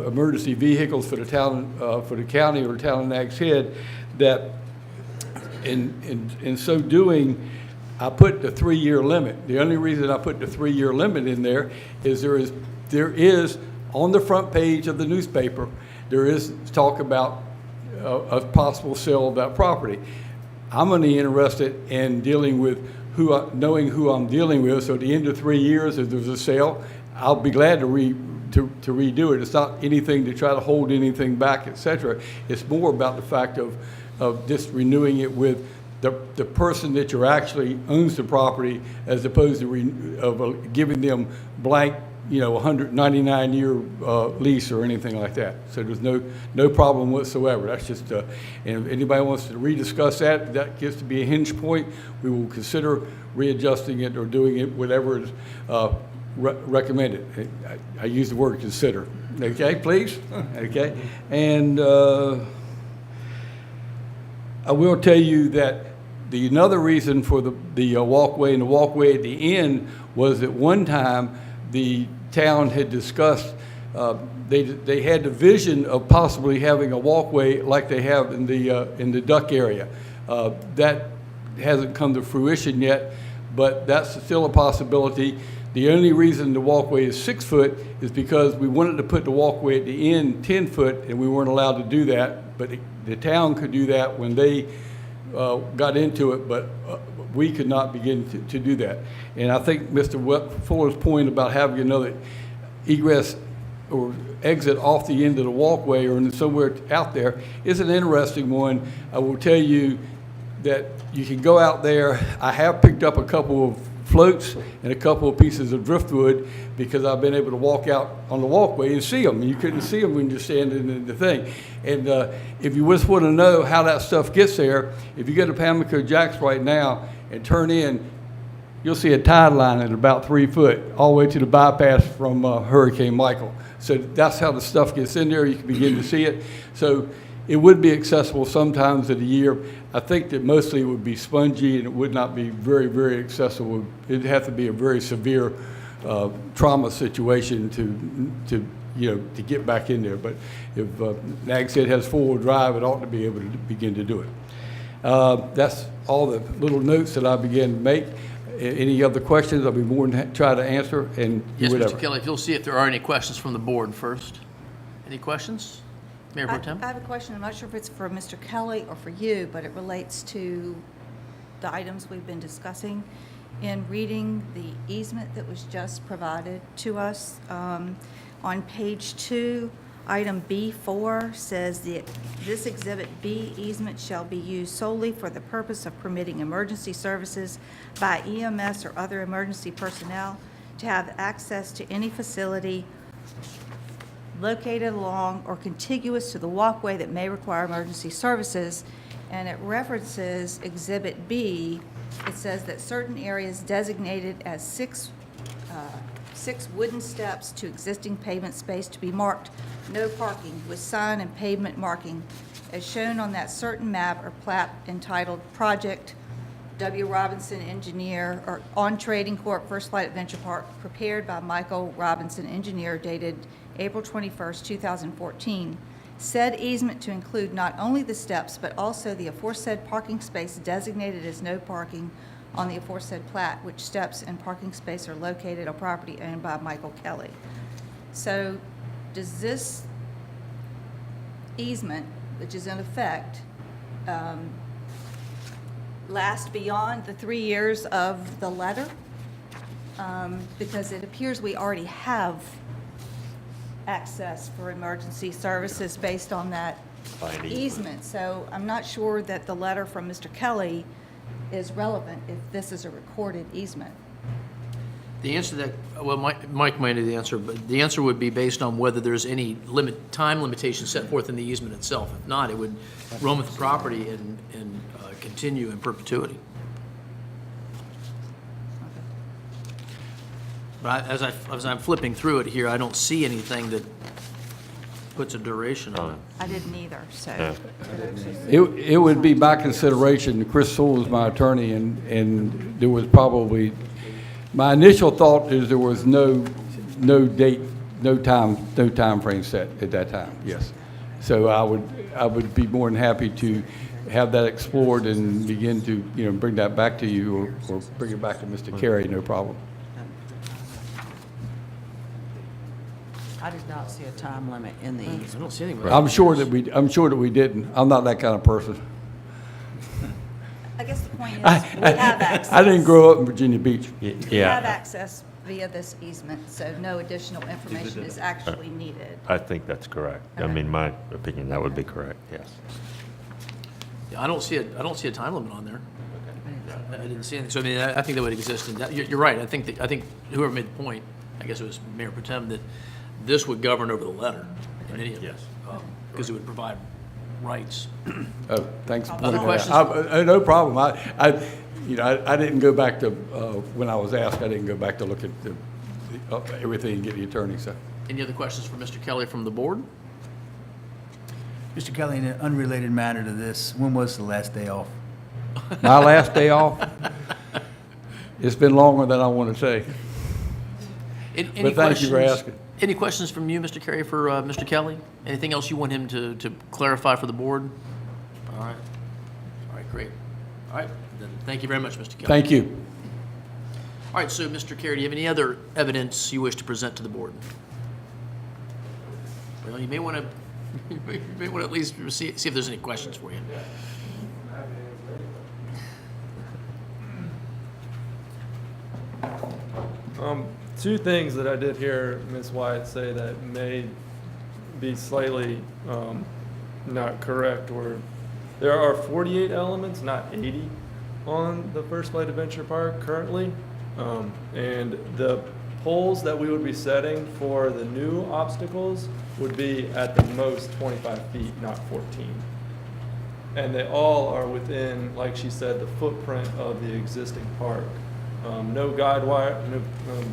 emergency vehicles for the town, for the county or the town of Nags Head, that in so doing, I put the 3-year limit. The only reason I put the 3-year limit in there is there is on the front page of the newspaper, there is talk about a possible sale of that property. I'm only interested in dealing with knowing who I'm dealing with. So at the end of 3 years, if there's a sale, I'll be glad to redo it. It's not anything to try to hold anything back, etc. It's more about the fact of just renewing it with the person that actually owns the property, as opposed to giving them blank you know, 199-year lease or anything like that. So there's no problem whatsoever. That's just, and if anybody wants to rediscuss that, that gets to be a hinge point. We will consider readjusting it or doing it, whatever is recommended. I use the word consider. Okay, please? Okay. And I will tell you that another reason for the walkway and the walkway at the end was at one time the town had discussed, they had the vision of possibly having a walkway like they have in the duck area. That hasn't come to fruition yet, but that's still a possibility. The only reason the walkway is 6 foot is because we wanted to put the walkway at the end 10 foot, and we weren't allowed to do that. But the town could do that when they got into it, but we could not begin to do that. And I think Mr. Fuller's point about having another egress or exit off the end of the walkway or somewhere out there is an interesting one. I will tell you that you can go out there. I have picked up a couple of floats and a couple of pieces of driftwood because I've been able to walk out on the walkway and see them. You couldn't see them when you're standing in the thing. And if you just want to know how that stuff gets there, if you go to Pamlico Jacks right now and turn in, you'll see a tide line at about 3 foot all the way to the bypass from Hurricane Michael. So that's how the stuff gets in there. You can begin to see it. So it would be accessible sometimes of the year. I think that mostly it would be spongy and it would not be very, very accessible. It'd have to be a very severe trauma situation to get back in there. But if Nags Head has four-wheel drive, it ought to be able to begin to do it. That's all the little notes that I began to make. Any other questions, I'll be more than try to answer and do Yes, whatever. Mr. Kelly, if you'll see if there are any questions from the board first. Any questions? Mayor Pro Tem? I have a question. I'm not sure if it's for Mr. Kelly or for you, but it relates to the items we've been discussing. In reading the easement that was just provided to us, on page 2, item B4 says that this Exhibit B easement shall be used solely for the purpose of permitting emergency services by EMS or other emergency personnel to have access to any facility located along or contiguous to the walkway that may require emergency services. And it references Exhibit B. It says that certain areas designated as six wooden steps to existing pavement space to be marked no parking with sign and pavement marking as shown on that certain map or plat entitled Project W. Robinson Engineer or on Trading Corp. First Flight Adventure Park, prepared by Michael Robinson Engineer, dated April 21st, 2014. Said easement to include not only the steps, but also the aforesaid parking space designated as no parking on the aforesaid plat, which steps and parking space are located on property owned by Michael Kelly. So does this easement, which is in effect, last beyond the 3 years of the letter? Because it appears we already have access for emergency services based on that By an easement. So I'm not sure that the letter from Mr. Kelly is relevant if this is a recorded easement. The answer to that, well, Mike might know the answer, but the answer would be based on whether there's any time limitation set forth in the easement itself. If not, it would roam with the property and continue in perpetuity. But as I'm flipping through it here, I don't see anything that puts a duration on it. I didn't either, so. Yeah. It would be my consideration, Chris Sewell is my attorney, and there was probably, my initial thought is there was no date, no time frame set at that time, yes. So I would be more than happy to have that explored and begin to, bring that back to you or bring it back to Mr. Carey, no problem. I did not see a time limit in the I easement. don't see anything. I'm sure that we didn't. I'm not that kind of person. I guess the point is, we have access. I didn't grow up in Virginia Beach. We have access via this easement, so no additional information is actually needed. I think that's correct. I mean, my opinion, that would be correct, yes. Yeah, I don't see a time limit on there. I didn't see anything. So I mean, I think that would exist. And you're right. I think whoever made the point I guess it was Mayor Protem, that this would govern over the letter in any event. Because it would provide rights. Oh, thanks for Other pointing that questions? out. No problem. I didn't go back to, when I was asked, I didn't go back to look at everything and get the attorney, so. Any other questions for Mr. Kelly from the board? Mr. Kelly, in an unrelated matter to this, when was the last day off? My last day off? It's been longer than I want to say. Any But thank you for questions- asking. Any questions from you, Mr. Carey, for Mr. Kelly? Anything else you want him to clarify for the board? All right. All right, great. All right, then, thank you very much, Mr. Kelly. Thank you. All right, so, Mr. Carey, do you have any other evidence you wish to present to the board? Well, you may want to, you may want to at least see if there's any questions for you. Two things that I did hear Ms. Wyatt say that may be slightly not correct were there are 48 elements, not 80, on the First Flight Adventure Park currently. And the poles that we would be setting for the new obstacles would be at the most 25 feet, not 14. And they all are within, like she said, the footprint of the existing park. No guide wire, no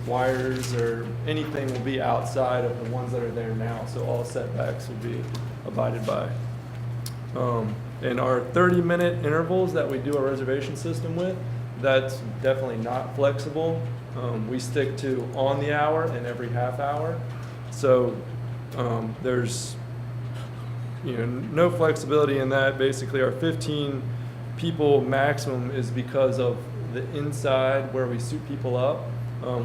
wires or anything will be outside of the ones that are there now, so all setbacks will be abided by. In our 30-minute intervals that we do a reservation system with, that's definitely not flexible. We stick to on the hour and every half hour. So there's no flexibility in that. Basically, our 15 people maximum is because of the inside where we suit people up.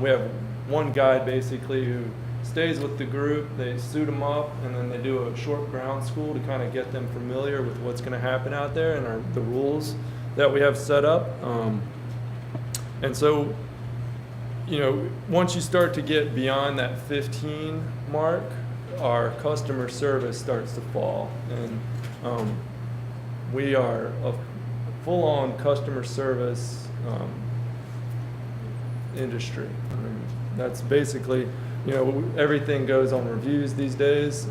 We have one guide basically who stays with the group, they suit them up, and then they do a short ground school to kind of get them familiar with what's going to happen out there and the rules that we have set up. And so, once you start to get beyond that 15 mark, our customer service starts to fall. And we are a full-on customer service industry. I mean, that's basically, everything goes on reviews these days.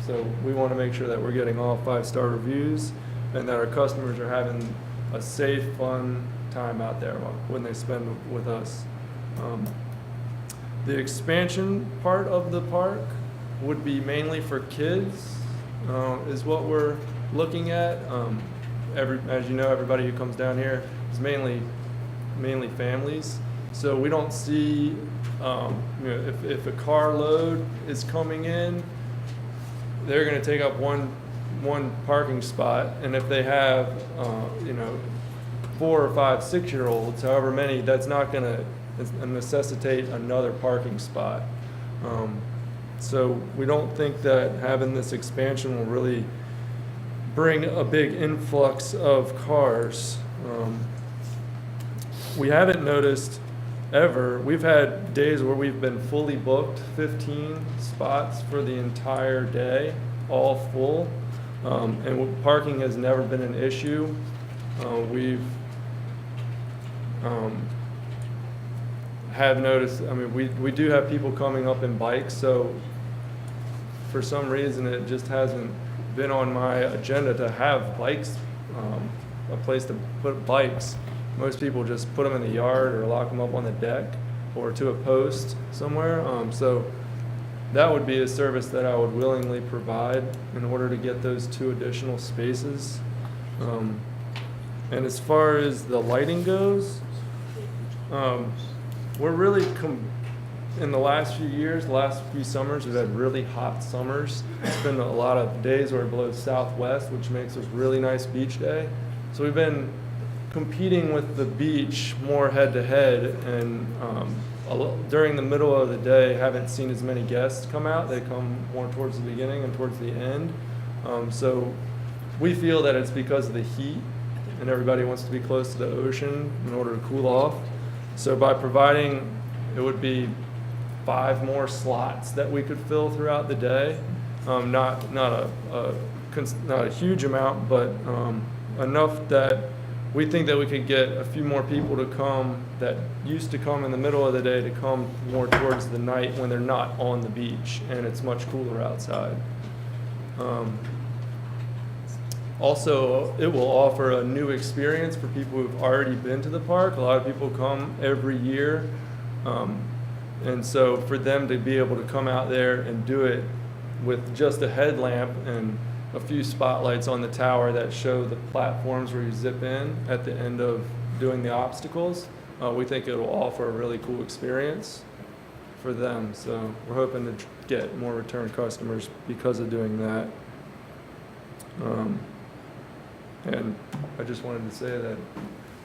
So we want to make sure that we're getting all 5-star reviews and that our customers are having a safe, fun time out there when they spend with us. The expansion part of the park would be mainly for kids, is what we're looking at. As you know, everybody who comes down here is mainly families. So we don't see, if a car load is coming in, they're going to take up one parking spot, and if they have 4 or 5 6-year-olds, however many, that's not going to necessitate another parking spot. So we don't think that having this expansion will really bring a big influx of cars. We haven't noticed ever, we've had days where we've been fully booked, 15 spots for the entire day, all full. And parking has never been an issue. We've have noticed, we do have people coming up in bikes, so for some reason it just hasn't been on my agenda to have bikes, a place to put bikes. Most people just put them in the yard or lock them up on the deck or to a post somewhere. So that would be a service that I would willingly provide in order to get those 2 additional spaces. And as far as the lighting goes, we're really, in the last few years, the last few summers, we've had really hot summers. It's been a lot of days where it blows southwest, which makes us really nice beach day. So we've been competing with the beach more head-to-head, and during the middle of the day, haven't seen as many guests come out. They come more towards the beginning and towards the end. So we feel that it's because of the heat, and everybody wants to be close to the ocean in order to cool off. So by providing, it would be 5 more slots that we could fill throughout the day. Not a huge amount, but enough that we think that we could get a few more people to come that used to come in the middle of the day to come more towards the night when they're not on the beach and it's much cooler outside. Also, it will offer a new experience for people who've already been to the park. A lot of people come every year. And so for them to be able to come out there and do it with just a headlamp and a few spotlights on the tower that show the platforms where you zip in at the end of doing the obstacles, we think it will offer a really cool experience for them. So we're hoping to get more return customers because of doing that. And I just wanted to say that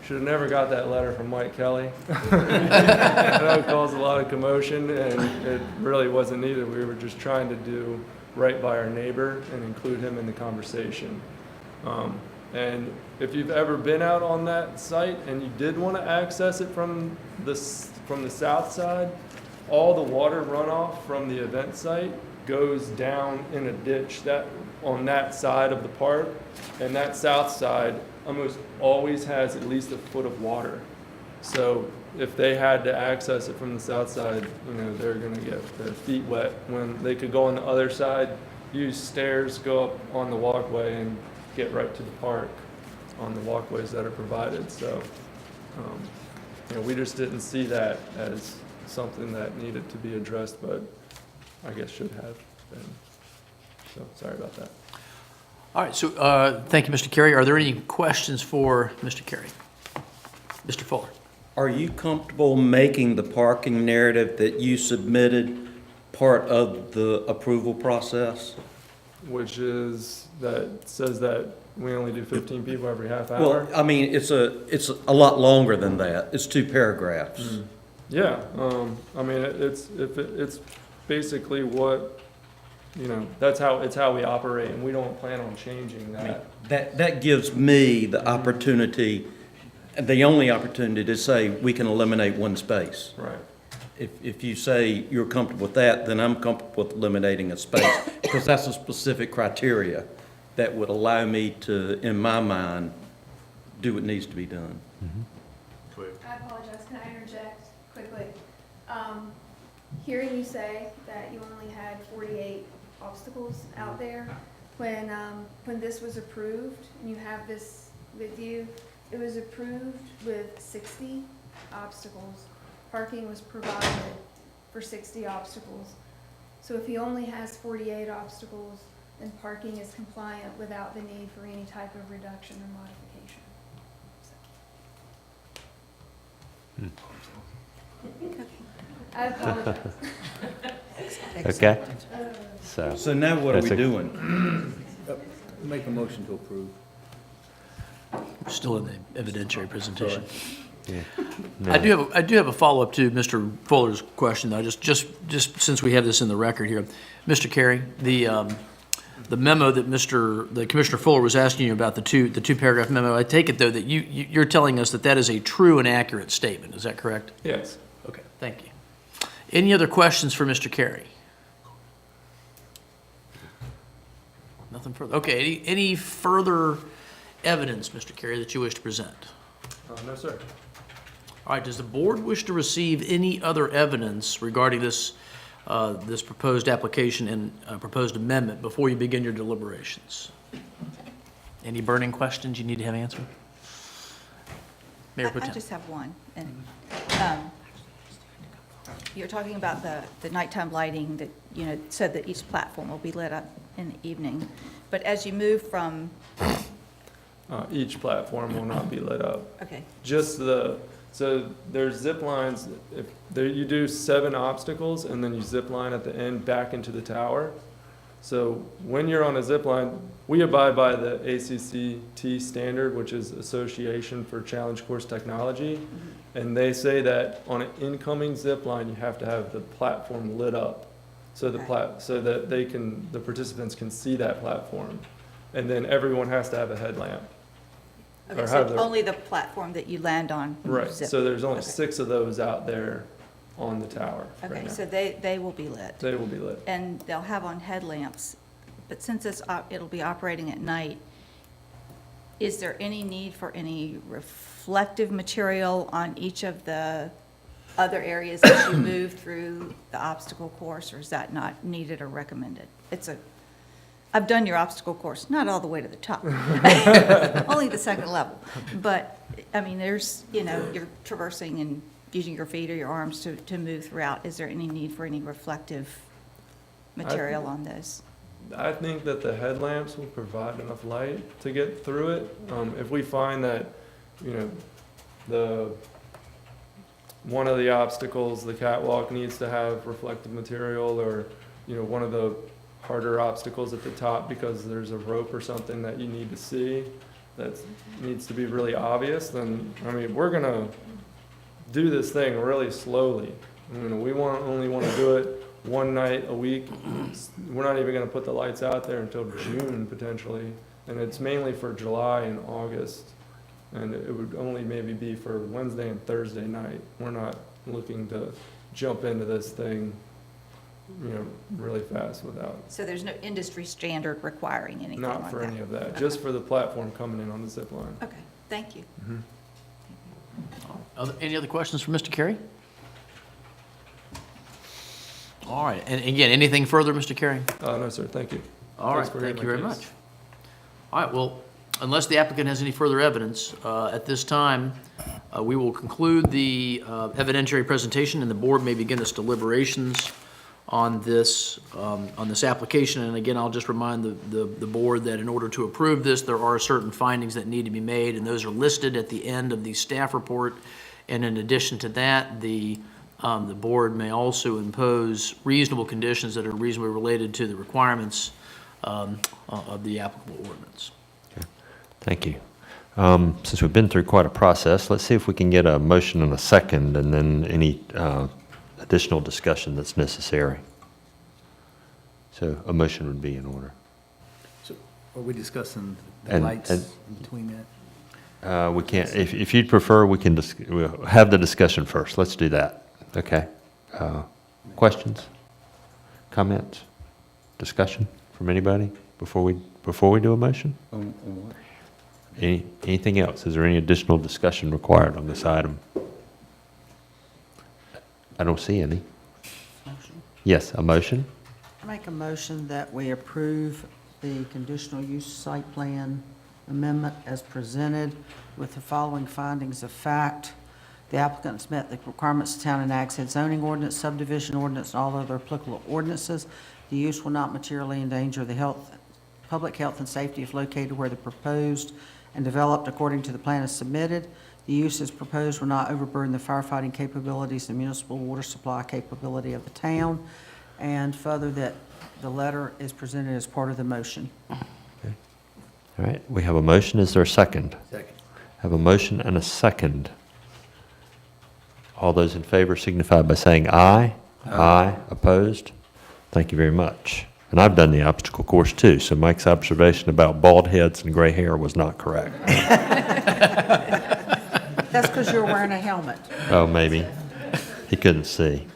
should have never got that letter from Mike Kelly. I know it caused a lot of commotion, and it really wasn't needed. We were just trying to do right by our neighbor and include him in the conversation. And if you've ever been out on that site and you did want to access it from the south side, all the water runoff from the event site goes down in a ditch that on that side of the park, and that south side almost always has at least a foot of water. So if they had to access it from the south side, you know, they're gonna get their feet wet when they could go on the other side, use stairs, go up on the walkway and get right to the park on the walkways that are provided. So, you know, we just didn't see that as something that needed to be addressed, but I guess should have been. So sorry about that. All right, so thank you, Mr. Carey. Are there any questions for Mr. Carey? Mr. Fuller? Are you comfortable making the parking narrative that you submitted part of the approval process? Which is, that says that we only do 15 people every half hour? Well, I mean, it's a lot longer than that. It's 2 paragraphs. Yeah, I mean, it's basically what, you know, it's how we operate, and we don't plan on changing that. That gives me the opportunity, the only opportunity to say we can eliminate 1 space. Right. If you say you're comfortable with that, then I'm comfortable with eliminating a space, because that's a specific criteria that would allow me to, in my mind, do what needs to be done. I apologize, can I interject quickly? Hearing you say that you only had 48 obstacles out there, when this was approved, and you have this with you, it was approved with 60 obstacles. Parking was provided for 60 obstacles. So if he only has 48 obstacles, then parking is compliant without the need for any type of reduction or modification. I apologize. Okay. So now what are we doing? Make a motion to approve. Still in the evidentiary presentation. Yeah. I do have a follow-up to Mr. Fuller's question, though, just since we have this in the record here. Mr. Carey, the memo that the Commissioner Fuller was asking you about, the two paragraph memo, I take it, though, that you're telling us that is a true and accurate statement. Is that correct? Yes. Okay, thank you. Any other questions for Mr. Carey? Nothing further. Okay, any further evidence, Mr. Carey, that you wish to present? No, sir. All right, does the board wish to receive any other evidence regarding this proposed application and proposed amendment before you begin your deliberations? Any burning questions you need to have answered? Mayor Pro I Tem. just have one. And you're talking about the nighttime lighting that, you know, said that each platform will be lit up in the evening. But as you move from, Each platform will not be lit up. okay, Just so there's zip lines, you do 7 obstacles and then you zip line at the end back into the tower. So when you're on a zip line, we abide by the ACCT standard, which is Association for Challenge Course Technology. And they say that on an incoming zip line, you have to have the platform lit up so so that the participants can see that platform. And then everyone has to have a headlamp. okay, so only the platform that you land on. Right, zip. so there's only Okay. 6 of those out there on the tower right Okay, now. so they will be lit. They will be lit. And they'll have on headlamps, but since it'll be operating at night, is there any need for any reflective material on each of the other areas that you move through the obstacle course, or is that not needed or recommended? I've done your obstacle course, not all the way to the top, only the second level. But, I mean, there's, you're traversing and using your feet or your arms to move throughout. Is there any need for any reflective material on those? I think that the headlamps will provide enough light to get through it. If we find that, one of the obstacles, the catwalk, needs to have reflective material, or, one of the harder obstacles at the top because there's a rope or something that you need to see that needs to be really obvious, then, we're gonna do this thing really slowly. We only want to do it one night a week. We're not even going to put the lights out there until June potentially, and it's mainly for July and August, and it would only maybe be for Wednesday and Thursday night. We're not looking to jump into this thing, really fast without. So there's no industry standard requiring anything like that? Not for any of that, just for the platform coming in on the zip line. Okay, thank you. Any other questions for Mr. Carey? All right, and again, anything further, Mr. Carey? No, sir, thank you. All right, Thanks for thank you hearing very my much. case. All right, well, unless the applicant has any further evidence, at this time, we will conclude the evidentiary presentation, and the board may begin its deliberations on this application. And again, I'll just remind the board that in order to approve this, there are certain findings that need to be made, and those are listed at the end of the staff report. And in addition to that, the board may also impose reasonable conditions that are reasonably related to the requirements of the applicable ordinance. Okay. Thank you. Since we've been through quite a process, let's see if we can get a motion and a second, and then any additional discussion that's necessary. So a motion would be in order. So are we discussing the And- lights and- in between that? We can't, if you'd prefer, we'll have the discussion first. Let's do that. Okay. Questions? Comments? Discussion from anybody before we do a motion? On what? Anything else? Is there any additional discussion required on this item? I don't see any. Motion. Yes, a motion? I make a motion that we approve the conditional use site plan amendment as presented with the following findings of fact. The applicant has met the requirements of Town and Nags Head zoning ordinance, subdivision ordinance, and all other applicable ordinances. The use will not materially endanger the public health and safety if located where the proposed and developed according to the plan is submitted. The use as proposed will not overburden the firefighting capabilities and municipal water supply capability of the town. And further, that the letter is presented as part of the motion. Okay. All right, we have a motion. Is there a second? Second. Have a motion and a second. All those in favor signify by saying aye. Aye. Opposed? Thank you very much. And I've done the obstacle course too, so Mike's observation about bald heads and gray hair was not correct. That's because you're wearing a helmet. Oh, maybe. He couldn't see.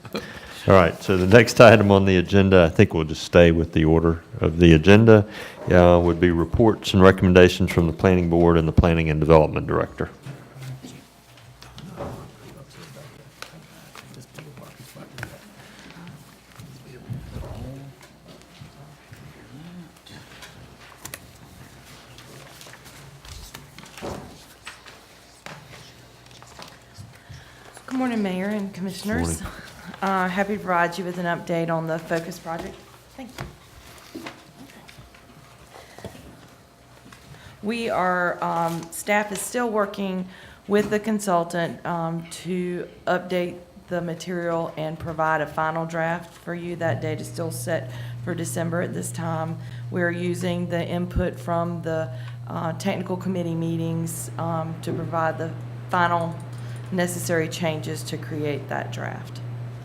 All right, so the next item on the agenda, I think we'll just stay with the order of the agenda, would be reports and recommendations from the Planning Board and the Planning and Development Director. Good morning, Mayor and Commissioners. Happy to provide you with an update on the Focus project. Thank you. We are, staff is still working with the consultant to update the material and provide a final draft for you. That date is still set for December at this time. We're using the input from the technical committee meetings to provide the final necessary changes to create that draft.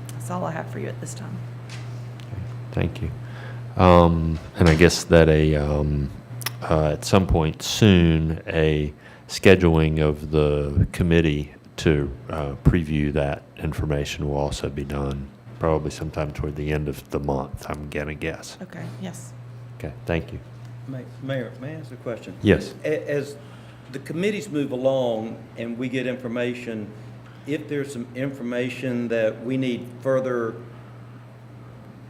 That's all I have for you at this time. Thank you. And I guess that at some point soon, a scheduling of the committee to preview that information will also be done, probably sometime toward the end of the month, I'm gonna guess. Okay, yes. Okay, thank you. Mayor, may I ask a question? Yes. As the committees move along and we get information, if there's some information that we need further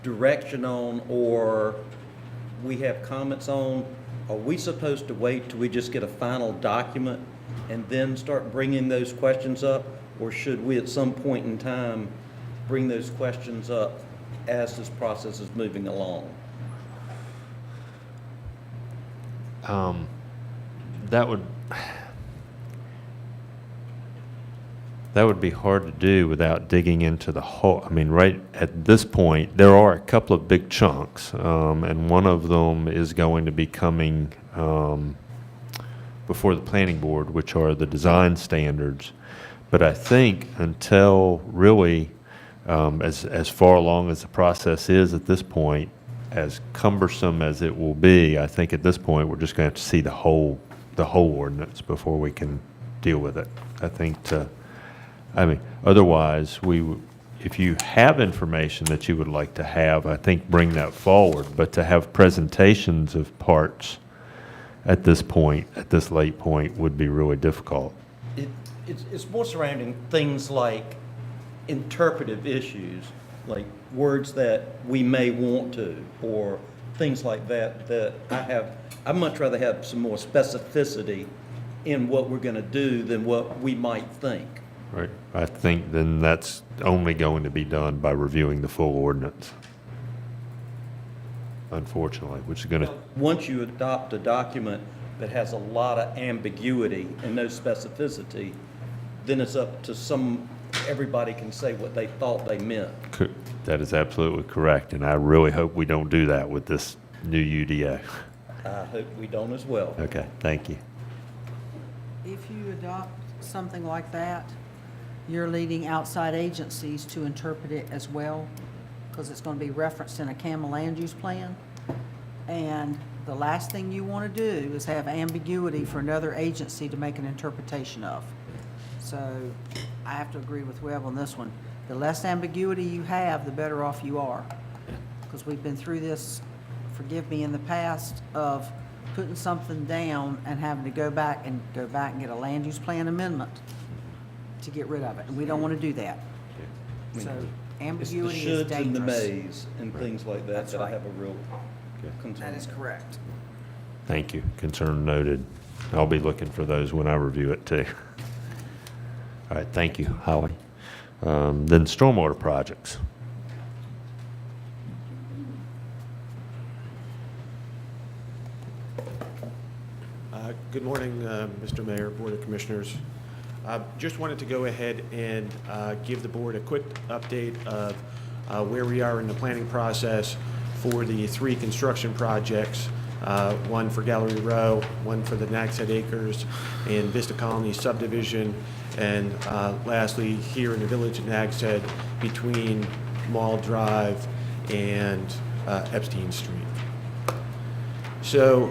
direction on or we have comments on, are we supposed to wait till we just get a final document and then start bringing those questions up? Or should we at some point in time bring those questions up as this process is moving along? That would be hard to do without digging into the whole. I mean, right at this point, there are a couple of big chunks, and one of them is going to be coming before the planning board, which are the design standards. But I think until really, as far along as the process is at this point, as cumbersome as it will be, I think at this point we're just going to have to see the whole ordinance before we can deal with it. I think otherwise, if you have information that you would like to have, I think bring that forward. But to have presentations of parts at this point, at this late point, would be really difficult. It's more surrounding things like interpretive issues, like words that we may want to, or things like that, I'd much rather have some more specificity in what we're going to do than what we might think. Right. I think then that's only going to be done by reviewing the full ordinance, unfortunately, which is going to. Once you adopt a document that has a lot of ambiguity and no specificity, then it's up to everybody can say what they thought they meant. That is absolutely correct, and I really hope we don't do that with this new UDO. I hope we don't as well. Okay, thank you. If you adopt something like that, you're leading outside agencies to interpret it as well, because it's going to be referenced in a CAMA land use plan. And the last thing you want to do is have ambiguity for another agency to make an interpretation of. So I have to agree with Webb on this one. The less ambiguity you have, the better off you are. Because we've been through this, forgive me, in the past of putting something down and having to go back and get a land use plan amendment to get rid of it. And we don't want to do that. So ambiguity is dangerous. It's the shoulds and the mays and things like that That's that I right. have a real concern. That is correct. Thank you. Concern noted. I'll be looking for those when I review it too. All right, thank you, Holly. Then stormwater projects. Good morning, Mr. Mayor, Board of Commissioners. Just wanted to go ahead and give the board a quick update of where we are in the planning process for the 3 construction projects, one for Gallery Row, one for the Nags Head Acres and Vista Colony subdivision, and lastly, here in the village of Nags Head between Mall Drive and Epstein Street. So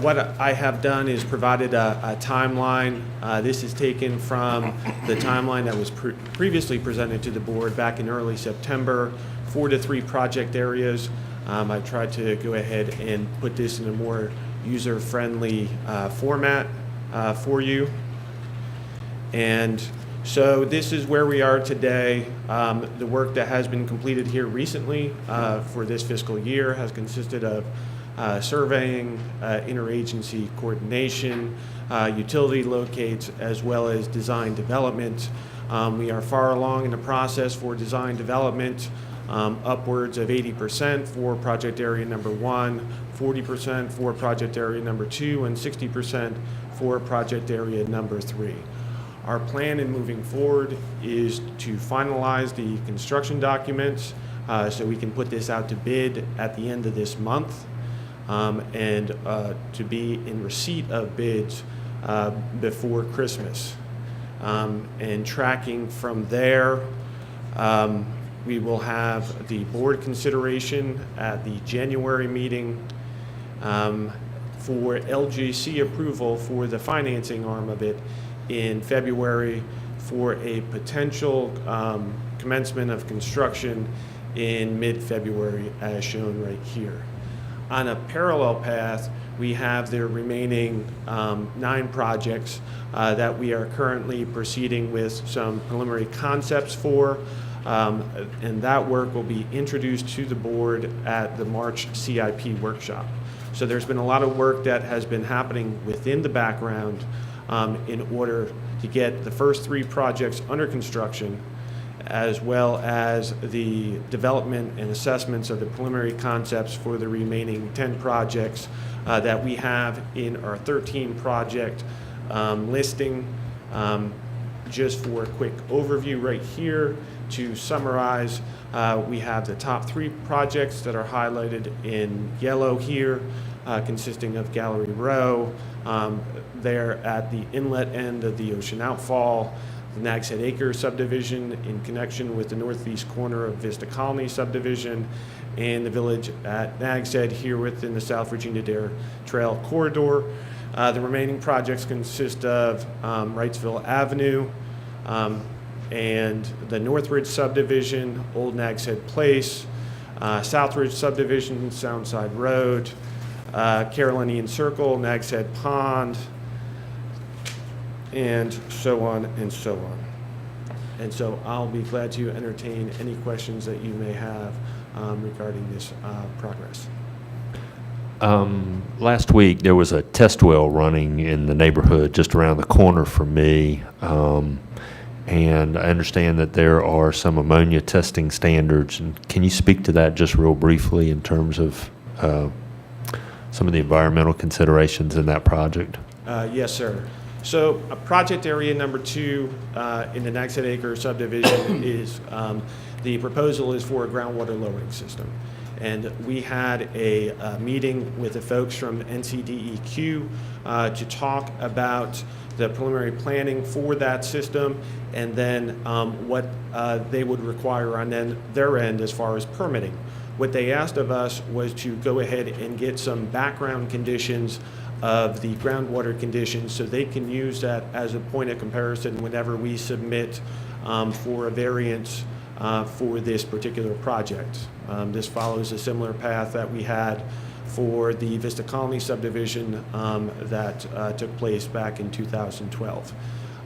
what I have done is provided a timeline. This is taken from the timeline that was previously presented to the board back in early September for the 3 project areas. I tried to go ahead and put this in a more user-friendly format for you. And so this is where we are today. The work that has been completed here recently for this fiscal year has consisted of surveying, interagency coordination, utility locates, as well as design development. We are far along in the process for design development, upwards of 80% for project area number 1, 40% for project area number 2, and 60% for project area number 3. Our plan in moving forward is to finalize the construction documents so we can put this out to bid at the end of this month. And to be in receipt of bids before Christmas. And tracking from there, we will have the board consideration at the January meeting for LGC approval for the financing arm of it in February for a potential commencement of construction in mid-February as shown right here. On a parallel path, we have the remaining 9 projects that we are currently proceeding with some preliminary concepts for. And that work will be introduced to the board at the March CIP workshop. So there's been a lot of work that has been happening within the background in order to get the first 3 projects under construction, as well as the development and assessments of the preliminary concepts for the remaining 10 projects that we have in our 13 project listing. Just for a quick overview right here, to summarize, we have the top 3 projects that are highlighted in yellow here, consisting of Gallery Row. There at the inlet end of the Ocean Outfall, the Nags Head Acre subdivision in connection with the northeast corner of Vista Colony subdivision, and the village at Nags Head here within the South Virginia Dare Trail corridor. The remaining projects consist of Wrightsville Avenue, and the Northridge subdivision, Old Nags Head Place, Southridge subdivision, Soundside Road, Carolinian Circle, Nags Head Pond, and so on and so on. And so I'll be glad to entertain any questions that you may have regarding this progress. Last week, there was a test well running in the neighborhood just around the corner from me. And I understand that there are some ammonia testing standards. And can you speak to that just real briefly in terms of some of the environmental considerations in that project? Yes, sir. So project area number 2 in the Nags Head Acre subdivision is, the proposal is for a groundwater lowering system. And we had a meeting with the folks from NCDEQ to talk about the preliminary planning for that system, and then what they would require on their end as far as permitting. What they asked of us was to go ahead and get some background conditions of the groundwater conditions so they can use that as a point of comparison whenever we submit for a variance for this particular project. This follows a similar path that we had for the Vista Colony subdivision that took place back in 2012.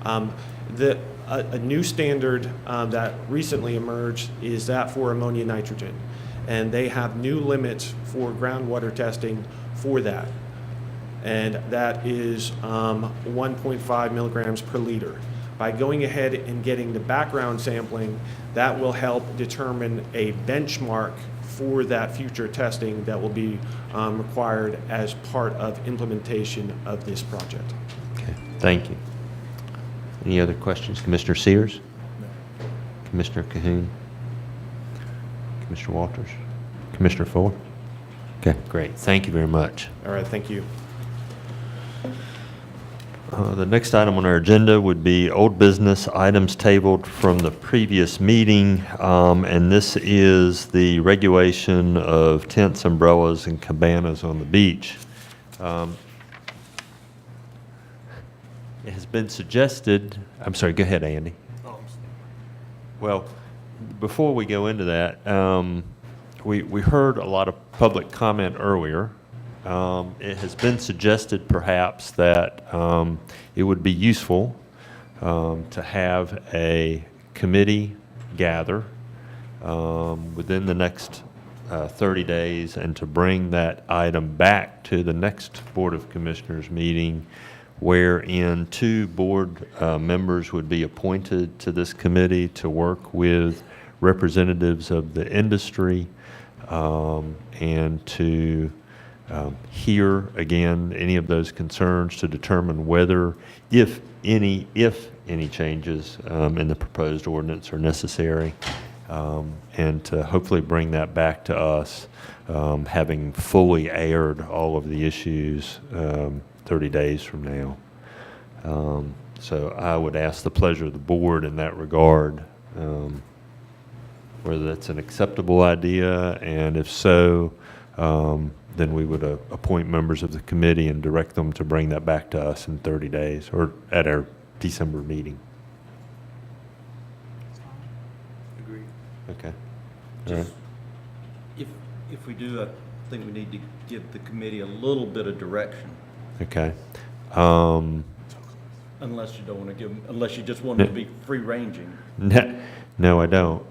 A new standard that recently emerged is that for ammonia nitrogen, and they have new limits for groundwater testing for that, and that is 1.5 milligrams per liter. By going ahead and getting the background sampling, that will help determine a benchmark for that future testing that will be required as part of implementation of this project. Okay, thank you. Any other questions? Commissioner Sears? No. Commissioner Cahoon? Commissioner Walters? Commissioner Fuller? Okay, great. Thank you very much. All right, thank you. The next item on our agenda would be old business items tabled from the previous meeting, and this is the regulation of tents, umbrellas, and cabanas on the beach. It has been suggested, I'm sorry, go ahead, Andy. Well, before we go into that, we heard a lot of public comment earlier. It has been suggested perhaps that it would be useful to have a committee gather within the next 30 days and to bring that item back to the next Board of Commissioners meeting, wherein 2 board members would be appointed to this committee to work with representatives of the industry and to hear again any of those concerns to determine whether, if any changes in the proposed ordinance are necessary, and to hopefully bring that back to us, having fully aired all of the issues 30 days from now. So I would ask the pleasure of the board in that regard, whether that's an acceptable idea, and if so, then we would appoint members of the committee and direct them to bring that back to us in 30 days or at our December meeting. Agreed. Okay. All right. If we do I think we need to give the committee a little bit of direction, Okay. unless you don't want to give them, unless you just want them to be free-ranging. No, I don't.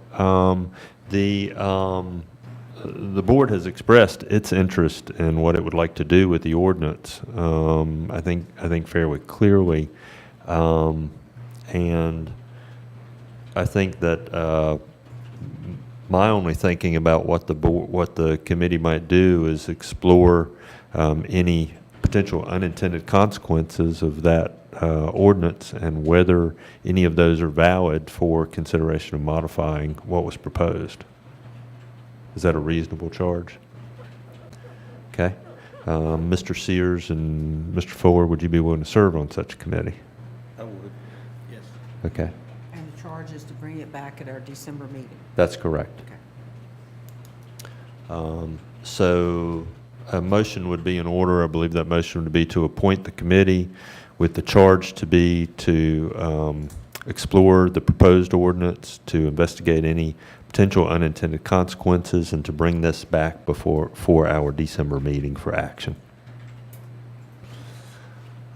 The board has expressed its interest in what it would like to do with the ordinance. I think fairly clearly, and I think that my only thinking about what the committee might do is explore any potential unintended consequences of that ordinance and whether any of those are valid for consideration of modifying what was proposed. Is that a reasonable charge? Okay. Mr. Sears and Mr. Fuller, would you be willing to serve on such a committee? I would, yes. Okay. And the charge is to bring it back at our December meeting. That's correct. Okay. So a motion would be in order. I believe that motion would be to appoint the committee with the charge to be to explore the proposed ordinance, to investigate any potential unintended consequences, and to bring this back for our December meeting for action.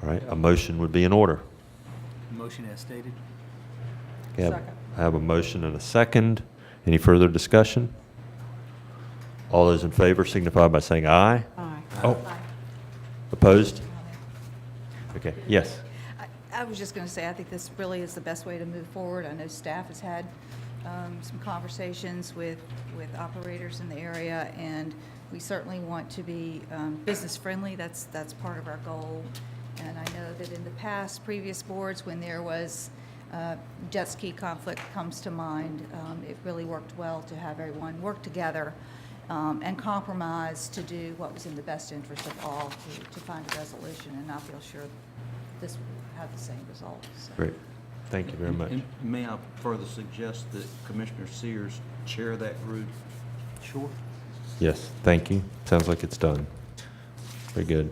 All right, a motion would be in order. Motion as stated. Okay, Second. I have a motion and a second. Any further discussion? All those in favor signify by saying aye. Aye. Oh. Opposed? Okay, yes. I was just going to say, I think this really is the best way to move forward. I know staff has had some conversations with operators in the area, and we certainly want to be business-friendly. That's part of our goal. And I know that in the past, previous boards, when there was jet ski conflict comes to mind, it really worked well to have everyone work together and compromise to do what was in the best interest of all to find a resolution, and I feel sure this will have the same result. So. Great. Thank you very much. And may I further suggest that Commissioner Sears chair that group? Sure. Yes, thank you. Sounds like it's done. Very good.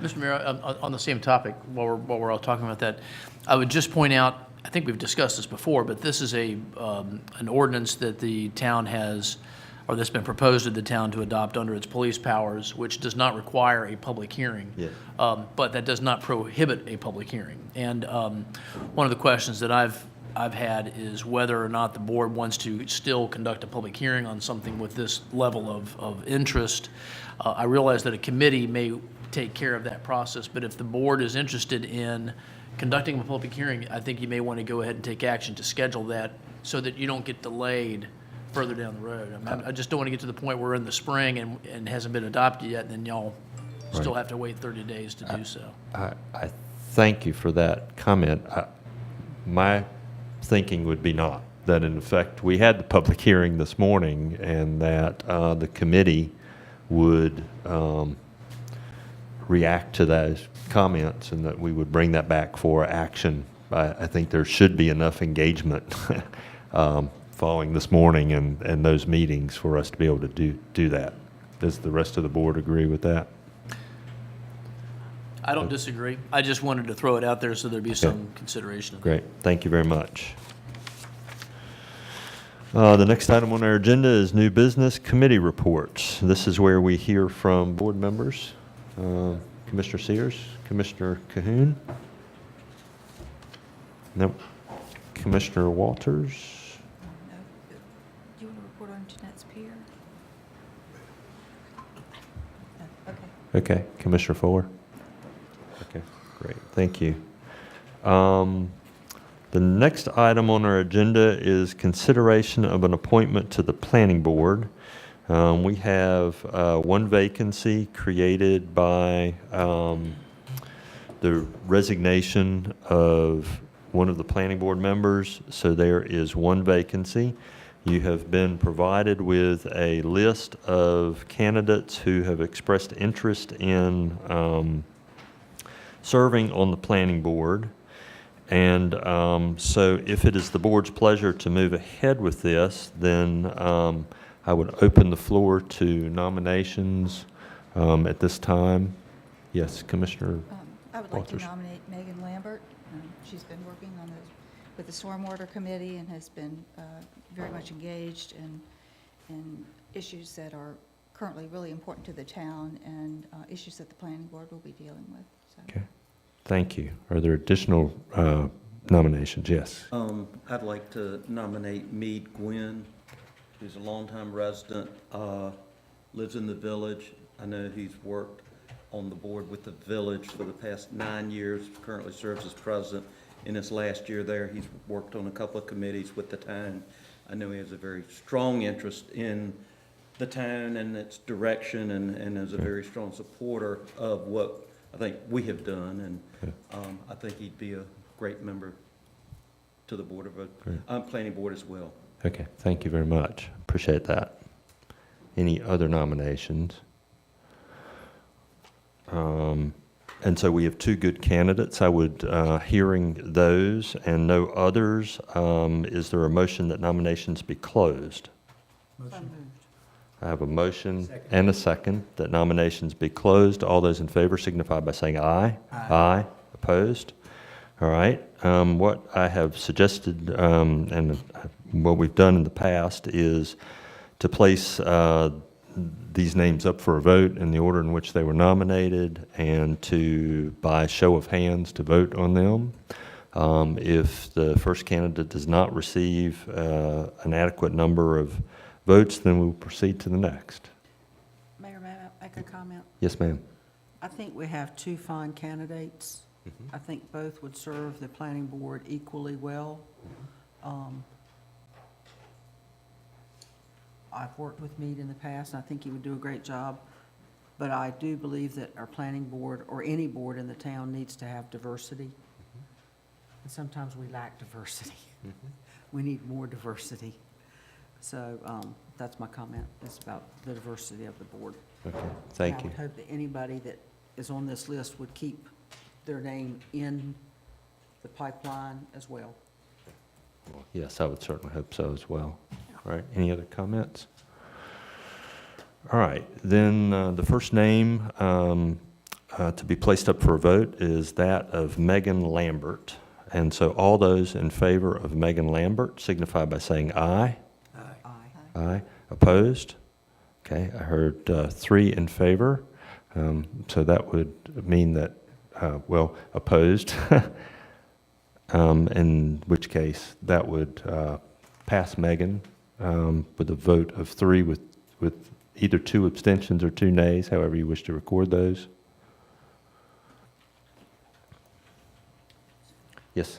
Mr. Mayor, on the same topic, while we're all talking about that, I would just point out, I think we've discussed this before, but this is an ordinance that the town has, or that's been proposed to the town to adopt under its police powers, which does not require a public hearing. Yes. But that does not prohibit a public hearing. And one of the questions that I've had is whether or not the board wants to still conduct a public hearing on something with this level of interest. I realize that a committee may take care of that process, but if the board is interested in conducting a public hearing, I think you may want to go ahead and take action to schedule that so that you don't get delayed further down the road. I mean, I just don't want to get to the point where we're in the spring and hasn't been adopted yet, and then y'all still have to wait 30 days to do so. I thank you for that comment. My thinking would be not, that in effect, we had the public hearing this morning and that the committee would react to those comments and that we would bring that back for action. I think there should be enough engagement following this morning and those meetings for us to be able to do that. Does the rest of the board agree with that? I don't disagree. I just wanted to throw it out there so there'd be some consideration of that. Great. Thank you very much. The next item on our agenda is new business committee reports. This is where we hear from board members. Commissioner Sears, Commissioner Cahoon. Nope. Commissioner Walters. No. Do you want to report on Jeanette's pier? No. Okay. Okay. Commissioner Fuller. Okay, great. Thank you. The next item on our agenda is consideration of an appointment to the planning board. We have one vacancy created by the resignation of one of the planning board members, so there is one vacancy. You have been provided with a list of candidates who have expressed interest in serving on the planning board. And so if it is the board's pleasure to move ahead with this, then I would open the floor to nominations at this time. Yes, Commissioner I would like to Walters. nominate Megan Lambert. She's been working on with the Stormwater Committee and has been very much engaged in issues that are currently really important to the town and issues that the planning board will be dealing with. So. Okay, thank you. Are there additional nominations? Yes. I'd like to nominate Meade Gwynn, who's a longtime resident, lives in the village. I know he's worked on the board with the village for the past 9 years, currently serves as president. In his last year there, he's worked on a couple of committees with the town. I know he has a very strong interest in the town and its direction, and is a very strong supporter of what I think we have done, and I think he'd be a great member to the Board of Planning Board as well. Okay, thank you very much. Appreciate that. Any other nominations? And so we have two good candidates. I would, hearing those and no others, is there a motion that nominations be closed? I have a motion and a second that nominations be closed. All those in favor signify by saying aye. Aye. Opposed? All right. What I have suggested, and what we've done in the past, is to place these names up for a vote in the order in which they were nominated, and to, by show of hands, to vote on them. If the first candidate does not receive an adequate number of votes, then we'll proceed to the next. Mayor, may I make a comment? Yes, ma'am. I think we have two fine candidates. I think both would serve the planning board equally well. I've worked with Meade in the past, and I think he would do a great job. But I do believe that our planning board, or any board in the town, needs to have diversity. And sometimes we lack diversity. We need more diversity. So that's my comment. It's about the diversity of the board. Okay, thank And you. I would hope that anybody that is on this list would keep their name in the pipeline as well. Yes, I would certainly hope so as well. All right, any other comments? All right, then the first name to be placed up for a vote is that of Megan Lambert. And so all those in favor of Megan Lambert signify by saying aye. Aye. Aye. Opposed? Okay, I heard 3 in favor. So that would mean that, well, opposed, in which case that would pass Megan with a vote of 3 with either 2 abstentions or 2 nays, however you wish to record those. Yes?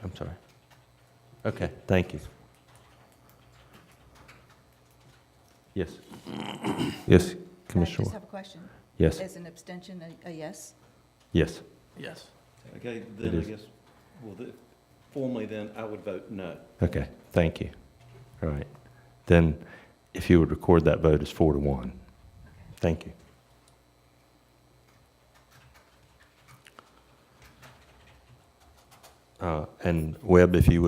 I'm sorry. Okay, thank you. Yes. Yes, I Commissioner. just have a question. Yes. Is an abstention a yes? Yes. Yes. Okay, It then I is. guess, well, formally then, I would vote no. Okay, thank you. All right. Then, if you would record that vote as 4-1. Thank you. And Webb, if you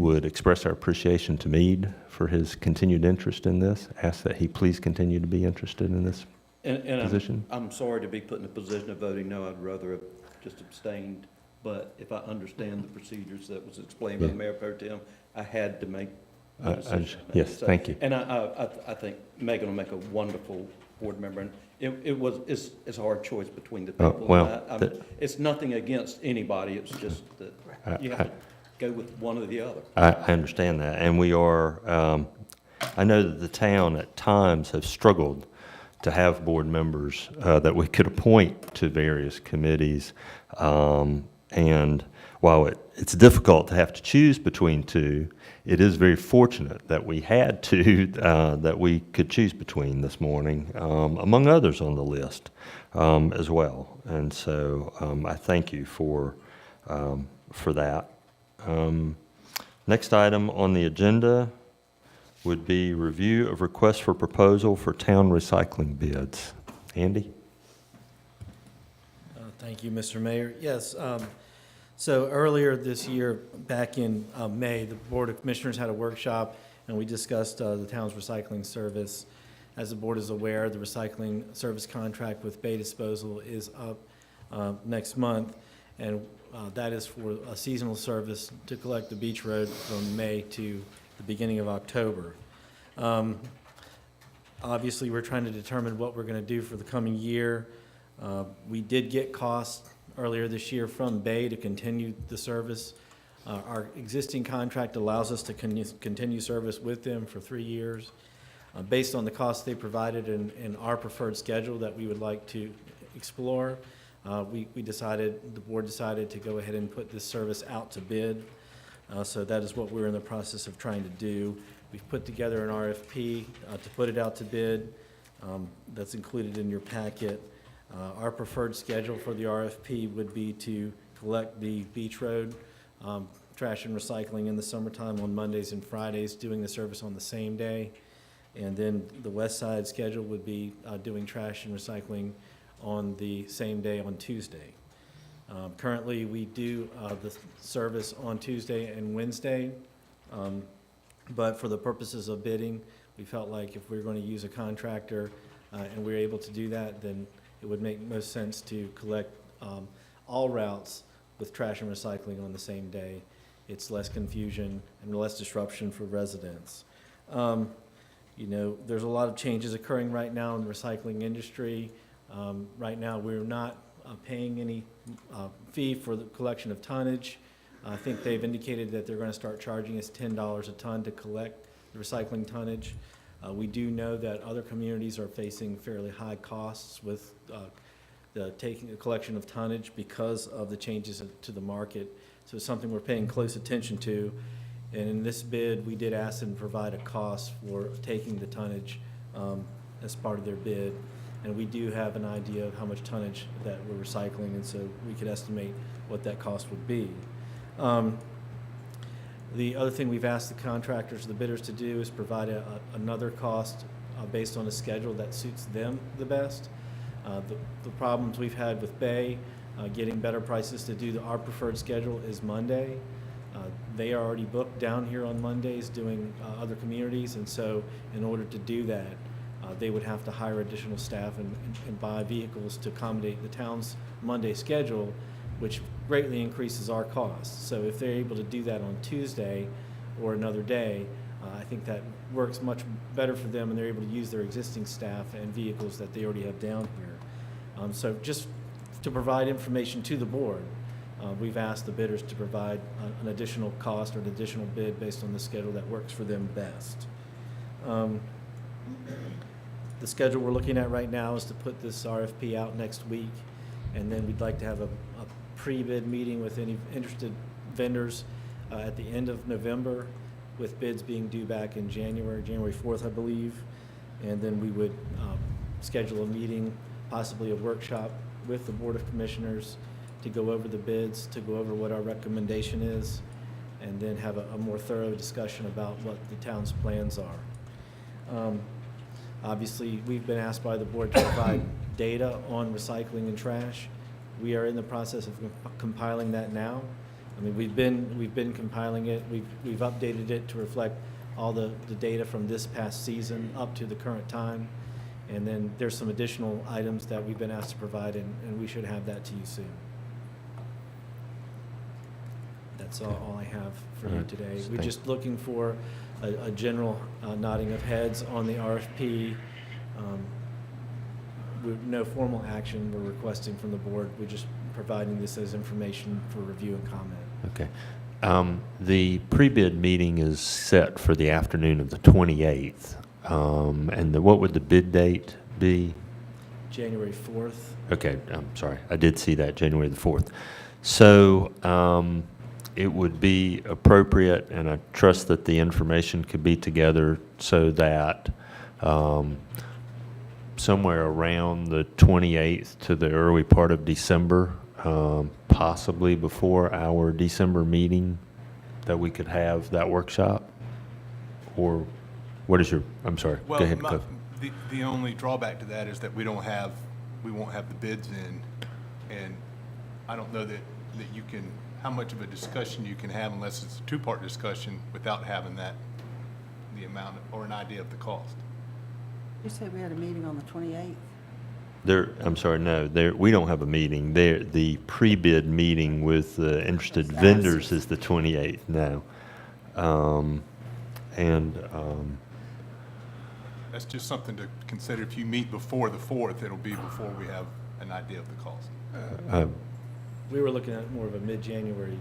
would express our appreciation to Meade for his continued interest in this, ask that he please continue to be interested in this And position. I'm sorry to be put in a position of voting no. I'd rather have just abstained. But if I understand the procedures that was explained by the Mayor Pro Tem, I had to make the decision. Yes, So- thank you. And I think Megan will make a wonderful board member. And it's a hard choice between the people. well, It's nothing against anybody. It's just that you have to go with one or the other. I understand that, and we are, I know that the town at times have struggled to have board members that we could appoint to various committees, and while it's difficult to have to choose between 2, it is very fortunate that we had 2 that we could choose between this morning, among others on the list as well. And so I thank you for that. Next item on the agenda would be review of request for proposal for town recycling bids. Andy? Thank you, Mr. Mayor. Yes, so earlier this year, back in May, the Board of Commissioners had a workshop, and we discussed the town's recycling service. As the board is aware, the recycling service contract with Bay Disposal is up next month, and that is for a seasonal service to collect the beach road from May to the beginning of October. Obviously, we're trying to determine what we're going to do for the coming year. We did get costs earlier this year from Bay to continue the service. Our existing contract allows us to continue service with them for 3 years. Based on the costs they provided and our preferred schedule that we would like to explore, the board decided to go ahead and put this service out to bid. So that is what we're in the process of trying to do. We've put together an RFP to put it out to bid. That's included in your packet. Our preferred schedule for the RFP would be to collect the Beach Road trash and recycling in the summertime on Mondays and Fridays, doing the service on the same day. And then the west side schedule would be doing trash and recycling on the same day on Tuesday. Currently, we do the service on Tuesday and Wednesday, but for the purposes of bidding, we felt like if we were going to use a contractor and we were able to do that, then it would make most sense to collect all routes with trash and recycling on the same day. It's less confusion and less disruption for residents. You know, there's a lot of changes occurring right now in the recycling industry. Right now, we're not paying any fee for the collection of tonnage. I think they've indicated that they're going to start charging us $10 a ton to collect the recycling tonnage. We do know that other communities are facing fairly high costs with the collection of tonnage because of the changes to the market. So it's something we're paying close attention to. And in this bid, we did ask them to provide a cost for taking the tonnage as part of their bid. And we do have an idea of how much tonnage that we're recycling, and so we could estimate what that cost would be. The other thing we've asked the contractors, the bidders, to do is provide another cost based on a schedule that suits them the best. The problems we've had with Bay getting better prices to do our preferred schedule is Monday. They are already booked down here on Mondays doing other communities, and so in order to do that, they would have to hire additional staff and buy vehicles to accommodate the town's Monday schedule, which greatly increases our costs. So if they're able to do that on Tuesday or another day, I think that works much better for them, and they're able to use their existing staff and vehicles that they already have down here. So just to provide information to the board, we've asked the bidders to provide an additional cost or an additional bid based on the schedule that works for them best. The schedule we're looking at right now is to put this RFP out next week, and then we'd like to have a pre-bid meeting with any interested vendors at the end of November, with bids being due back in January 4th, I believe. And then we would schedule a meeting, possibly a workshop with the Board of Commissioners to go over the bids, to go over what our recommendation is, and then have a more thorough discussion about what the town's plans are. Obviously, we've been asked by the board to provide data on recycling and trash. We are in the process of compiling that now. I mean, we've been compiling it. We've updated it to reflect all the data from this past season up to the current time. And then there's some additional items that we've been asked to provide, and we should have that to you soon. That's all I have for you today. We're just looking for a general nodding of heads on the RFP. With no formal action we're requesting from the board. We're just providing this as information for review and comment. Okay. The pre-bid meeting is set for the afternoon of the 28th. And what would the bid date be? January 4th. Okay, I'm sorry. I did see that, January the 4th. So it would be appropriate, and I trust that the information could be together so that somewhere around the 28th to the early part of December, possibly before our December meeting, that we could have that workshop? Or what is your, I'm sorry, go ahead, Cliff. The only drawback to that is that we won't have the bids in, and I don't know that you can, how much of a discussion you can have unless it's a two-part discussion without having the amount or an idea of the cost. You said we had a meeting on the 28th? I'm sorry, no, we don't have a meeting. The pre-bid meeting with the interested vendors is the 28th, no. That's just something to consider. If you meet before the 4th, it'll be before we have an idea of the cost. We were looking at more of a mid-January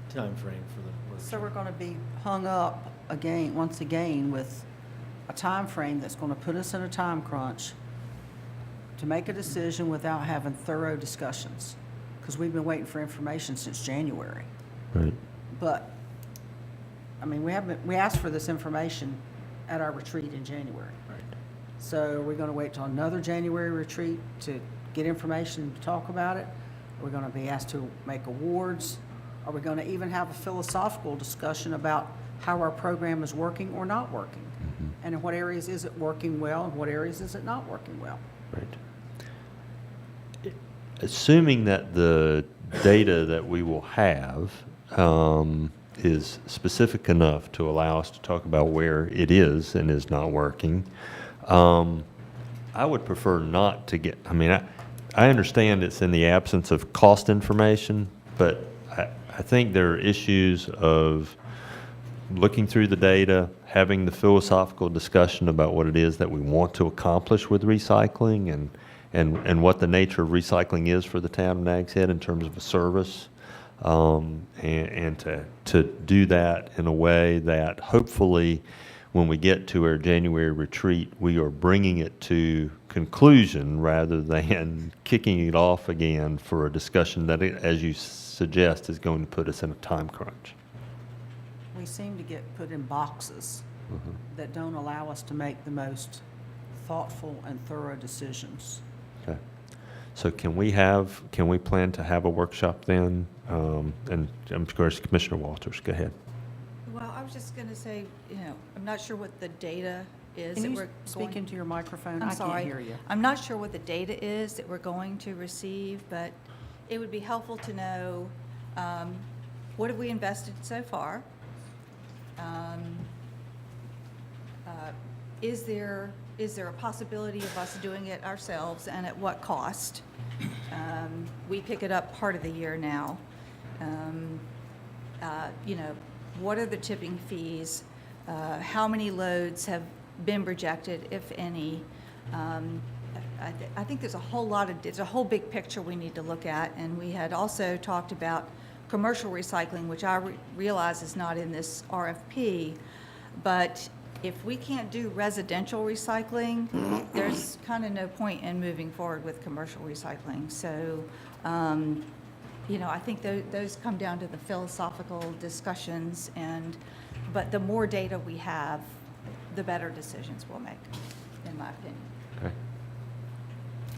timeframe for the workshop. So we're going to be hung up again, once again, with a time frame that's going to put us in a time crunch to make a decision without having thorough discussions, because we've been waiting for information since January. Right. But, I mean, we asked for this information at our retreat in January. So are we going to wait till another January retreat to get information to talk about it? Are we going to be asked to make awards? Are we going to even have a philosophical discussion about how our program is working or not working? And in what areas is it working well, and what areas is it not working well? Right. Assuming that the data that we will have is specific enough to allow us to talk about where it is and is not working, I would prefer not to get, I mean, I understand it's in the absence of cost information, but I think there are issues of looking through the data, having the philosophical discussion about what it is that we want to accomplish with recycling and what the nature of recycling is for the town of Nags Head in terms of a service, and to do that in a way that hopefully when we get to our January retreat, we are bringing it to conclusion rather than kicking it off again for a discussion that, as you suggest, is going to put us in a time crunch. We seem to get put in boxes that don't allow us to make the most thoughtful and thorough decisions. Okay. So can we plan to have a workshop then? And of course, Commissioner Walters, go ahead. Well, I was just going to say, I'm not sure what the data is Can that you we're speak going. into your microphone? I'm I sorry. can't hear you. I'm not sure what the data is that we're going to receive, but it would be helpful to know what have we invested so far? Is there a possibility of us doing it ourselves, and at what cost? We pick it up part of the year now. What are the tipping fees? How many loads have been rejected, if any? I think there's a whole big picture we need to look at, and we had also talked about commercial recycling, which I realize is not in this RFP, but if we can't do residential recycling, there's kind of no point in moving forward with commercial recycling. So, I think those come down to the philosophical discussions, but the more data we have, the better decisions we'll make, in my opinion. Okay.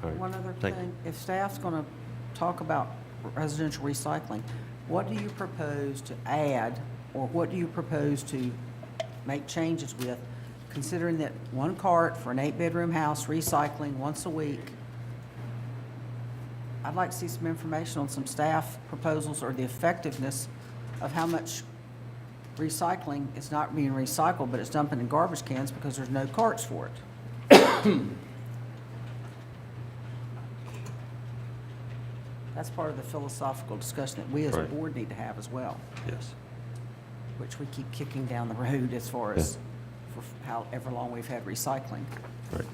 All right. One other Thank- thing, if staff's going to talk about residential recycling, what do you propose to add, or what do you propose to make changes with, considering that one cart for an 8-bedroom house recycling once a week? I'd like to see some information on some staff proposals or the effectiveness of how much recycling is not being recycled, but it's dumping in garbage cans because there's no carts for it. That's part of the philosophical discussion that we as a Right. board need to have as well, Yes. which we keep kicking down the road as far as for however long we've had recycling. Right.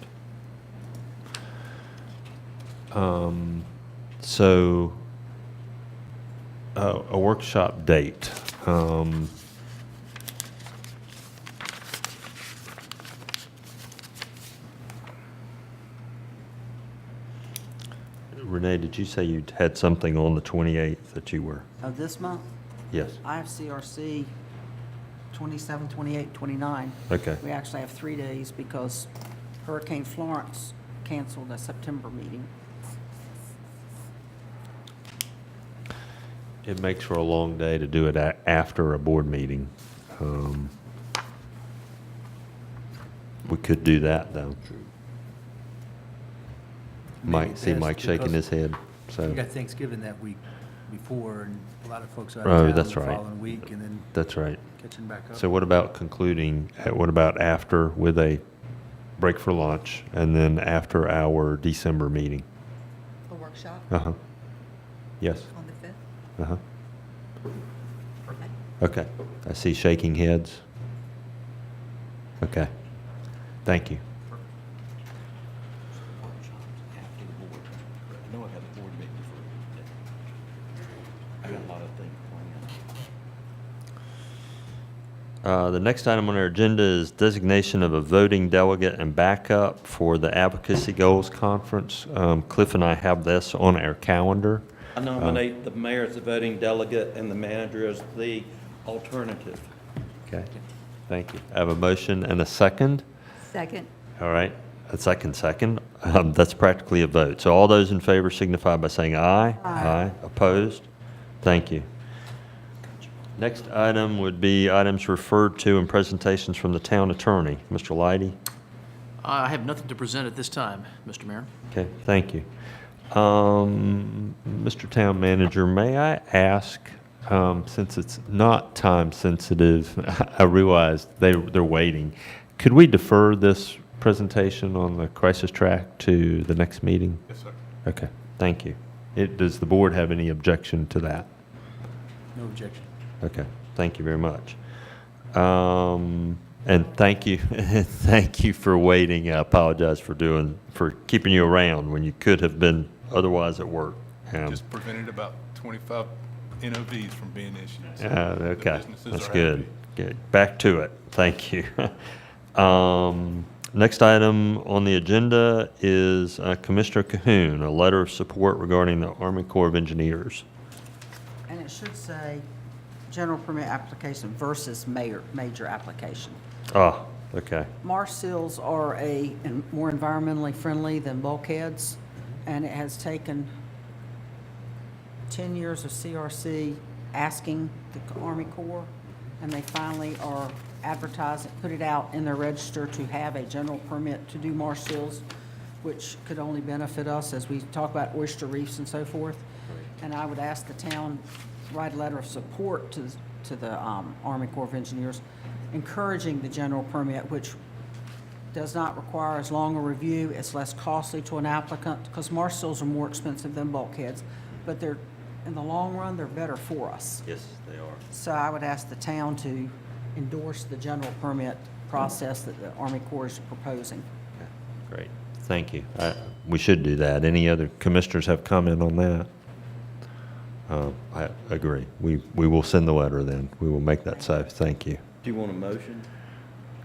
So, a workshop date. Renee, did you say you had something on the 28th that you were? Of this month, Yes. I have CRC 27, 28, 29. Okay. We actually have 3 days because Hurricane Florence canceled a September meeting. It makes for a long day to do it after a board meeting. We could do that, though. Mike, see Mike shaking his head, so. We got Thanksgiving that week before, and a lot of folks are out Oh, of town that's the right. following week, and then That's right. catching back up. So what about concluding, what about after with a break for lunch and then after our December meeting? A workshop Uh-huh. Yes. on the 5th? Uh-huh. Okay. I see shaking heads. Okay. Thank you. The next item on our agenda is designation of a voting delegate and backup for the Advocacy Goals Conference. Cliff and I have this on our calendar. I nominate the mayor as the voting delegate and the manager as the alternative. Okay, thank you. I have a motion and a second. Second. All right, a second. That's practically a vote. So all those in favor signify by saying aye. Aye. Opposed? Thank you. Next item would be items referred to and presentations from the town attorney. Mr. Leidy? I have nothing to present at this time, Mr. Mayor. Okay, thank you. Mr. Town Manager, may I ask, since it's not time sensitive, I realize they're waiting. Could we defer this presentation on the crisis track to the next meeting? Yes, sir. Okay, thank you. Does the board have any objection to that? No objection. Okay, thank you very much. And thank you, thank you for waiting. I apologize for keeping you around when you could have been otherwise at work. Just prevented about 25 NOVs from being issued. So the Okay, businesses that's are good. happy. Good. Back to it. Thank you. Next item on the agenda is Commissioner Cahoon, a letter of support regarding the Army Corps of Engineers. And it should say general permit application versus major application. Ah, okay. Marsh seals are more environmentally friendly than bulkheads, and it has taken 10 years of CRC asking the Army Corps, and they finally are advertising, put it out in their register to have a general permit to do marsh seals, which could only benefit us as we talk about oyster reefs and so forth. And I would ask the town write a letter of support to the Army Corps of Engineers, encouraging the general permit, which does not require as long a review. It's less costly to an applicant because marsh seals are more expensive than bulkheads, but they're, in the long run, they're better for us. Yes, they are. So I would ask the town to endorse the general permit process that the Army Corps is proposing. Great. Thank you. We should do that. Any other commissioners have comment on that? I agree. We will send the letter then. We will make that so. Thank you. Do you want a motion?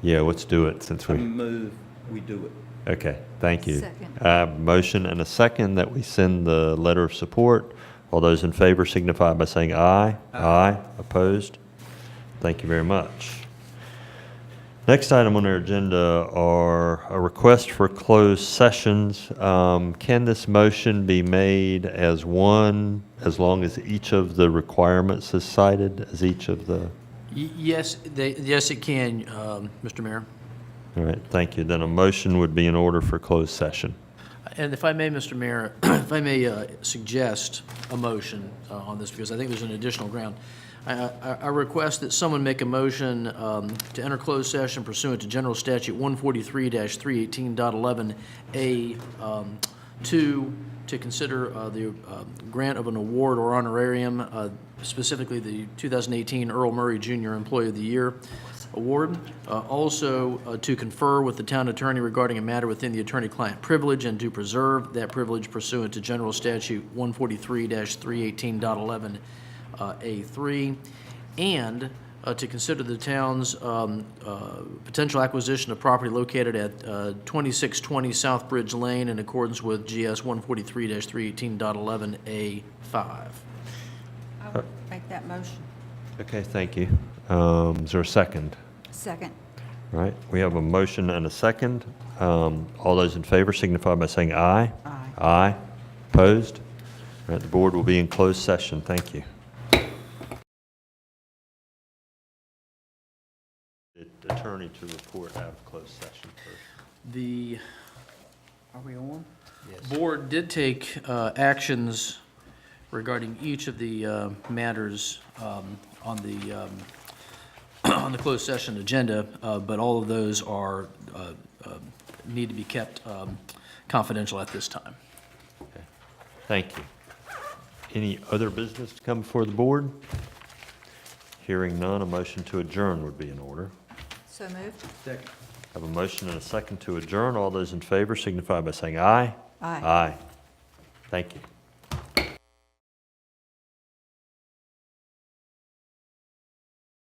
Yeah, let's do it since I we. move we do it. Okay, thank you. Second. Motion and a second that we send the letter of support. All those in favor signify by saying aye. Aye. Opposed? Thank you very much. Next item on our agenda are a request for closed sessions. Can this motion be made as one, as long as each of the requirements is cited, as each of the? Yes, yes, it can, Mr. Mayor. All right, thank you. Then a motion would be in order for closed session. And if I may, Mr. Mayor, if I may suggest a motion on this, because I think there's an additional ground. I request that someone make a motion to enter closed session pursuant to General Statute 143-318.11A, to consider the grant of an award or honorarium, specifically the 2018 Earl Murray Jr. Employee of the Year Award. Also, to confer with the town attorney regarding a matter within the attorney-client privilege and to preserve that privilege pursuant to General Statute 143-318.11 A3, and to consider the town's potential acquisition of property located at 2620 South Bridge Lane in accordance with GS 143-318.11 A5. I would make that motion. Okay, thank you. Is there a second? Second. All right, we have a motion and a second. All those in favor signify by saying aye. Aye. Aye. Opposed? All right, the board will be in closed session. Thank you. Attorney to report out of closed session first. The Are we on? board did take actions regarding each of the matters on the closed session agenda, but all of those are need to be kept confidential at this time. Okay. Thank you. Any other business to come before the board? Hearing none, a motion to adjourn would be in order. So moved. Second. Have a motion and a second to adjourn. All those in favor signify by saying aye. Aye. Aye. Thank you.